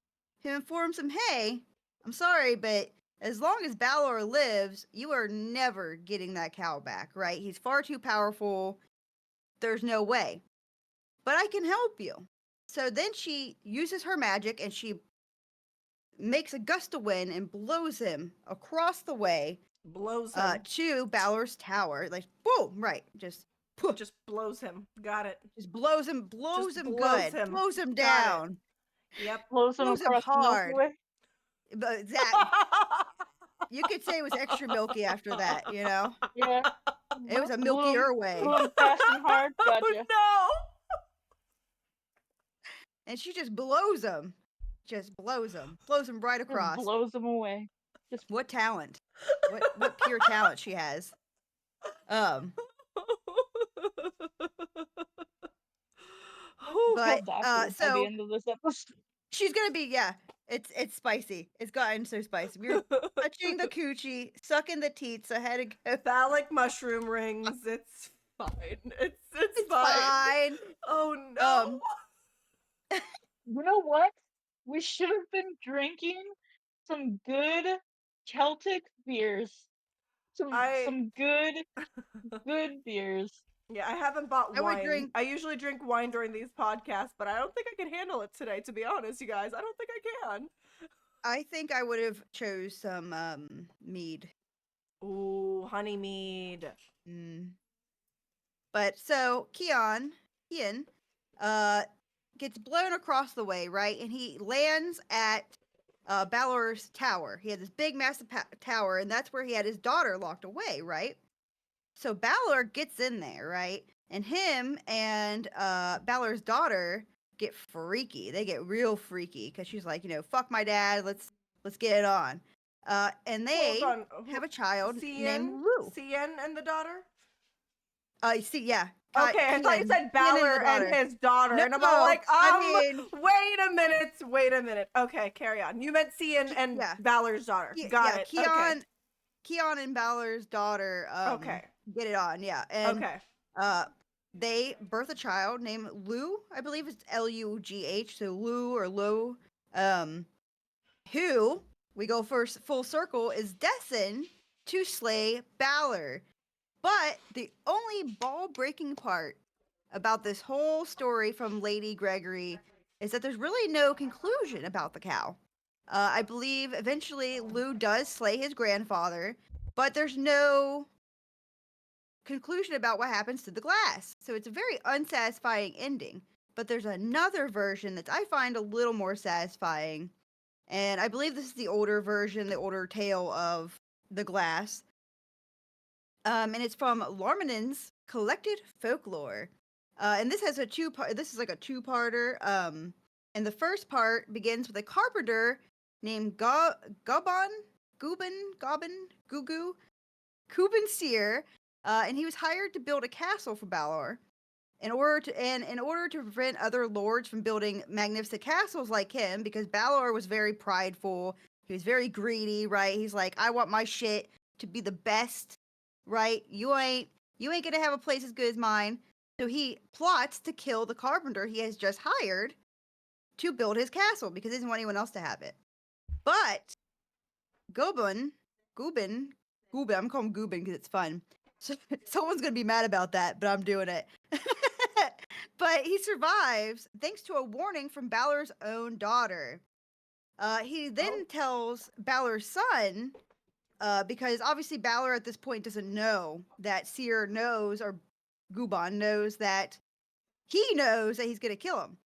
who informs him, hey, I'm sorry, but as long as Balor lives, you are never getting that cow back, right? He's far too powerful. There's no way. But I can help you. So then she uses her magic and she makes a gust of wind and blows him across the way. Blows him. To Balor's tower. Like, boom, right. Just blows him. Got it. Just blows him good. Blows him down. Yep. Blows him across hard. The But exactly. You could say it was extra milky after that, Yeah. It was a milkier way. Blew him fast and hard. Gotcha. Oh, no. And she just blows him. Blows him right across. Just blows him away. What talent? What pure talent she has. But so at the end of this episode. She's gonna be, it's spicy. It's gotten so spicy. We were touching the coochie, sucking the teats. I had to go. Phallic mushroom rings. It's fine. It's fine. Oh no. You know what? We should have been drinking some good Celtic beers. Some good beers. Yeah, I haven't bought wine. I usually drink wine during these podcasts, but I don't think I can handle it today, to be honest, you guys. I don't think I can. I think I would have chose some mead. Ooh, honeymead. Mm. But so Kian uh, gets blown across the way, right? And he lands at Balor's tower. He had this big, massive tower, and that's where he had his daughter locked away, right? So Balor gets in there, right? And him and Balor's daughter get freaky. They get real freaky because she's like, fuck my dad. Let's get it on. And Hold they on. have a child named Cien? Lu. Cien and the daughter? You see, yeah. Okay, I thought you said Balor and his daughter, No, and I'm all like, I mean, wait a minute. Okay, carry on. You meant Cien and yeah. Balor's daughter. Got it. Okay. Kian and Balor's daughter Okay. get it on, yeah. And Okay. they birth a child named Lu, I believe it's Lugh, so Lu or Lo, who we go first full circle is destined to slay Balor. But the only ball-breaking part about this whole story from Lady Gregory is that there's really no conclusion about the cow. I believe eventually Lou does slay his grandfather, but there's no conclusion about what happens to the glass. So it's a very unsatisfying ending. But there's another version that I find a little more satisfying. And I believe this is the older version, the older tale of the glass. And it's from Lormanen's Collected Folklore. And this has a two-part. This is like a two-parter. And the first part begins with a carpenter named Guban, Gugu, Kuben Seer, and he was hired to build a castle for Balor. In order to prevent other lords from building magnificent castles like him, because Balor was very prideful, he was very greedy, right? He's like, I want my shit to be the best, right? You ain't gonna have a place as good as mine. So he plots to kill the carpenter he has just hired to build his castle because he doesn't want anyone else to have it. But Gubin, I'm calling him Gubin because it's fun. So, someone's gonna be mad about that, but I'm doing it. But he survives thanks to a warning from Balor's own daughter. He then tells Balor's son, because obviously Balor at this point doesn't know that Seer knows, or Guban knows that he knows that he's gonna kill him.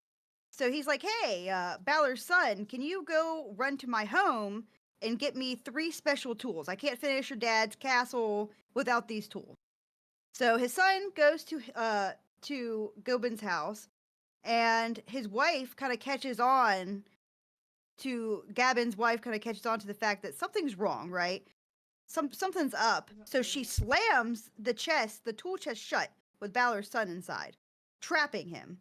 So he's like, hey, Balor's son, can you go run to my home and get me 3 special tools? I can't finish your dad's castle without these tools. So his son goes to Gobin's house, and his wife kind of catches on to Gabin's wife kind of catches on to the fact that something's wrong, right? Something's up. So she slams the tool chest shut with Balor's son inside, trapping him.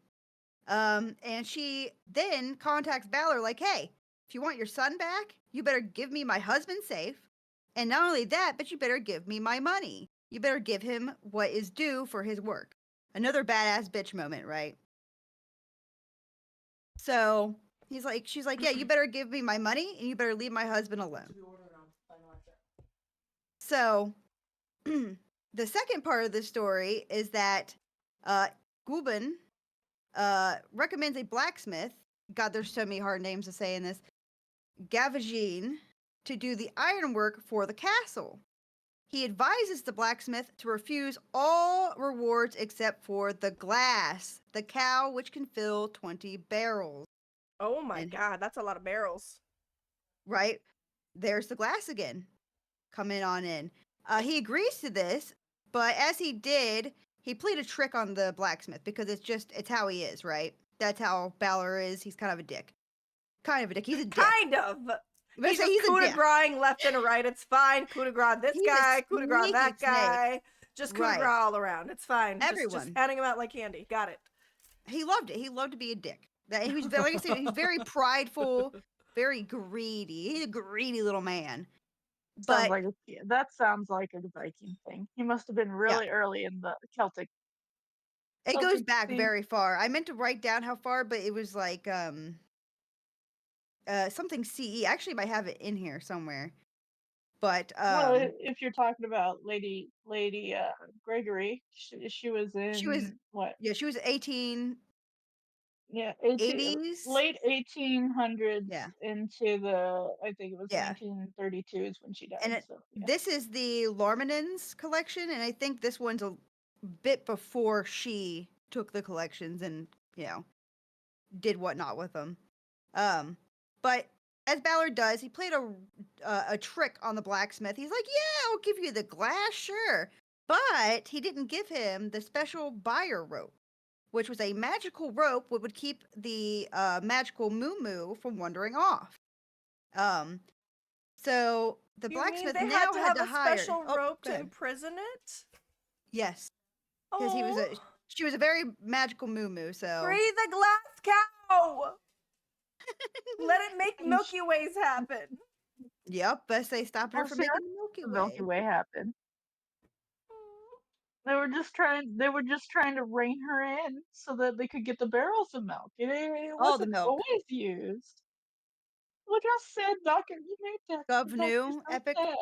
And she then contacts Balor like, hey, if you want your son back, you better give me my husband safe. And not only that, but you better give me my money. You better give him what is due for his work. Another badass bitch moment, right? So she's like, yeah, you better give me my money and you better leave my husband alone. So the second part of the story is that Gubin recommends a blacksmith. God, there's so many hard names to say in this. Gavagine to do the ironwork for the castle. He advises the blacksmith to refuse all rewards except for the glass, the cow which can fill 20 barrels. Oh my god, that's a lot of barrels. Right? There's the glass again. Coming on in. He agrees to this, but as he did, he played a trick on the blacksmith because it's how he is, right? That's how Balor is. He's kind of a dick. He's a dick. Kind of. He's just coup de grace left and right. It's fine. Coup de grace this guy, coup de grace that guy. Just coup de grace all around. It's fine. Everyone. Just handing him out like candy. Got it. He loved it. He loved to be a dick. He was, like I said, he's very prideful, very greedy. He's a greedy little man. That sounds like a Viking thing. He must have been really early in the Celtic. It goes back very far. I meant to write down how far, but it was like something CE. Actually, I might have it in here somewhere. But well, if you're talking about Lady Gregory, she was in what? Yeah, she was 18. Yeah, '80s. late 1800s Yeah, into the, I think it was yeah. 1932 is when she And died. So yeah. this is the Lormanens collection, and I think this one's a bit before she took the collections and did whatnot with them. But as Ballard does, he played a trick on the blacksmith. He's like, "Yeah, I'll give you the glass, sure," but he didn't give him the special buyer rope, which was a magical rope that would keep the magical moo from wandering off. Um, so the You mean blacksmith they had now to had have to a hire. special Oh, rope go to ahead. imprison it? Yes, because Oh, she was a very magical moo. So free the glass cow! Let it make Milky Ways happen. yep, best they stopped her Oh, from see, making that's the Milky the Milky Way. Way happened. They were just trying to rein her in so that they could get the barrels of milk. It All the wasn't milk. always used. Look how sad Doctor you made that. Gov Doctor's new so Epic. sad.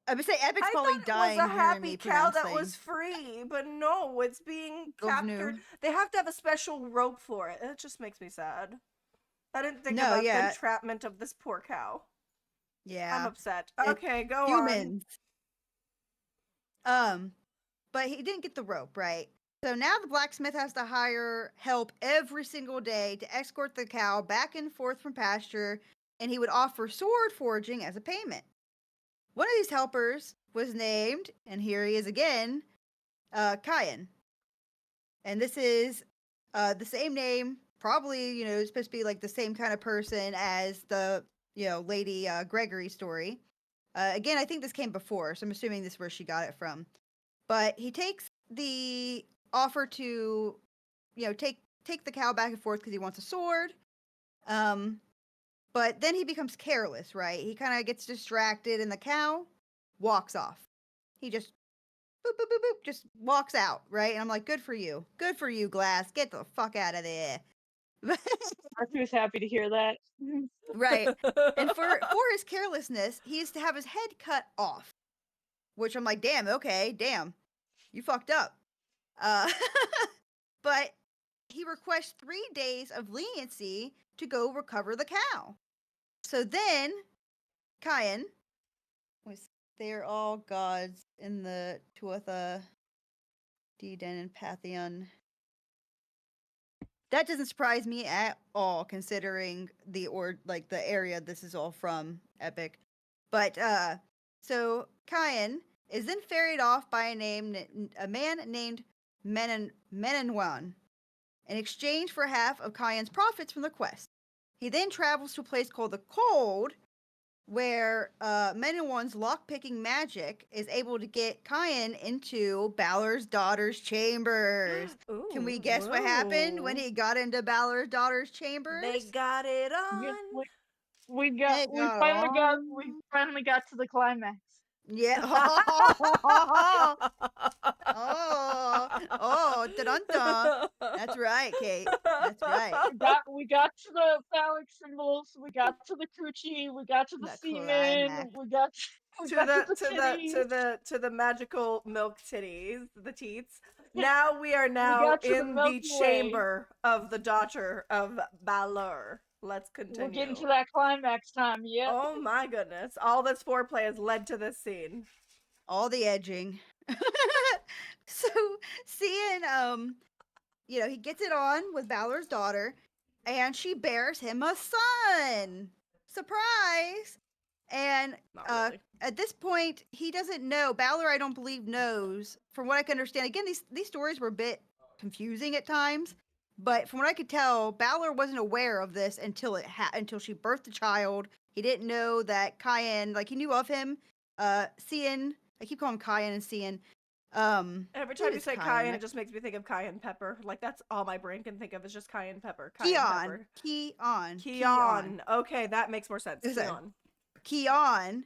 I would say Epic's I probably thought it was a dying hearing happy me cow pronounce that was things. free, but no, it's being Gov new. captured. They have to have a special rope for it. It just makes me sad. I didn't think No, about the yeah, entrapment of this poor cow. I'm yeah. upset. It's Okay, go on. humans. But he didn't get the rope, right? So now the blacksmith has to hire help every single day to escort the cow back and forth from pasture, and he would offer sword forging as a payment. One of these helpers was named, and here he is again, Kyan. And this is the same name, probably, supposed to be like the same kind of person as the, Lady Gregory story. Again, I think this came before, so I'm assuming this is where she got it from. But he takes the offer to, take the cow back and forth because he wants a sword. But then he becomes careless, right? He kind of gets distracted, and the cow walks off. He just boop boop boop boop, just walks out, right? And I'm like, good for you, Glass. Get the fuck out of there. Archie was happy to hear that. Right. And for his carelessness, he used to have his head cut off, which I'm like, damn, you fucked up. Uh, but he requests 3 days of leniency to go recover the cow. So then, Kyan was they're all gods in the Tuatha Deden and Pantheon. That doesn't surprise me at all, considering the area this is all from Epic. But so Kyan is then ferried off by a man named Menenwan in exchange for half of Kyan's profits from the quest. He then travels to a place called the Cold, where Menenwan's lockpicking magic is able to get Kyan into Balor's daughter's chambers. Ooh, Can we guess what happened when whoa. he got into Balor's daughter's chambers? They got it Yeah, on. They got on. we finally got to the climax. Yeah. Dun-dun. That's right, Kate. That's right. We got to the phallic symbols, we got to the coochie, we got to the The semen, climax. we got to the titties. To the magical milk titties, the teats. Now we are We now got to the in the Milky Way. chamber of the daughter of Balor. Let's continue. We're getting to that climax time, yep. Oh my goodness. All this foreplay has led to this scene. All the edging. So seeing he gets it on with Balor's daughter, and she bears him a son. Surprise! And Not really. at this point, he doesn't know. Balor, I don't believe, knows. From what I can understand, again, these stories were a bit confusing at times. But from what I could tell, Balor wasn't aware of this until until she birthed the child. He didn't know that Kyan, he knew of him. Cian, I keep calling him Kyan and Cian. Every time you say cayenne, it just makes me think of cayenne pepper. Like, that's all my brain can think of is just cayenne pepper. Keon. Okay, that makes more sense. Keon.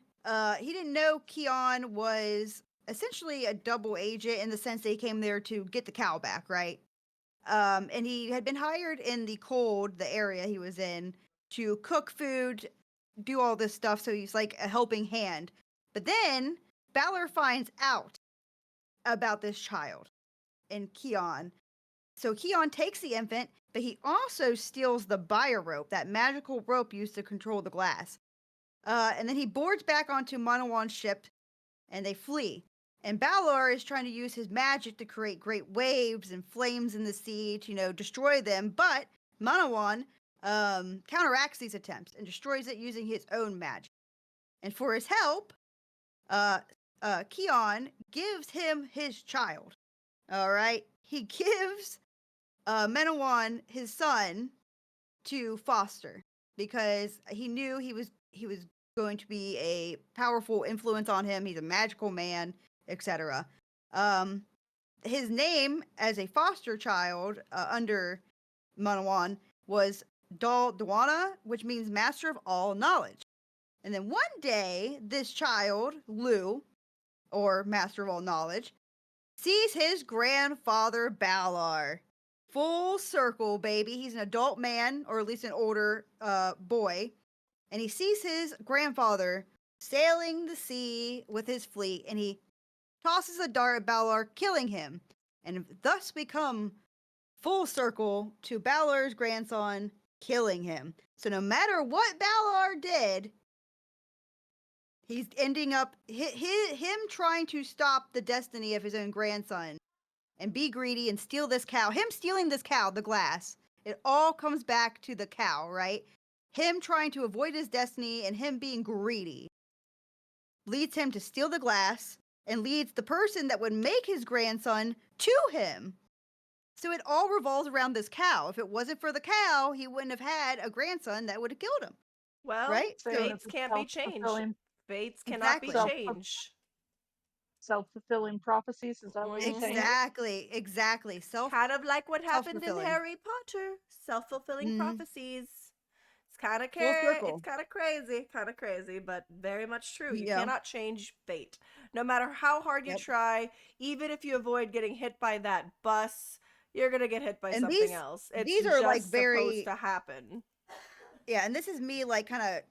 He didn't know Keon was essentially a double agent in the sense that he came there to get the cow back, right? And he had been hired in the Cold, the area he was in, to cook food, do all this stuff. So he's like a helping hand. But then Balor finds out about this child and Keon. So Keon takes the infant, but he also steals the buyer rope, that magical rope used to control the glass. And then he boards back onto Manawan's ship, and they flee. And Balor is trying to use his magic to create great waves and flames in the sea to, destroy them. But Manawan counteracts these attempts and destroys it using his own magic. And for his help, Keon gives him his child. All right, he gives Manawan his son to foster because he knew he was going to be a powerful influence on him. He's a magical man, etc. His name as a foster child under Manawan was Dal Dwana, which means master of all knowledge. And then one day, this child, Lu, or master of all knowledge, sees his grandfather Balor. Full circle, baby. He's an adult man, or at least an older boy. And he sees his grandfather sailing the sea with his fleet, and he tosses a dart at Balor, killing him. And thus we come full circle to Balor's grandson killing him. So no matter what Balor did, he's ending up him trying to stop the destiny of his own grandson and be greedy and steal this cow. Him stealing this cow, the glass. It all comes back to the cow, right? Him trying to avoid his destiny and him being greedy leads him to steal the glass and leads the person that would make his grandson to him. So it all revolves around this cow. If it wasn't for the cow, he wouldn't have had a grandson that would have killed him. Well, right? fates can't be changed. Self-fulfilling- Fates cannot be Exactly. changed. Self-fulfilling prophecies, is that what you're saying? Exactly. Kind of like what happened in self-fulfilling. Harry Potter. Self-fulfilling Mhm. prophecies. It's kind of circle. it's kind of crazy, but very much true. You Yeah. cannot change fate. No matter how hard you Yep. try, even if you avoid getting hit by that bus, you're gonna get hit by And something these- else. It's these are, like, just very- supposed to happen. Yeah, and this is me like kind of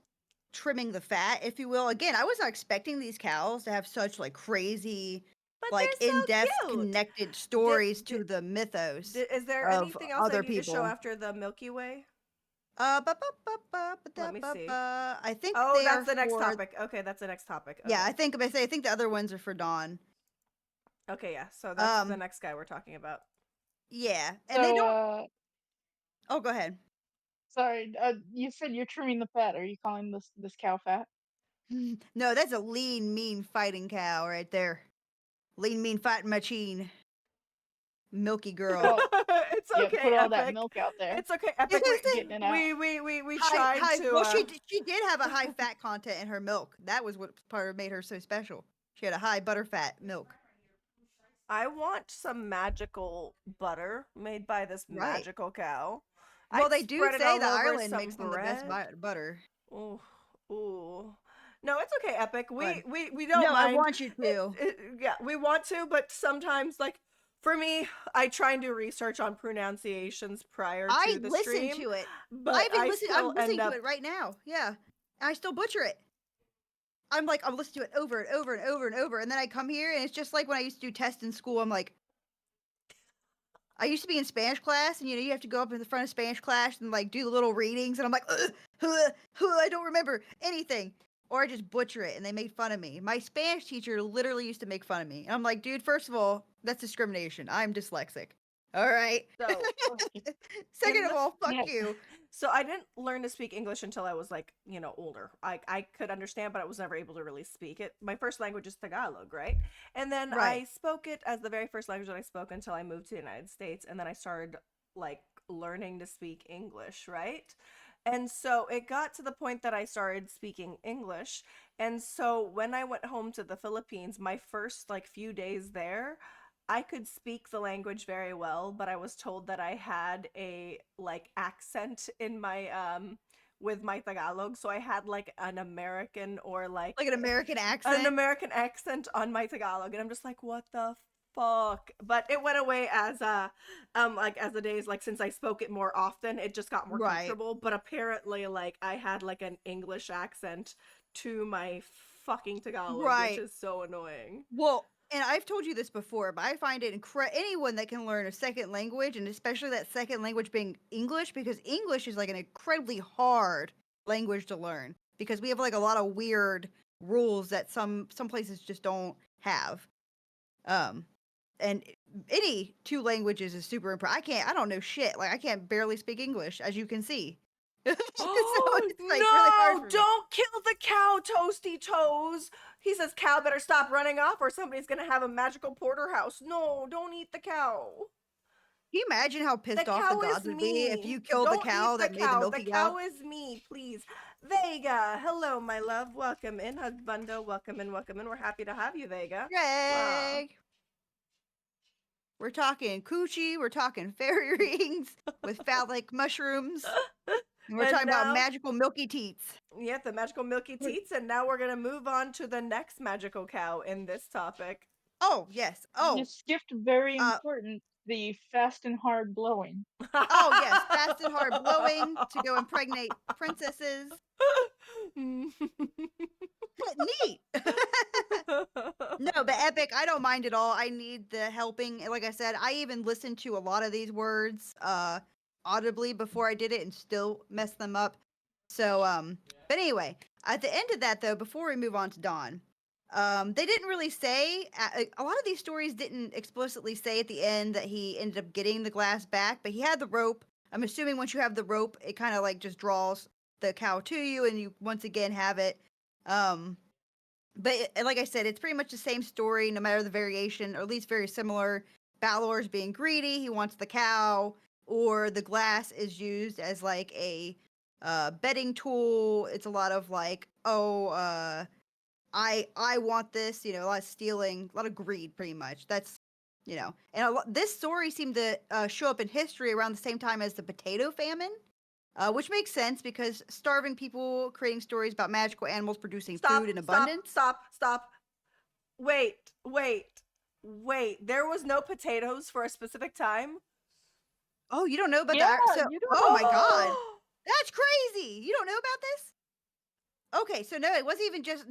trimming the fat, if you will. Again, I was not expecting these cows to have such like crazy, But like they're so in-depth cute. connected stories Did- to the mythos. Is there of anything else other I need to show people. after the Milky Way? Let me see. I think Oh, they that's are the next for- topic. Okay, that's the next topic. Okay. Yeah, I think the other ones are for Dawn. Okay, yeah. So that's the Um, next guy we're talking about. Yeah, and So, they don't. Oh, go ahead. sorry, you said you're trimming the fat. Are you calling this cow fat? No, that's a lean, mean fighting cow right there. Lean, mean fighting machine. Milky girl. Well, It's yeah, okay, put all that Epic. milk out there. It's okay, Epic. Getting it out. We tried to. Well, she did have a high fat content in her milk. That was what part of made her so special. She had a high butterfat milk. I want some magical butter made by this Right. magical cow. Well, I'd they do spread it say all that over Ireland some makes some of the best bread. butter. Ooh, ooh. No, it's okay, Epic. But- We don't No, mind. I want you to. Yeah, we want to, but sometimes, like, for me, I try and do research on pronunciations prior to I the listen stream. to it. But I even I listen. still I'm listening end to up. it right now. Yeah, I still butcher it. I'm listening to it over and over and over and over, and then I come here and it's just like when I used to do tests in school. I'm like, I used to be in Spanish class, and you have to go up in the front of Spanish class and like do the little readings, and I'm like, I don't remember anything, or I just butcher it, and they made fun of me. My Spanish teacher literally used to make fun of me, and I'm like, dude, first of all, that's discrimination. I'm dyslexic. All right. So, Second of the- all, fuck Yeah. you. so I didn't learn to speak English until I was like, older. I could understand, but I was never able to really speak it. My first language is Tagalog, right? And then I Right. spoke it as the very first language that I spoke until I moved to the United States, and then I started like learning to speak English, right? And so it got to the point that I started speaking English. And so when I went home to the Philippines, my first like few days there, I could speak the language very well, but I was told that I had a like accent in my with my Tagalog, so I had like an American or like Like an American accent. an American accent on my Tagalog, and I'm just like, what the fuck? But it went away as like as the days, like since I spoke it more often, it just got more Right. comfortable. But apparently, like I had like an English accent to my fucking Tagalog, Right. which is so annoying. Well, and I've told you this before, but I find it anyone that can learn a second language, and especially that second language being English, because English is like an incredibly hard language to learn because we have like a lot of weird rules that some places just don't have. Um, and any two languages is super important. I don't know shit. Like I can't barely speak English, as you can see. So it's like really hard No, for me. don't kill the cow, Toasty Toes. He says cow better stop running off or somebody's gonna have a magical porterhouse. No, don't eat the cow. Can you imagine how pissed off the cow gods is would be if me. you killed the Don't cow eat that made the milky The cow? cow is me, please. Vega, hello, my love. Welcome in. Husbando, welcome in, welcome in. We're happy to have you, Vega. Wow. Greg! We're talking coochie, we're talking fairy rings with phallic mushrooms, and we're And talking about now- magical milky teats. Yeah, the magical milky teats, and now we're gonna move on to the next magical cow in this topic. Oh, yes. You Oh, skipped very uh, important, the fast and hard blowing. oh, yes. Fast and hard blowing to go impregnate princesses. Neat. No, but epic, I don't mind at all. I need the helping. Like I said, I even listened to a lot of these words audibly before I did it and still messed them up. So but anyway, at the end of that though, before we move on to Dawn, they didn't really say a lot of these stories didn't explicitly say at the end that he ended up getting the glass back, but he had the rope. I'm assuming once you have the rope, it kind of like just draws the cow to you and you once again have it. But like I said, it's pretty much the same story, no matter the variation, or at least very similar. Balor's being greedy; he wants the cow, or the glass is used as like a betting tool. It's a lot of like, I want this, a lot of stealing, a lot of greed, pretty much. That's, and this story seemed to show up in history around the same time as the potato famine. Which makes sense because starving people creating stories about magical animals producing food in abundance. Stop. Wait. There was no potatoes for a specific time? Oh, you don't know about Yeah, that? So, you don't oh my god, know. that's crazy! You don't know about this? Okay, so no, it wasn't even just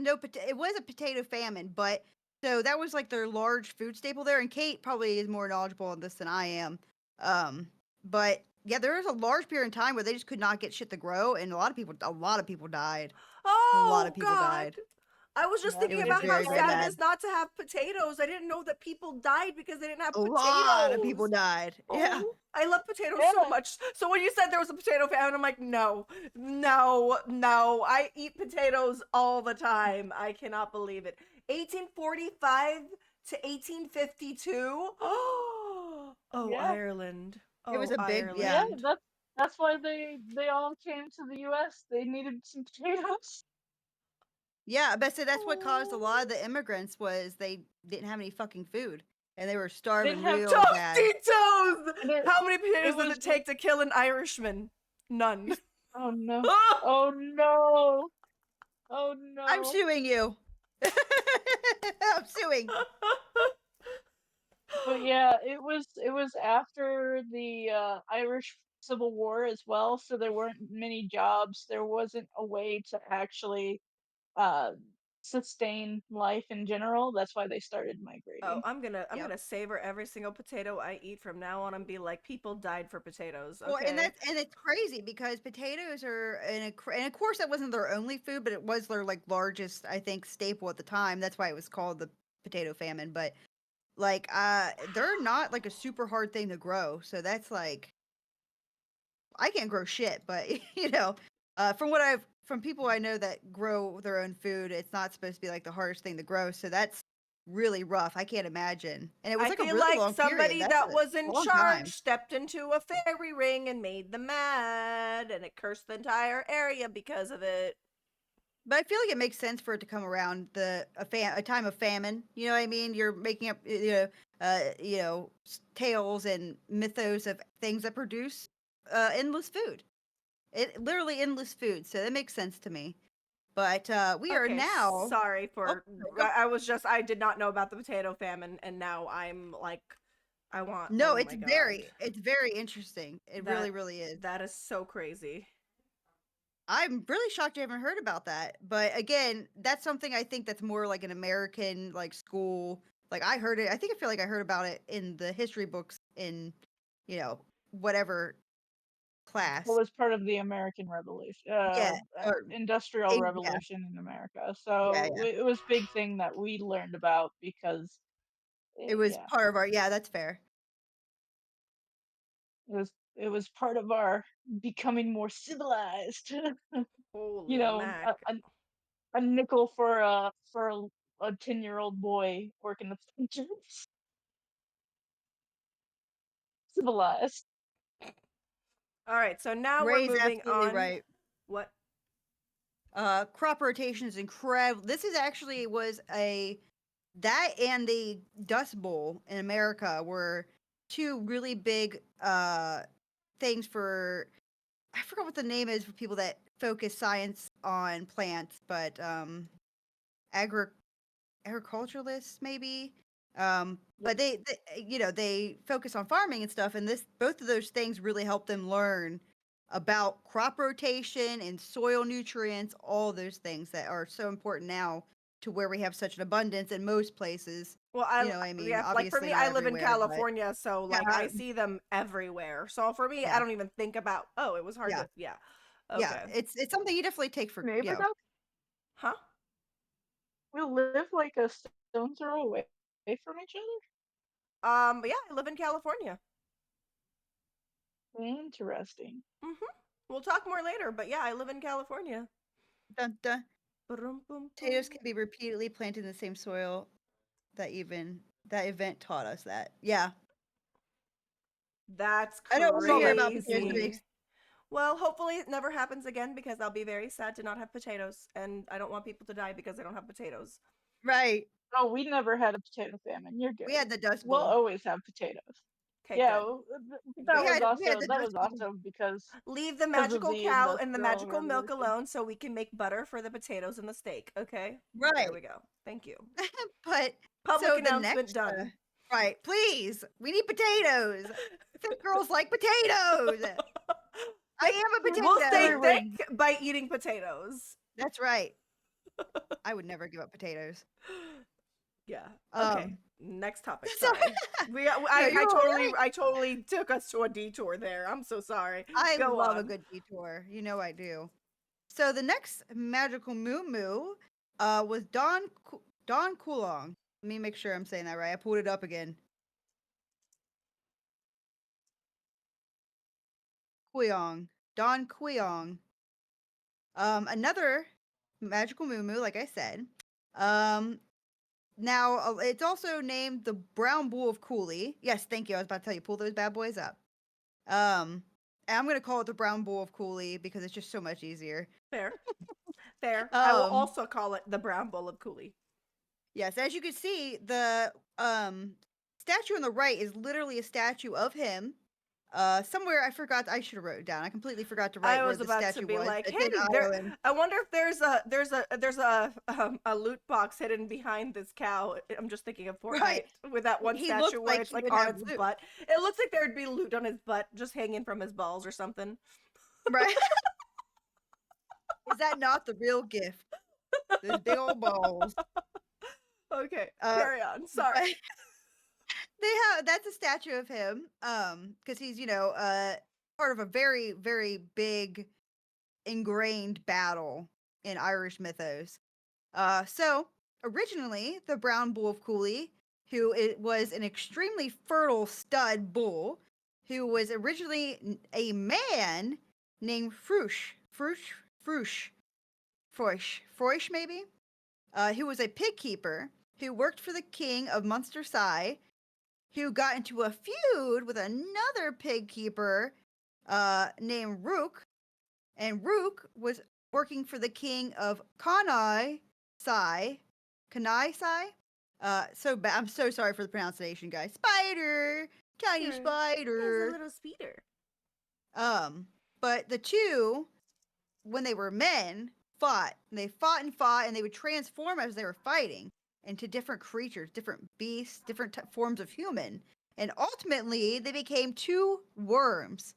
it was a potato famine, but so that was like their large food staple there. And Kate probably is more knowledgeable on this than I am. But yeah, there was a large period of time where they just could not get shit to grow, and a lot of people died. Oh, A lot of people God. died. I was just Yeah, thinking it was about very, how very sad it bad. is not to have potatoes. I didn't know that people died because they didn't have A potatoes. lot of people died. Yeah. Oh, I love potatoes so Yeah. much. So when you said there was a potato famine, I'm like, no. I eat potatoes all the time. I cannot believe it. 1845 to 1852. Oh, Yeah. Ireland. It was Oh, a big- Ireland. Yeah, that's why they all came to the U.S. They needed some potatoes. Yeah, but so that's what caused a lot of the immigrants was they didn't have any fucking food and they were starving Didn't have real bad. Toasty Toes! And it- How many potatoes it does was- it take to kill an Irishman? None. Oh no! Oh no! Oh no! I'm suing you. I'm suing. But yeah, it was after the Irish Civil War as well, so there weren't many jobs. There wasn't a way to actually uh sustain life in general. That's why they started Oh, migrating. I'm Yep. gonna savor every single potato I eat from now on and be like, people died for potatoes. Well, Okay. and it's crazy because potatoes are and of course that wasn't their only food, but it was their like largest, I think, staple at the time. That's why it was called the potato famine. But like they're not like a super hard thing to grow. So that's like I can't grow shit, but from people I know that grow their own food, it's not supposed to be like the hardest thing to grow. So that's really rough. I can't imagine. And it was I like a feel really like long somebody period. that That's was a in long charge time. stepped into a fairy ring and made them mad, and it cursed the entire area because of it. But I feel like it makes sense for it to come around a time of famine. You know what I mean? You're making up tales and mythos of things that produce endless food. It literally endless food. So that makes sense to me. But we are Okay, now. sorry for. go- I did not know about the potato famine, and now I'm like, I want. No, oh it's my God. it's very interesting. It That- really, really is. That is so crazy. I'm really shocked you haven't heard about that. But again, that's something I think that's more like an American like school Like I heard it. I feel like I heard about it in the history books in, whatever class. Well, it's part of the American Revolution, Yeah, or Industrial yeah, Revolution in America. yeah, So yeah. it was big thing that we learned about because, It was yeah, part of our. Yeah, that's fair. it was part of our becoming more civilized. You Holy know, mac. a nickel for a 10-year-old boy working the factories. Civilized. All right, so now we're Ray's moving absolutely on. right. What? Crop rotation is incredible. This is actually was that and the Dust Bowl in America were two really big things for. I forgot what the name is for people that focus science on plants, but agri agriculturalists maybe. But they focus on farming and stuff, and both of those things really help them learn about crop rotation and soil nutrients, all those things that are so important now to where we have such an abundance in most places. Well, I mean, yeah, like for obviously me, not I live in everywhere, but California, so yeah, like I see them everywhere. So for me, I yeah, don't even think about, oh, it was hard yeah, to, yeah. yeah. Okay. It's something you definitely take for, Neighbor though, Huh? we live like a stone's throw away from each But yeah, I live in California. other. Interesting. Mm-hmm. We'll talk more later, but yeah, I live in California. dun, dun. Ba-dum, boom, Potatoes boom. can be repeatedly planted in the same soil. That event taught us that. Yeah, That's I don't want to So hear that's about potatoes cool. being. crazy. Well, hopefully it never happens again because I'll be very sad to not have potatoes, and I don't want people to die because they don't have potatoes. Right. Oh, we never had a potato famine. You're We good. had the Dust We'll Bowl. always have potatoes. Okay, Yeah, good. We Good. had the that was Dust Bowl. also Leave the because of magical the cow and the Industrial magical milk Revolution. alone so we can make butter for the potatoes and the steak, okay? There Right. we go. Thank you. But Public so the announcement next done. right, please. We need potatoes. Thick girls like potatoes. I Thick, am a we'll stay We potato. were thick by eating potatoes. That's right. I would never give up potatoes. Yeah. Okay. Um Next topic. so Sorry. no, you're all right. I totally took us to a detour there. I'm so sorry. I Go love a on. good detour. You know I do. So the next magical moo moo was Don Coulong. Let me make sure I'm saying that right. I pulled it up again. Queong. Don Queong. Another magical moo like I said. Um, now it's also named the Brown Bull of Cooley. Yes, thank you. I was about to tell you, pull those bad boys up. And I'm gonna call it the Brown Bull of Cooley because it's just so much easier. Fair. Fair. I will Um, also call it the brown bowl of Cooley. yes, as you can see, the statue on the right is literally a statue of him. Somewhere I forgot. I should have wrote it down. I completely forgot to write I where was the about to statue be was. like, It's in "Hey, there Ireland. I wonder if there's a loot box hidden behind this cow." I'm just thinking of Fortnite Right. with that one He looks statue where like it's he like would on have its loot. butt. It looks like there'd be loot on his butt just hanging from his balls or something. Right? Is that not the real gift? Those big old balls. Okay, Uh, carry on. Sorry. that's a statue of him. Because he's part of a very very big ingrained battle in Irish mythos. So originally the brown bull of Cooley, who it was an extremely fertile stud bull, who was originally a man named Frush maybe, who was a pig keeper who worked for the king of Munster Sai, who got into a feud with another pig keeper named Rook, and Rook was working for the king of Kanai Sai. I'm so sorry for the pronunciation, guys. Spider, tiny Here's a spider. little speeder. But the two, when they were men, fought. And they fought and fought, and they would transform as they were fighting into different creatures, different beasts, different forms of human. And ultimately, they became two worms.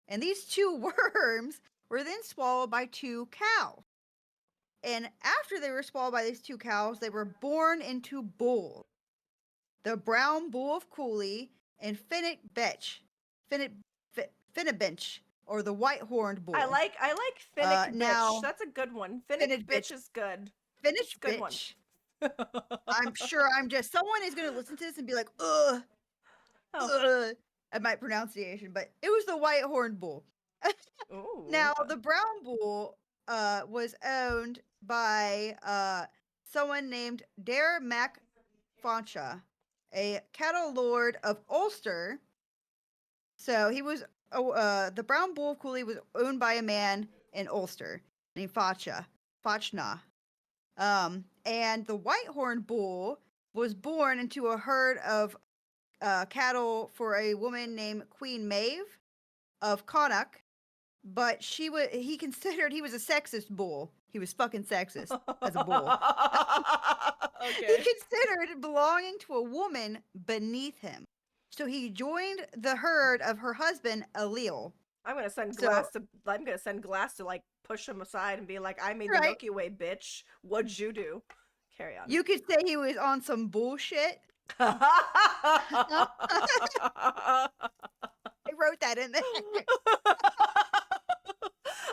And these two worms were then swallowed by two cows. And after they were swallowed by these two cows, they were born into bulls. the brown bull of Cooley, and Finnibench, or the white horned bull. I like Finnick now, bitch. That's a good one. Finnick Finnick bitch bitch. is good. Finnish It's a good one. bitch. I'm sure someone is going to listen to this and be like, ugh, Oh. at my pronunciation, but it was the white horned bull. Ooh, Now, okay. the brown bull was owned by someone named Dare Mac Fanshawe, a cattle lord of Ulster. So he was the brown bull of Cooley was owned by a man in Ulster named Fachna. And the white horned bull was born into a herd of cattle for a woman named Queen Maeve of Connacht, but he considered he was a sexist bull. He was fucking sexist as a bull. Okay. He considered belonging to a woman beneath him. So he joined the herd of her husband, Allele. I'm gonna send So- Glass to like push him aside and be like, I made the Right. Milky Way, bitch. What'd you do? Carry on. You could say he was on some bullshit. I wrote that in there.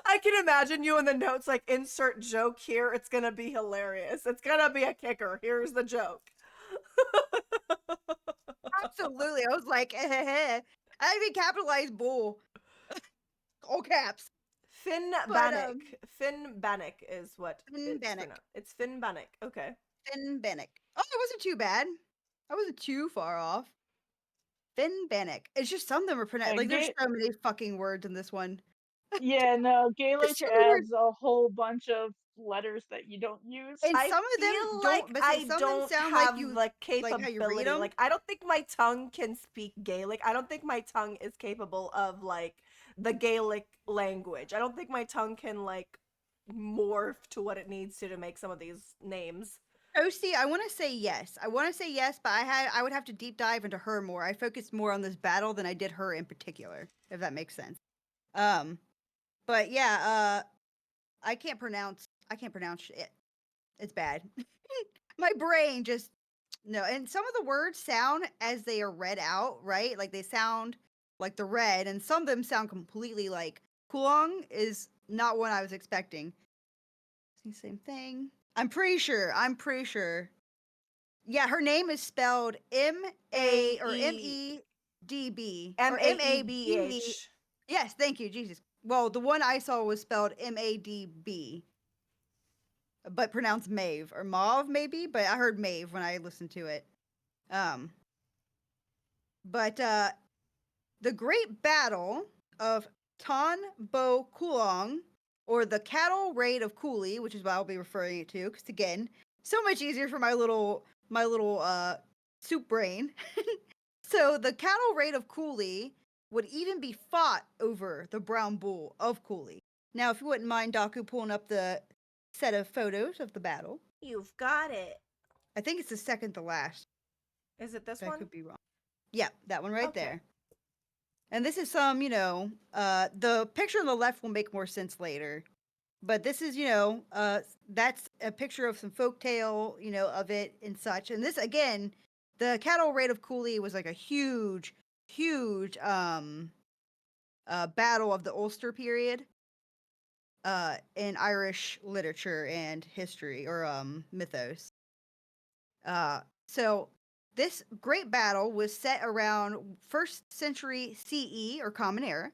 I can imagine you in the notes like insert joke here. It's gonna be hilarious. It's gonna be a kicker. Here's the joke. Absolutely. I was like, I even capitalized bull. All caps. Finn But, Bannock. Finn Bannock is what Finn it's Bannock. pronounced. It's Finn Bannock. Okay. Finn Bannock. Oh, it wasn't too bad. I wasn't too far off. Finn Bannock. It's just some of them are pronounced. And Like, there's so many fucking words in this one. Yeah, no, Gaelic so many words. adds a whole bunch of letters that you don't use. And I some of them feel don't. like But see, I some of them don't sound have like you. the like how you read capability. 'em? Like I don't think my tongue can speak Gaelic. I don't think my tongue is capable of like the Gaelic language. I don't think my tongue can like morph to what it needs to make some of these names. Oh, see, I want to say yes. I want to say yes, but I would have to deep dive into her more. I focused more on this battle than I did her in particular, if that makes sense. But yeah, I can't pronounce shit. It's bad. My brain just no. And some of the words sound as they are read out, right? Like they sound like the red, and some of them sound completely like Kulong is not what I was expecting. Same thing. I'm pretty sure. Yeah, her name is spelled M-A or M-E-D-B or M-A-B-E. MAEBH. Yes, thank you, Jesus. Well, the one I saw was spelled M-A-D-B, but pronounced Maeve or Mauve maybe, but I heard Maeve when I listened to it. But the Great Battle of Ton Bo Kulong, or the Cattle Raid of Cooley, which is what I'll be referring it to, because again, so much easier for my little soup brain. So the Cattle Raid of Cooley would even be fought over the brown bull of Cooley. Now, if you wouldn't mind, Daku, pulling up the set of photos of the battle. You've got it. I think it's the second to last. Is it this I one? could be wrong. Yeah, that one right Okay. there. And this is some, the picture on the left will make more sense later. But this is, that's a picture of some folktale, of it and such. And this, again, the Cattle Raid of Cooley was like a huge battle of the Ulster period in Irish literature and history, or mythos. So this great battle was set around 1st century CE, or Common Era,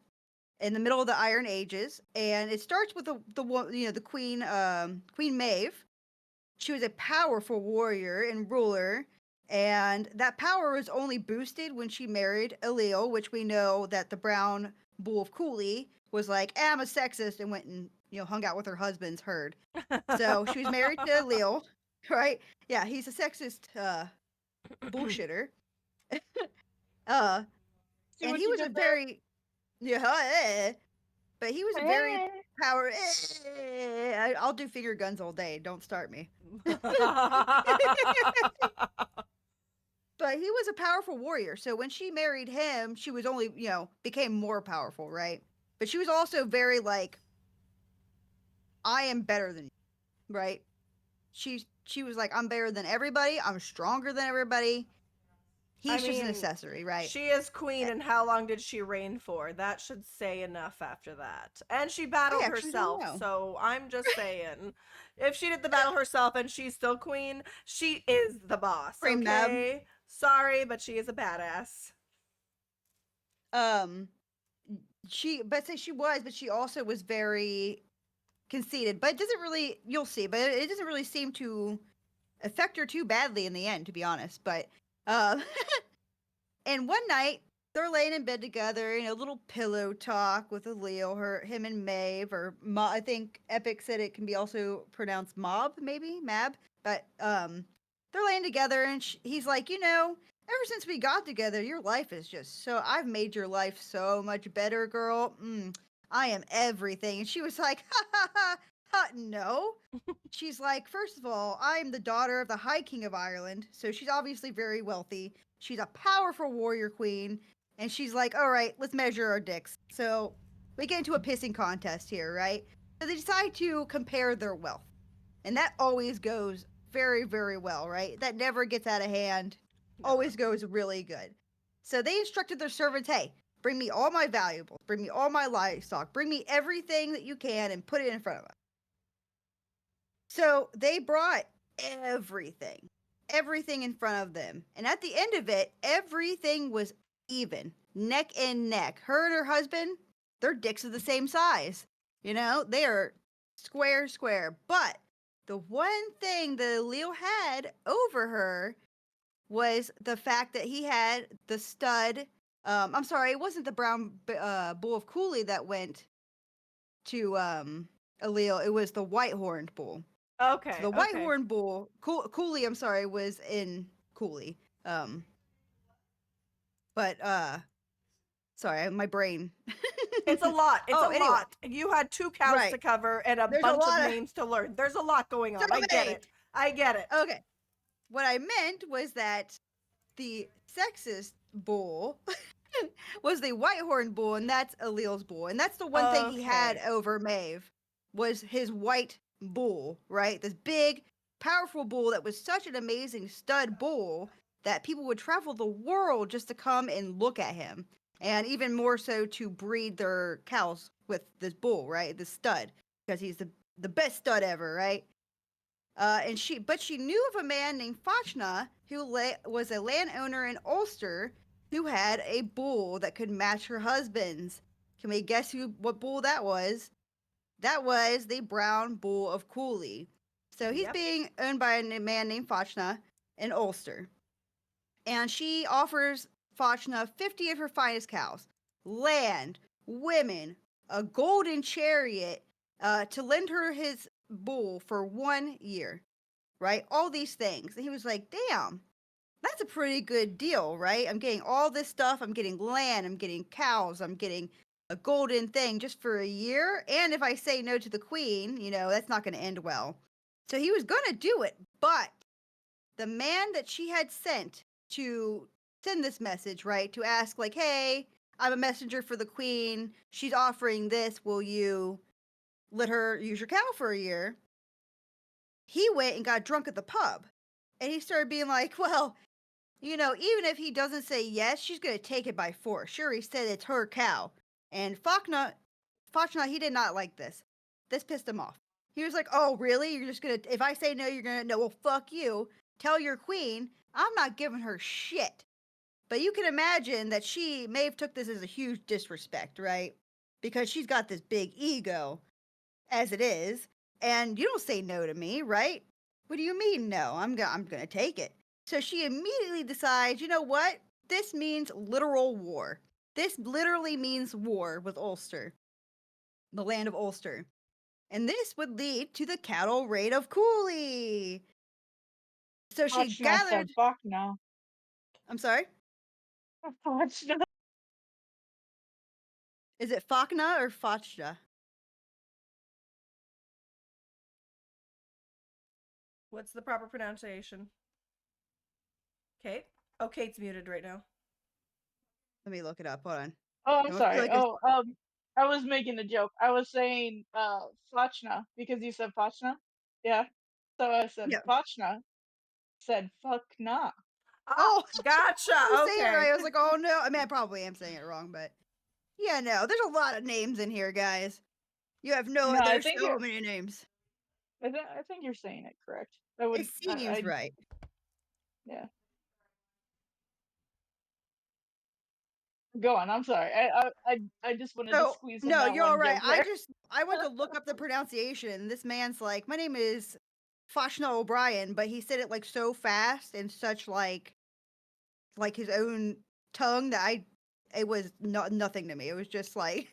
in the middle of the Iron Ages, and it starts with the Queen Queen Maeve. She was a powerful warrior and ruler, and that power was only boosted when she married Allele, which we know that the brown bull of Cooley was like, I'm a sexist, and went and hung out with her husband's herd. So she was married to Allele, right? Yeah, he's a sexist bullshitter. See And what he you was a did there? very but he was a very power. I'll do finger guns all day. Don't start me. But he was a powerful warrior. So when she married him, she was only, became more powerful, right? But she was also very like, I am better than you, right? She was like, I'm better than everybody. I'm stronger than everybody. He's I just an mean, accessory, right? she is queen, and how long did she reign for? That should say enough after that. And she I battled actually don't herself, know. so I'm just saying. If she did the battle herself and she's still queen, she is the boss, Frame Mab. okay? Sorry, but she is a badass. Um, she was, but she also was very conceited. But it doesn't really, you'll see, but it doesn't really seem to affect her too badly in the end, to be honest. But, uh, and one night they're laying in bed together, a little pillow talk with him and Maeve, or I think Epic said it can be also pronounced Mob, maybe Mab. But they're laying together, and he's like, ever since we got together, your life is just so. I've made your life so much better, girl. I am everything. And she was like, ha ha ha, ha no. She's like, first of all, I'm the daughter of the High King of Ireland, so she's obviously very wealthy. She's a powerful warrior queen, and she's like, all right, let's measure our dicks. So we get into a pissing contest here, right? So they decide to compare their wealth, and that always goes very, very well, right? That never gets out of hand, always goes really good. So they instructed their servants, hey, bring me all my valuables, bring me all my livestock, bring me everything that you can and put it in front of us. So they brought everything in front of them. And at the end of it, everything was even, neck and neck. Her and her husband, their dicks are the same size. They are square. But the one thing that Leo had over her was the fact that he had the stud. I'm sorry, it wasn't the brown bull of Cooley that went to Allele. It was the white horned bull. So Okay, the white okay. horned bull, Cooley, I'm sorry, was in Cooley. But sorry, my brain. It's a lot. It's a Anyway, lot. You had 2 cows to right. cover and a There's a bunch of lot of names to learn. There's a lot going on. so I get many. it. I get it. Okay. What I meant was that the sexist bull was the white horned bull, and that's Allele's bull. And that's the one thing he had Okay. over Maeve was his white bull, right? This big, powerful bull that was such an amazing stud bull that people would travel the world just to come and look at him. And even more so to breed their cows with this bull, right? This stud, because he's the best stud ever, right? But she knew of a man named Fachna who was a landowner in Ulster who had a bull that could match her husband's. Can we guess what bull that was? That was the brown bull of Cooley. So he's Yep. being owned by a man named Fachna in Ulster. And she offers Fachna 50 of her finest cows, land, women, a golden chariot to lend her his bull for 1 year, right? All these things. And he was like, damn, that's a pretty good deal, right? I'm getting all this stuff. I'm getting land. I'm getting cows. I'm getting a golden thing just for a year. And if I say no to the queen, that's not going to end well. So he was going to do it. But the man that she had sent to send this message, right, to ask, like, hey, I'm a messenger for the queen. She's offering this. Will you let her use your cow for a year? He went and got drunk at the pub. And he started being like, well, even if he doesn't say yes, she's going to take it by force. Sure, he said it's her cow. And Fachna, he did not like this. This pissed him off. He was like, oh, really? You're just going to, if I say no, you're going to, no, well, fuck you. Tell your queen, I'm not giving her shit. But you can imagine that Maeve took this as a huge disrespect, right? Because she's got this big ego, as it is. And you don't say no to me, right? What do you mean no? I'm going to take it. So she immediately decides, you know what? This means literal war. This literally means war with Ulster, the land of Ulster. And this would lead to the cattle raid of Cooley. So she Fachna said, gathered. fuck no. I'm sorry? Fachna. Is it Fachna or Fachna? What's the proper pronunciation? Kate? Oh, Kate's muted right now. Let me look it up. Hold on. Oh, I'm I feel sorry. like it's- I was making a joke. I was saying Fachna because you said Fachna. Yeah. So I said yeah. Fachna said fuck nah. Oh, Gotcha. I was saying it Okay. right. I was like, oh no. I mean, I probably am saying it wrong, but yeah, no. There's a lot of names in here, guys. You have no. No, I There's think so many names. I think you're saying it correct. I would. It seems right. Yeah. Go on. I'm sorry. I just wanted to So squeeze in no, that you're all one right. joke there. I went to look up the pronunciation. This man's like, my name is Fashna O'Brien, but he said it like so fast and such like his own tongue that it was nothing to me. It was just like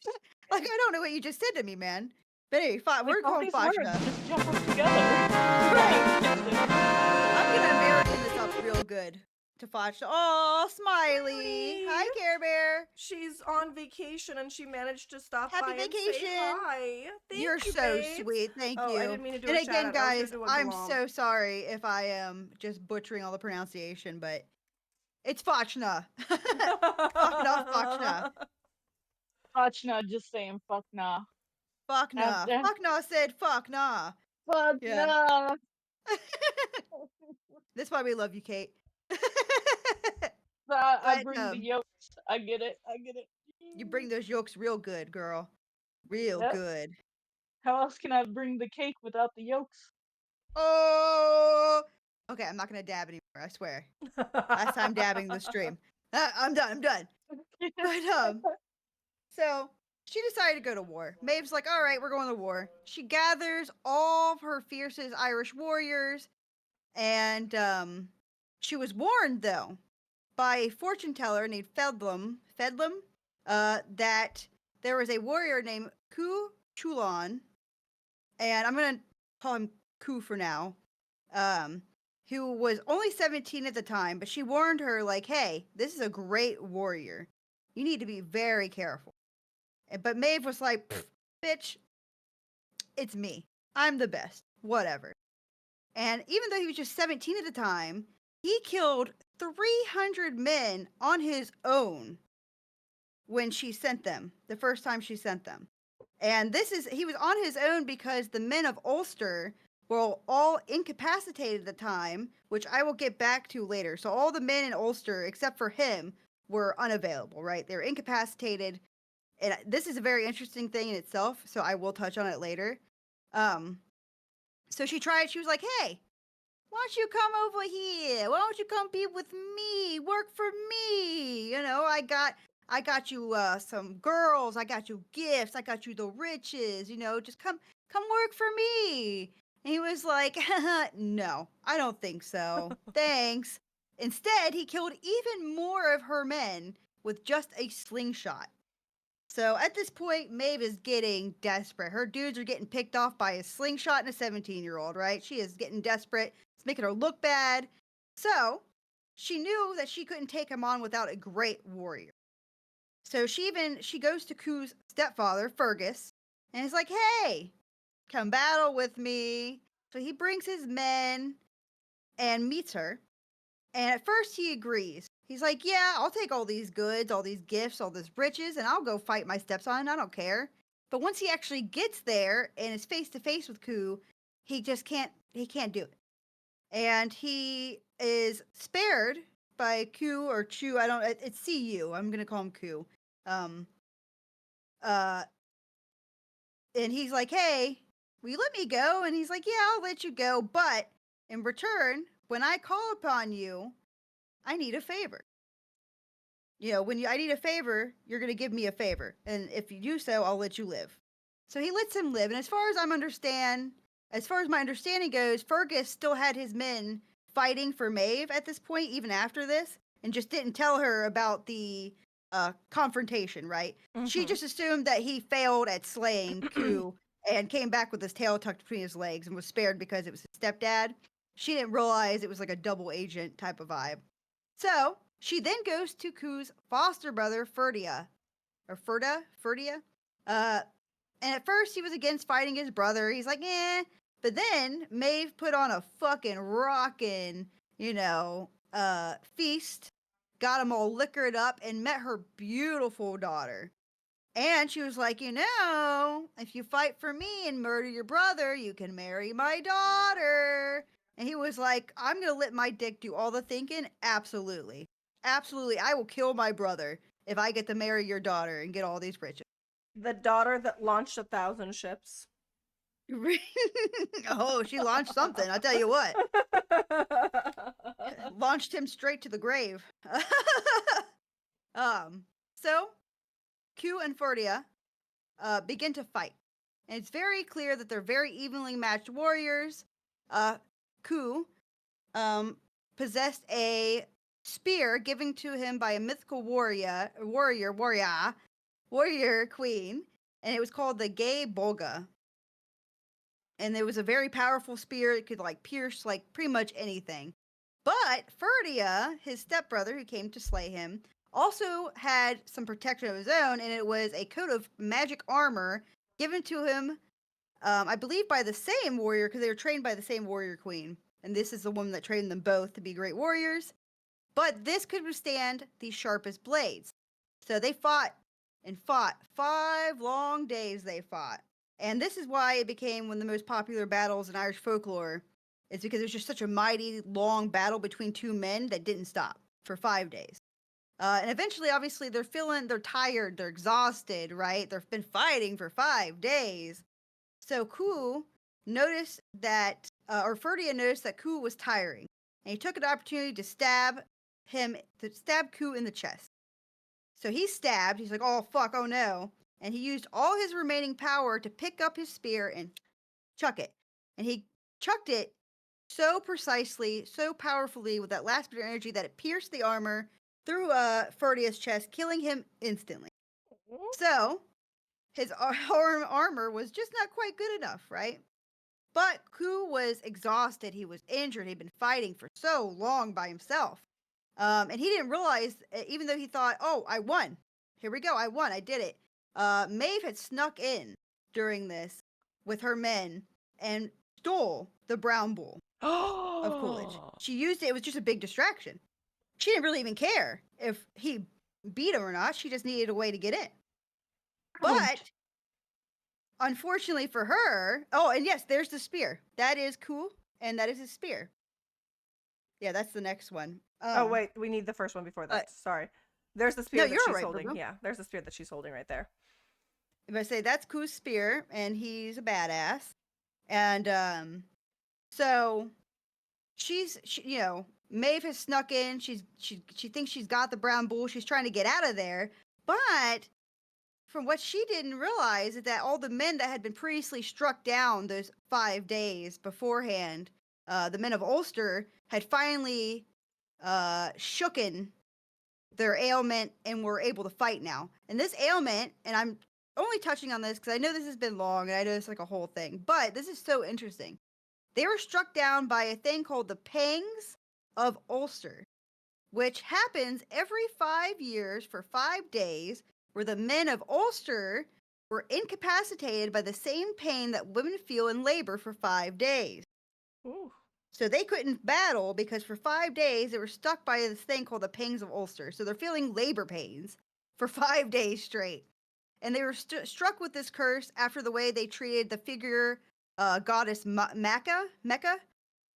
like I don't know what you just said to me, man. But anyway, Like we're all calling these words Fashna. just jumbled together. Right. Interesting. I'm gonna American this up real good to Fashna. Oh, Smiley. Hi, Smiley. Care Bear. She's on vacation and she managed to stop Happy by and say vacation. hi. Thank You're you, so babes. sweet. Thank Oh, you. I didn't mean to do And a shout again, out. I was guys, gonna do a I'm glom. so sorry if I am just butchering all the pronunciation, but it's Fachna. Fachna, Fachna. Achna just saying fuck nah. Fachna. After Fachna said fuck nah. fuck Yeah. nah. That's why we love you, Kate. I But bring the yolks. I get it. I get it. you bring those yolks real good, girl. Real Yep. good. How else can I bring the cake without the yolks? Oh. Okay, I'm not gonna dab anymore. I swear. Last time dabbing the stream. I'm done. I'm done. But so she decided to go to war. Maeve's like, all right, we're going to war. She gathers all of her fiercest Irish warriors, and she was warned though by a fortune teller named Fedlam, that there was a warrior named Cu-Chulainn, and I'm gonna call him Ku for now, who was only 17 at the time, but she warned her like, hey, this is a great warrior. You need to be very careful. But Maeve was like, bitch, it's me. I'm the best. Whatever. And even though he was just 17 at the time, he killed 300 men on his own when she sent them, the first time she sent them. And he was on his own because the men of Ulster were all incapacitated at the time, which I will get back to later. So all the men in Ulster, except for him, were unavailable, right? They were incapacitated. And this is a very interesting thing in itself, so I will touch on it later. So she was like, hey, why don't you come over here? Why don't you come be with me? Work for me. I got you some girls, I got you gifts, I got you the riches, just come work for me. And he was like, no, I don't think so. Thanks. Instead, he killed even more of her men with just a slingshot. So at this point, Maeve is getting desperate. Her dudes are getting picked off by a slingshot and a 17-year-old, right? She is getting desperate. It's making her look bad. So she knew that she couldn't take him on without a great warrior. So she goes to Ku's stepfather, Fergus, and is like, hey, come battle with me. So he brings his men and meets her. And at first he agrees. He's like, yeah, I'll take all these goods, all these gifts, all this riches, and I'll go fight my stepson. I don't care. But once he actually gets there and is face to face with Ku, he can't do it. And he is spared by Ku or Chu. It's CU. I'm going to call him Ku. And he's like, hey, will you let me go? And he's like, yeah, I'll let you go. But in return, when I call upon you, I need a favor. I need a favor, you're going to give me a favor. And if you do so, I'll let you live. So he lets him live. And as far as my understanding goes, Fergus still had his men fighting for Maeve at this point, even after this, and just didn't tell her about the confrontation, right? She just assumed that he failed at slaying Ku and came back with his tail tucked between his legs and was spared because it was his stepdad. She didn't realize it was like a double agent type of vibe. So she then goes to Ku's foster brother, Ferdia. And at first he was against fighting his brother. He's like, eh. But then Maeve put on a fucking rockin', feast, got them all liquored up, and met her beautiful daughter. And she was like, if you fight for me and murder your brother, you can marry my daughter. And he was like, I'm going to let my dick do all the thinking? Absolutely. Absolutely. I will kill my brother if I get to marry your daughter and get all these riches. The daughter that launched 1,000 ships. Oh, she launched something. I'll tell you what. Launched him straight to the grave. So Q and Ferdia begin to fight. And it's very clear that they're very evenly matched warriors. Ku possessed a spear given to him by a mythical warrior queen, and it was called the Gay Bolga. And it was a very powerful spear. It could like pierce like pretty much anything. But Ferdia, his stepbrother who came to slay him, also had some protection of his own, and it was a coat of magic armor given to him, I believe, by the same warrior, because they were trained by the same warrior queen. And this is the woman that trained them both to be great warriors. But this could withstand the sharpest blades. So they fought and fought. 5 long days they fought. And this is why it became one of the most popular battles in Irish folklore. It's because it was just such a mighty, long battle between two men that didn't stop for 5 days. And eventually, obviously, they're tired, they're exhausted, right? They've been fighting for 5 days. So Ku noticed that, or Ferdia noticed that Ku was tiring. And he took an opportunity to stab Ku in the chest. So he stabbed, he's like, oh fuck, oh no. And he used all his remaining power to pick up his spear and chuck it. And he chucked it so precisely, so powerfully with that last bit of energy that it pierced the armor through Ferdia's chest, killing him instantly. So his armor was just not quite good enough, right? But Ku was exhausted. He was injured. He'd been fighting for so long by himself. And he didn't realize, even though he thought, oh, I won. Here we go. I won. I did it. Maeve had snuck in during this with her men and stole the brown bull of Coolidge. She used it. It was just a big distraction. She didn't really even care if he beat him or not. She just needed a way to get in. But unfortunately for her, oh, and yes, there's the spear. That is cool, and that is his spear. Yeah, that's the next one. Oh wait, we need the first one before that. Sorry. There's the spear that she's holding. Bro. Yeah, there's the spear that she's holding right there. If I say that's Ku's spear, and he's a badass, and so she Maeve has snuck in. She thinks she's got the brown bull. She's trying to get out of there, but from what she didn't realize is that all the men that had been previously struck down those 5 days beforehand, the men of Ulster, had finally shooken their ailment and were able to fight now. And this ailment, and I'm only touching on this because I know this has been long and I know it's like a whole thing, but this is so interesting. They were struck down by a thing called the Pangs of Ulster, which happens every 5 years for 5 days, where the men of Ulster were incapacitated by the same pain that women feel in labor for 5 days. Ooh. So they couldn't battle because for 5 days they were stuck by this thing called the Pangs of Ulster. So they're feeling labor pains for 5 days straight. And they were struck with this curse after the way they treated the figure goddess Mecca.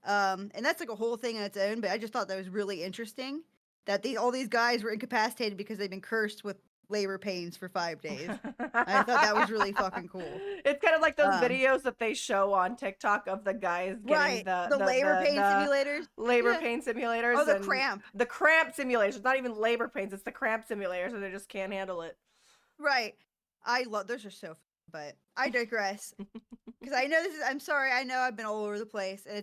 And that's like a whole thing on its own, but I just thought that was really interesting that all these guys were incapacitated because they've been cursed with labor pains for 5 days. I thought that was really fucking cool. It's kind of like those videos that they show on TikTok of the guys getting the labor pain simulators. Labor pain simulators. Oh, the cramp. The cramp simulators. It's not even labor pains, it's the cramp simulators, and they just can't handle it. Right. I love those are so fun, but I digress. Because I know I'm sorry, I know I've been all over the place, and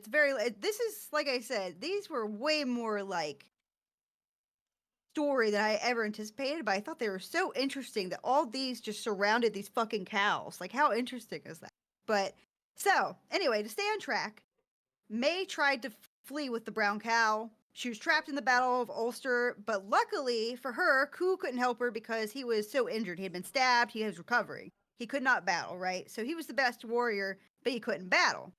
this is, like I said, these were way more like story than I ever anticipated, but I thought they were so interesting that all these just surrounded these fucking cows. Like, how interesting is that? But, so, anyway, to stay on track, May tried to flee with the brown cow. She was trapped in the Battle of Ulster, but luckily for her, Ku couldn't help her because he was so injured. He had been stabbed, he was recovering. He could not battle, right? So he was the best warrior, but he couldn't battle.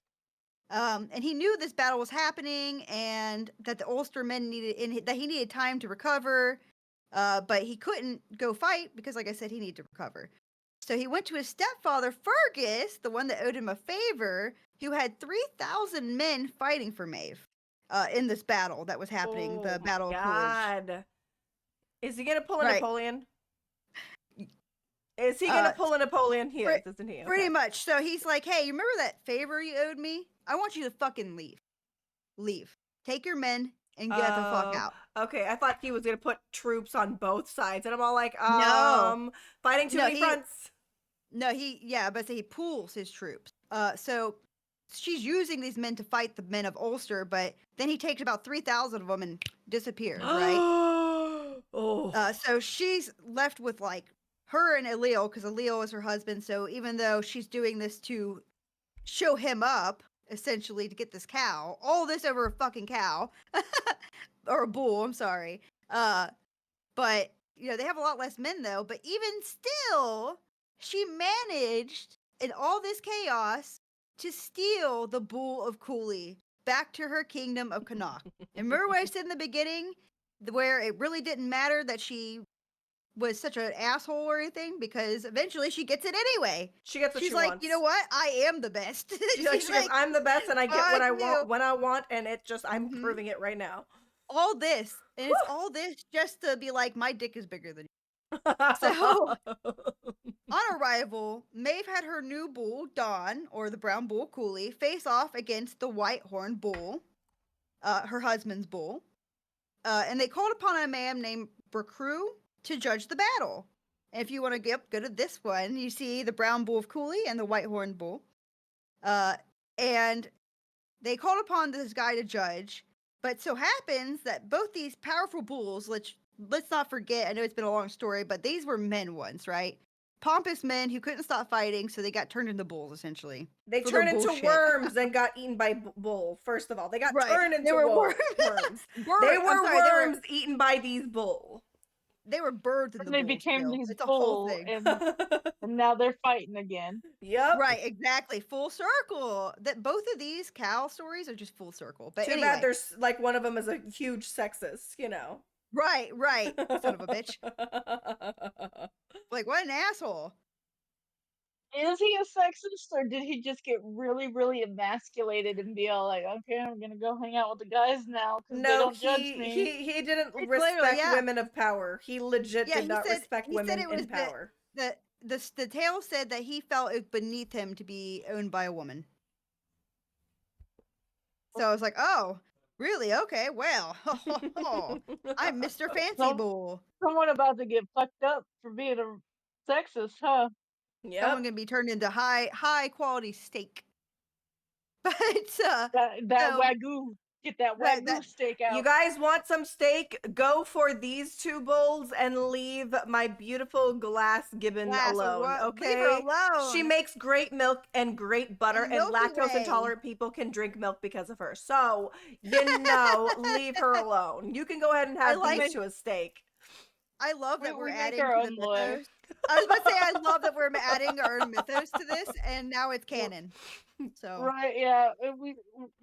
And he knew this battle was happening and that the Ulster men that he needed time to recover, but he couldn't go fight because, like I said, he needed to recover. So he went to his stepfather, Fergus, the one that owed him a favor. who had 3,000 men fighting for Maeve in this battle that was happening, Oh the my Battle of Coolidge. God. Is he gonna pull a Right. Napoleon? Is he gonna pull a Napoleon? He is, isn't he? Pretty Okay. much. So he's like, hey, you remember that favor you owed me? I want you to fucking leave. Leave. Take your men and get the fuck out. Okay, I thought he was gonna put troops on both sides, and I'm all like, No. fighting too No, many fronts. No, but he pools his troops. So she's using these men to fight the men of Ulster, but then he takes about 3,000 of them and disappears, right? Oh. So she's left with like her and Elil, because Elil is her husband. So even though she's doing this to show him up, essentially to get this cow, all this over a fucking cow or a bull, I'm sorry. But they have a lot less men though, but even still, she managed in all this chaos to steal the bull of Cooley back to her kingdom of Connacht. And remember what I said in the beginning, where it really didn't matter that she was such an asshole or anything, because eventually she gets it anyway. She gets what She's she like, wants. you know what? I am the best. She goes, I'm the best, and I get what I "Fuck you." want when I want, and I'm Mhm. proving it right now. All this, and it's all this just to be like, my dick is bigger than you. So on arrival, Maeve had her new bull, Dawn, or the brown bull Cooley, face off against the white horn bull, her husband's bull. And they called upon a man named Brecrew to judge the battle. And if you want to go to this one, you see the brown bull of Cooley and the white horn bull. And they called upon this guy to judge. But so happens that both these powerful bulls, let's not forget, I know it's been a long story, but these were men once, right? Pompous men who couldn't stop fighting, so they got turned into bulls, essentially. They for their turned into bullshit. worms and got eaten by bull. First of all, they got Right. turned They into were worms. They I'm were sorry, worms eaten by these bull. They were birthed in And the they bull. became still. these It's a whole bull, thing. and now they're fighting again. Yep. Right, exactly. Full circle. That both of these cow stories are just full circle. But Too anyway. bad there's like one of them is a huge sexist, Right. Son of a bitch. Like, what an asshole. Is he a sexist, or did he just get really, really emasculated and be all like, okay, I'm gonna go hang out with the guys now because they No, don't judge me? he didn't It's respect literally, yeah. women of power. He legit Yeah, did not respect he said women it was in power. the tale said that he felt it beneath him to be owned by a woman. So I was like, oh, really? Okay, well, I'm Mr. Fancy Some- Bull. Someone about to get fucked up for being a sexist, huh? Yep. Someone gonna be turned into high quality steak. But That so- wagyu, get that Right, wagyu steak out. You guys want some steak? Go for these two bulls and leave my beautiful glass gibbon Glass, alone. leave Okay. her alone. She makes great milk and great butter, and Milky lactose Way. intolerant people can drink milk because of her. So leave her alone. You can go ahead and have these to a steak. I love that We we're make adding our to the own lore. mythos. I was about to say I love that we're adding our own mythos to this, and now it's canon. So Right, yeah.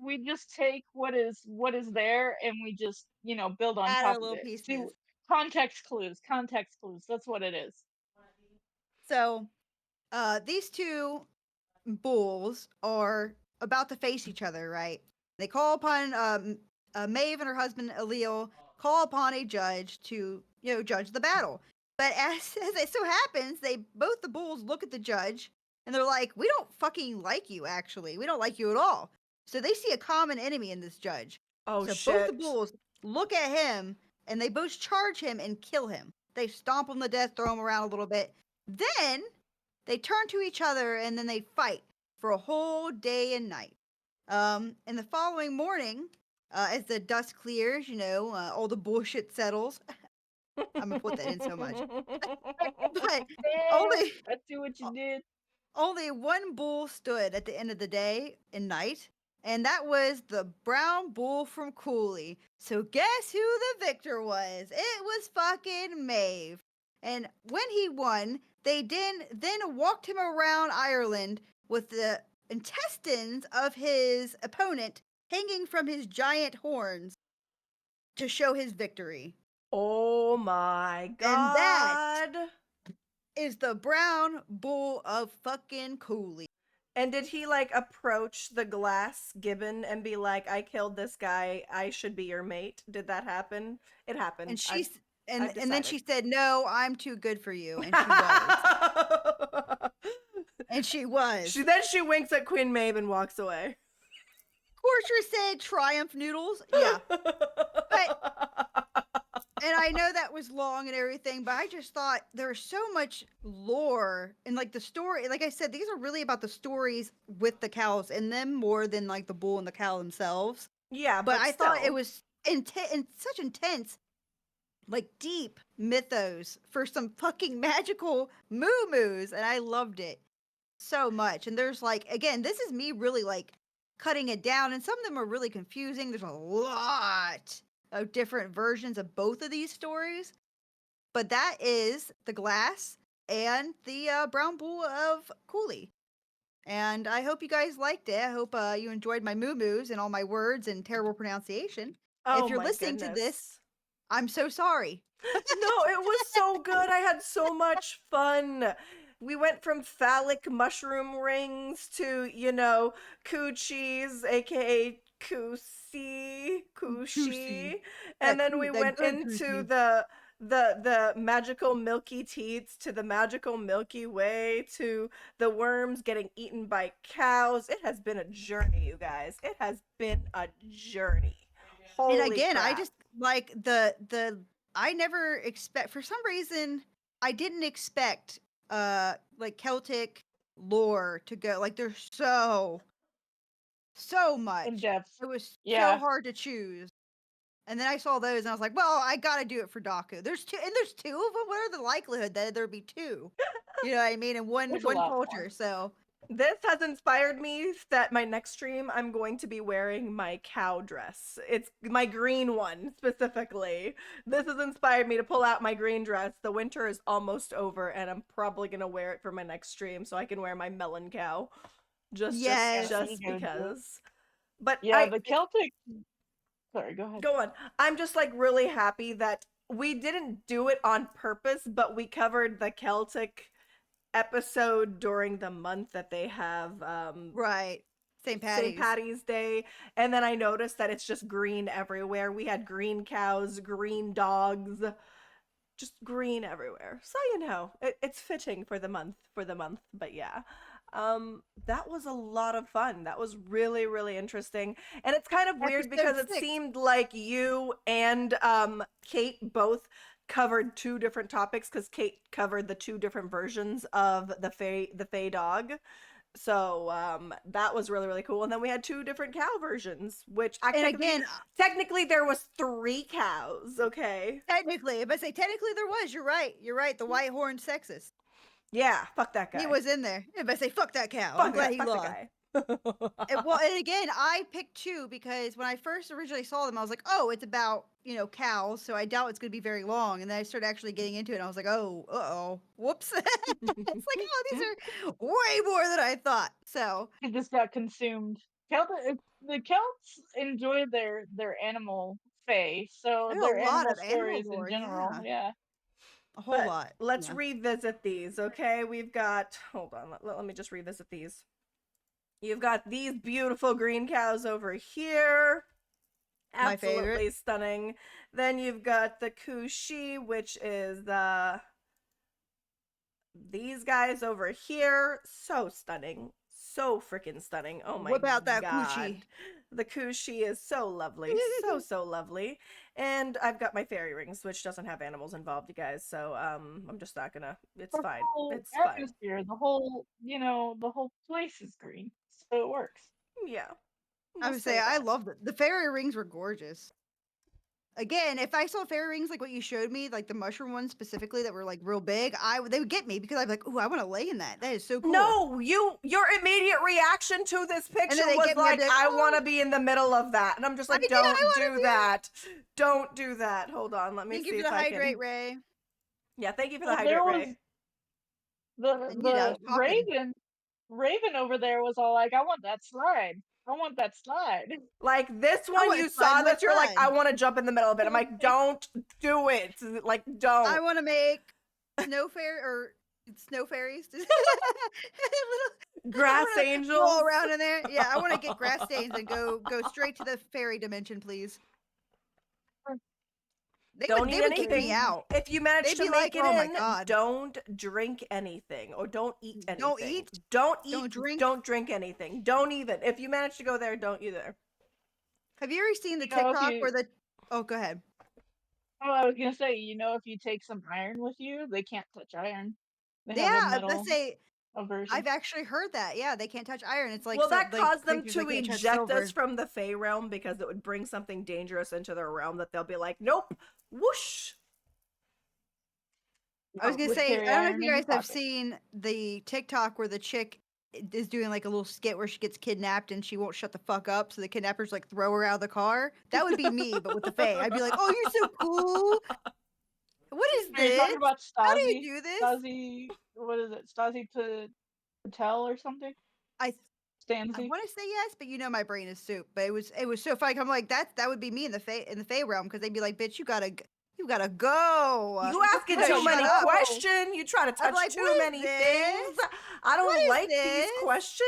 We just take what is there, and we just build on add top our of little it. pieces. See, context clues. That's what it is. So these two bulls are about to face each other, right? They call upon Maeve and her husband Elil call upon a judge to judge the battle. But as it so happens, both the bulls look at the judge and they're like, "We don't fucking like you. Actually, we don't like you at all." So they see a common enemy in this judge. Oh so shit. both the bulls look at him and they both charge him and kill him. They stomp him to death, throw him around a little bit. Then they turn to each other and then they fight for a whole day and night. And the following morning, as the dust clears, all the bullshit settles. I'm gonna put that in so much. But only I see what you did. only one bull stood at the end of the day and night, and that was the brown bull from Cooley. So guess who the victor was? It was fucking Maeve. And when he won, they then walked him around Ireland with the intestines of his opponent hanging from his giant horns to show his victory. Oh my god. And that is the brown bull of fucking Cooley. And did he like approach the glass gibbon and be like, "I killed this guy. I should be your mate"? Did that happen? It happened. And I've and then she decided. said, "No, I'm too good for you," and she was, and she was. She winks at Queen Maeve and walks away. Portia said, "Triumph noodles." Yeah, but and I know that was long and everything, but I just thought there's so much lore and like the story. Like I said, these are really about the stories with the cows in them more than like the bull and the cow themselves. Yeah, But but I thought it still. was intense and such intense, like deep mythos for some fucking magical moo-moos, and I loved it so much. And there's like, again, this is me really like cutting it down, and some of them are really confusing. There's a lot of different versions of both of these stories, but that is the glass and the brown bull of Cooley. And I hope you guys liked it. I hope you enjoyed my moo-moos and all my words and terrible pronunciation. Oh If you're my listening to this, goodness. I'm so sorry. No, it was so good. I had so much fun. We went from phallic mushroom rings to, coochies, aka Kusi, Juicy. Kushi. And then we That went good into juicy. the magical milky teats to the magical Milky Way to the worms getting eaten by cows. It has been a journey, you guys. It has been a journey. And Holy again, I crap. just like the I never expect, for some reason I didn't expect like Celtic lore to go like there's so In much. depth. It was so Yeah. hard to choose. And then I saw those and I was like, well, I gotta do it for Daku. There's two of them. What are the likelihood that there'd be two? You know what I mean? And There's a one lot culture. more. So This has inspired me that my next stream I'm going to be wearing my cow dress. It's my green one specifically. This has inspired me to pull out my green dress. The winter is almost over and I'm probably going to wear it for my next stream so I can wear my melon cow. Just just yes. Yeah, you just gotta do it. because. But Yeah, the Celtic. Sorry, go ahead. go on. I'm just like really happy that we didn't do it on purpose, but we covered the Celtic episode during the month that they have Right. St. St. Patty's. Patty's Day, and then I noticed that it's just green everywhere. We had green cows, green dogs, just green everywhere. So it's fitting for the month. But yeah, that was a lot of fun. That was really really interesting, and it's kind of weird because Episode it 6. seemed like you and Kate both covered two different topics because Kate covered the two different versions of the Fey dog. So that was really really cool. And then we had two different cow versions, which And again, technically there was three cows. Okay. technically, if I say technically there was, you're right. You're right. The white horned sexist. Yeah. Fuck that guy. He was in there. If I say fuck that cow, I'm glad he fuck lost. the guy. And again, I picked two because when I first originally saw them, I was like, oh, it's about, cows, so I doubt it's going to be very long. And then I started actually getting into it, and I was like, oh, whoops. It's like, oh, these are way more than I thought. So, It just got consumed. The Celts enjoy their animal fae, so there's a their lot animal of animal stories in lore, general. yeah. Yeah. A whole But lot. let's Yeah. revisit these, okay? We've got, hold on, let me just revisit these. You've got these beautiful green cows over here. My Absolutely favorite. stunning. Then you've got the Kushi, which is these guys over here. So stunning. So freaking stunning. Oh my Whip out that god. coochie. The Kushi is so lovely. So lovely. And I've got my fairy rings, which doesn't have animals involved, you guys. So I'm just not gonna, it's The fine. whole It's fine. atmosphere, the whole place is green, so it works. Yeah. I We'll would say I that. love the fairy rings were gorgeous. Again, if I saw fairy rings like what you showed me, like the mushroom ones specifically that were like real big, they would get me because I'd be like, "Ooh, I want to lay in that. That is so cool." No, your immediate reaction to this picture they was get me, I'd like, be like, I "Oh." want to be in the middle of that, and I'm just like, I wanna don't be do in- that, don't do that. Hold on, let me Thank see you if for the I hydrate, can. Ray. Yeah, thank you for the Well, there hydrate, was Ray. the I knew that I was talking. Raven over there was all like, I want that slide. I want that slide. Like this one, want you slide, saw what this, you're like, slide? I want to jump in the middle of it. I'm like, don't do it. Like, don't. I want to make snow fairies. Little Grass I wanna roll angels. around in there. Yeah, I want to get grass stains and go straight to the fairy dimension, please. Don't They eat would kick me anything. out. If you manage They'd to be make like, it "Oh my in, god, don't drink anything or don't eat don't anything. eat, Don't don't eat, drink." don't drink anything. Don't even. If you manage to go there, don't either. Have you ever seen the You know, if TikTok you, where the? Oh, go ahead. oh, I was gonna say, if you take some iron with you, they can't touch iron. They Yeah, have a let's metal say aversion. I've actually heard that. Yeah, they can't touch iron. It's like Will so that like cause them creatures to that can't touch eject us silver. from the Fey realm because it would bring something dangerous into their realm that they'll be like, nope, whoosh. I was No, gonna would say, carry I don't know if iron you in guys your have pocket. seen the TikTok where the chick is doing like a little skit where she gets kidnapped and she won't shut the fuck up, so the kidnappers like throw her out of the car. That would be me, but with the Fae. I'd be like, "Oh, you're so cool. What is Are you this? talking about How do you Stasi? do this?" Stasi, what is it? Patel or something? I I Stanzi? want to say yes, but you know my brain is soup. But it was so funny. I'm like that would be me in the Fae realm because they'd be like, "Bitch, you gotta go. You You asking gotta too shut many up." questions. You try to I'm touch like, too "What is many things. this? I What don't is like these this?" questions.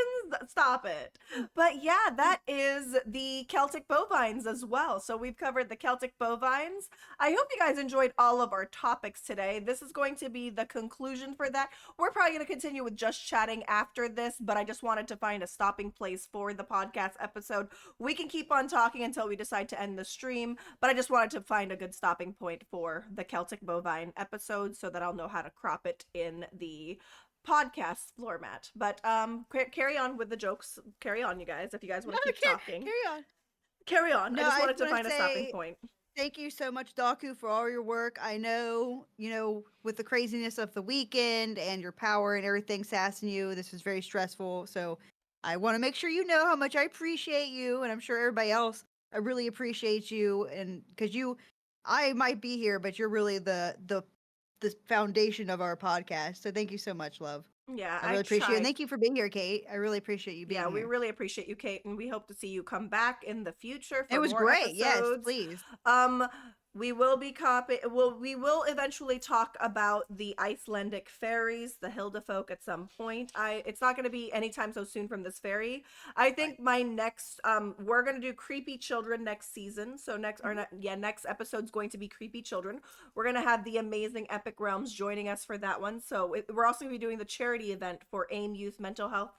Stop it. But yeah, that is the Celtic bovines as well. So we've covered the Celtic bovines. I hope you guys enjoyed all of our topics today. This is going to be the conclusion for that. We're probably going to continue with just chatting after this, but I just wanted to find a stopping place for the podcast episode. We can keep on talking until we decide to end the stream, but I just wanted to find a good stopping point for the Celtic bovine episode so that I'll know how to crop it in the podcast format. But carry on with the jokes. Carry on, you guys, if you guys No, want to keep talking. carry on. Carry on. I No, just I wanted just to want find to a stopping say point. thank you so much, Daku, for all your work. I know, with the craziness of the weekend and your power and everything sassing you, this was very stressful. So I want to make sure you know how much I appreciate you, and I'm sure everybody else. I really appreciate you, and because I might be here, but you're really the foundation of our podcast. So thank you so much, love. Yeah, I I really appreciate it. And try. thank you for being here, Kate. I really appreciate you Yeah, being we here. really appreciate you, Kate, and we hope to see you come back in the future It for was more great. Yes, episodes. please. Um, we will be we will eventually talk about the Icelandic fairies, the Hildefolk at some point. It's not going to be anytime so soon from this fairy. I Right. think my next we're going to do creepy children next season. So next episode's going to be creepy children. We're going to have the amazing Epic Realms joining us for that one. So we're also going to be doing the charity event for AIM Youth Mental Health.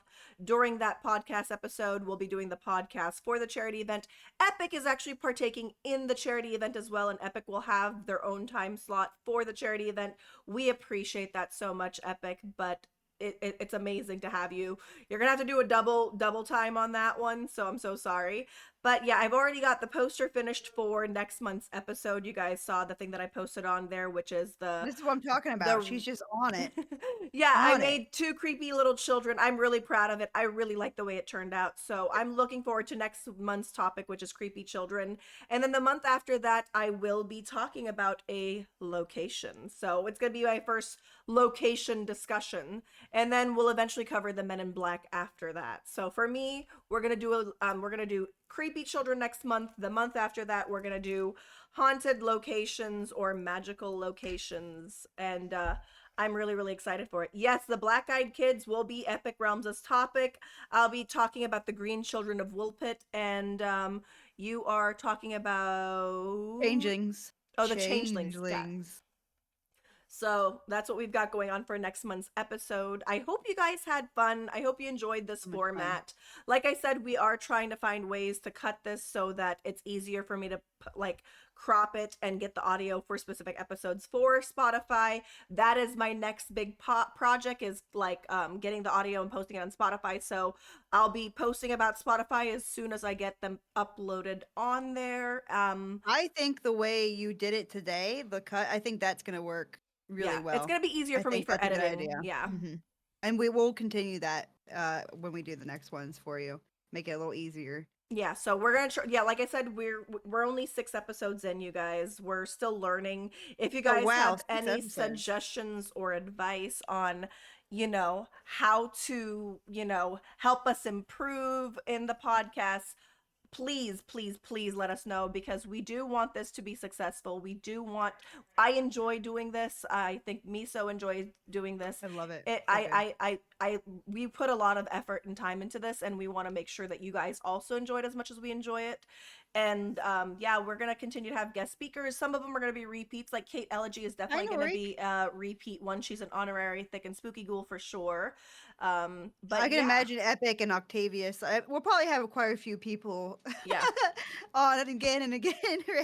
During that podcast episode, we'll be doing the podcast for the charity event. Epic is actually partaking in the charity event as well, and Epic will have their own time slot for the charity event. We appreciate that so much, Epic, but it's amazing to have you. You're gonna have to do a double time on that one, so I'm so sorry. But yeah, I've already got the poster finished for next month's episode. You guys saw the thing that I posted on there, which is This is what I'm talking about. the She's just on it. yeah, I On it. made two creepy little children. I'm really proud of it. I really like the way it turned out. So I'm looking forward to next month's topic, which is creepy children. And then the month after that, I will be talking about a location. So it's going to be my first location discussion. And then we'll eventually cover the Men in Black after that. So for me, we're going to do creepy children next month. The month after that, we're going to do haunted locations or magical locations. And I'm really, really excited for it. Yes, the Black Eyed Kids will be Epic Realms' topic. I'll be talking about the Green Children of Woolpit, and you are talking about Changelings. the Changelings. Yeah. So that's what we've got going on for next month's episode. I hope you guys had fun. I hope you enjoyed this So much fun. format. Like I said, we are trying to find ways to cut this so that it's easier for me to crop it and get the audio for specific episodes for Spotify. That is my next big project, is getting the audio and posting it on Spotify. So I'll be posting about Spotify as soon as I get them uploaded on there. I think the way you did it today, the cut, I think that's going to work really well. It's gonna be easier I for me think for that's a good editing. idea. Yeah. And we will continue that when we do the next ones for you. Make it a little easier. Yeah, so we're gonna try. Yeah, like I said, we're only 6 episodes in, you guys. We're still learning. If you guys wow, have 6 any episodes. suggestions or advice on, how to, help us improve in the podcast, please, please, please let us know, because we do want this to be successful. We do want. I enjoy doing this. I think Miso enjoys doing this. I love it. It. So good. We put a lot of effort and time into this, and we want to make sure that you guys also enjoy it as much as we enjoy it. And yeah, we're gonna continue to have guest speakers. Some of them are gonna be repeats. Like Kate Elegy is definitely know, gonna right? be a repeat one. She's an honorary Thicc and Spooky Ghoul for sure. But I can yeah, imagine Epic and Octavius. We'll probably have quite a few people yeah. on it again and again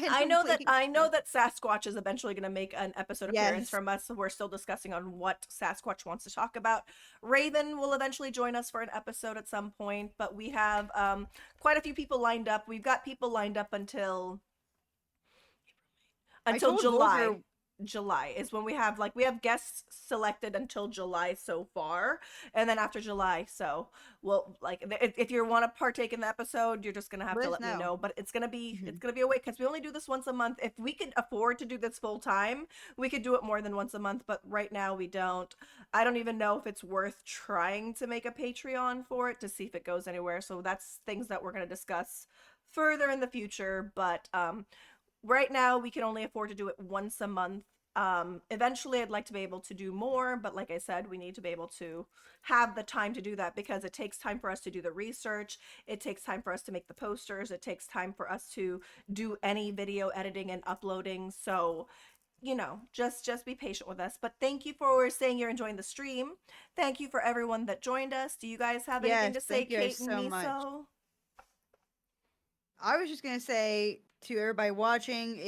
I know randomly. that Sasquatch is eventually going to make an episode appearance Yes. from us. So we're still discussing on what Sasquatch wants to talk about. Raven will eventually join us for an episode at some point, but we have quite a few people lined up. We've got people lined up until I told Vulgar July is when we have guests selected until July so far, and then after July, so well, like if you want to partake in the episode, you're just gonna have to let us let me know. But it's gonna be a wait, because we only do this once a month. If we could afford to do this full time, we could do it more than once a month, but right now we don't. I don't even know if it's worth trying to make a Patreon for it to see if it goes anywhere. So that's things that we're gonna discuss further in the future, but right now we can only afford to do it once a month. Eventually I'd like to be able to do more, but like I said, we need to be able to have the time to do that, because it takes time for us to do the research. It takes time for us to make the posters. It takes time for us to do any video editing and uploading. So, just be patient with us. But thank you for saying you're enjoying the stream. Thank you for everyone that joined us. Do you guys have anything to say, thank you guys Kate and so much. Miso? I was just gonna say to everybody watching,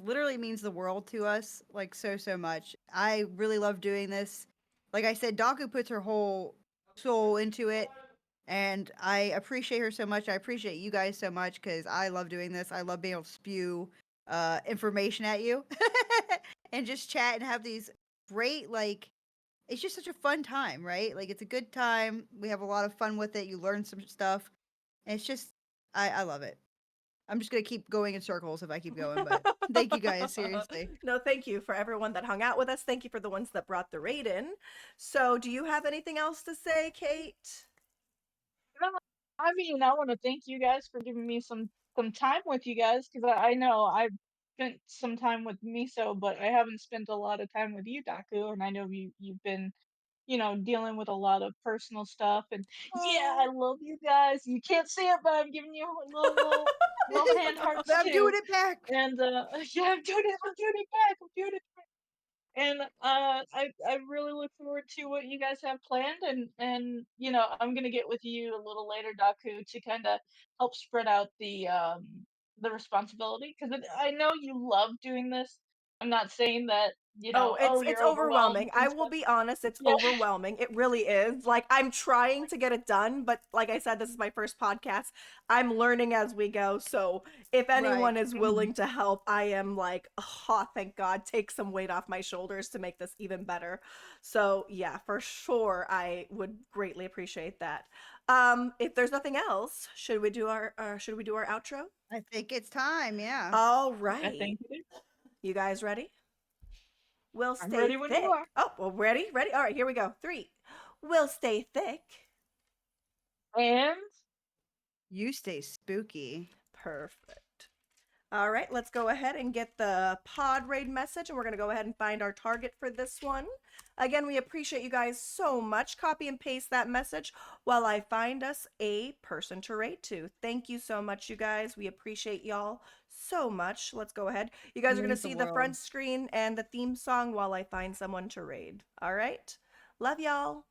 literally means the world to us, like so much. I really love doing this. Like I said, Daku puts her whole soul into it, and I appreciate her so much. I appreciate you guys so much, because I love doing this. I love being able to spew information at you and just chat and have these great, like, it's just such a fun time, right? Like, it's a good time. We have a lot of fun with it. You learn some stuff, and it's just, I love it. I'm just gonna keep going in circles if I keep going, but thank you guys, seriously. No, thank you for everyone that hung out with us. Thank you for the ones that brought the raid in. So, do you have anything else to say, Kate? No, I mean, I want to thank you guys for giving me some time with you guys, because I know I've spent some time with Miso, but I haven't spent a lot of time with you, Daku, and I know you've been dealing with a lot of personal stuff. And yeah, I love you guys. You can't see it, but I'm giving you little hand hearts I'm too. doing it back. And yeah, I'm doing it back. I'm doing it back. And I really look forward to what you guys have planned. And I'm gonna get with you a little later, Daku, to kind of help spread out the responsibility, because I know you love doing this. I'm not saying that Oh, it's you're overwhelmed overwhelming. I and will stuff. be honest, it's Yeah. overwhelming. It really is. Like, I'm trying to get it done, but like I said, this is my first podcast. I'm learning as we go. So, if anyone Right. is willing to help, I am like, oh, thank God, take some weight off my shoulders to make this even better. So, yeah, for sure, I would greatly appreciate that. If there's nothing else, should we do our outro? I think it's time, yeah. All I right. think it is. You guys ready? We'll I'm stay ready when you thick. are. Oh, well, ready? Ready? All right, here we go. 3. We'll stay thick. And You stay spooky. Perfect. All right, let's go ahead and get the pod raid message, and we're going to go ahead and find our target for this one. Again, we appreciate you guys so much. Copy and paste that message while I find us a person to raid to. Thank you so much, you guys. We appreciate y'all so much. Let's go ahead. You guys are going to Means the see the world. front screen and the theme song while I find someone to raid. All right? Love y'all.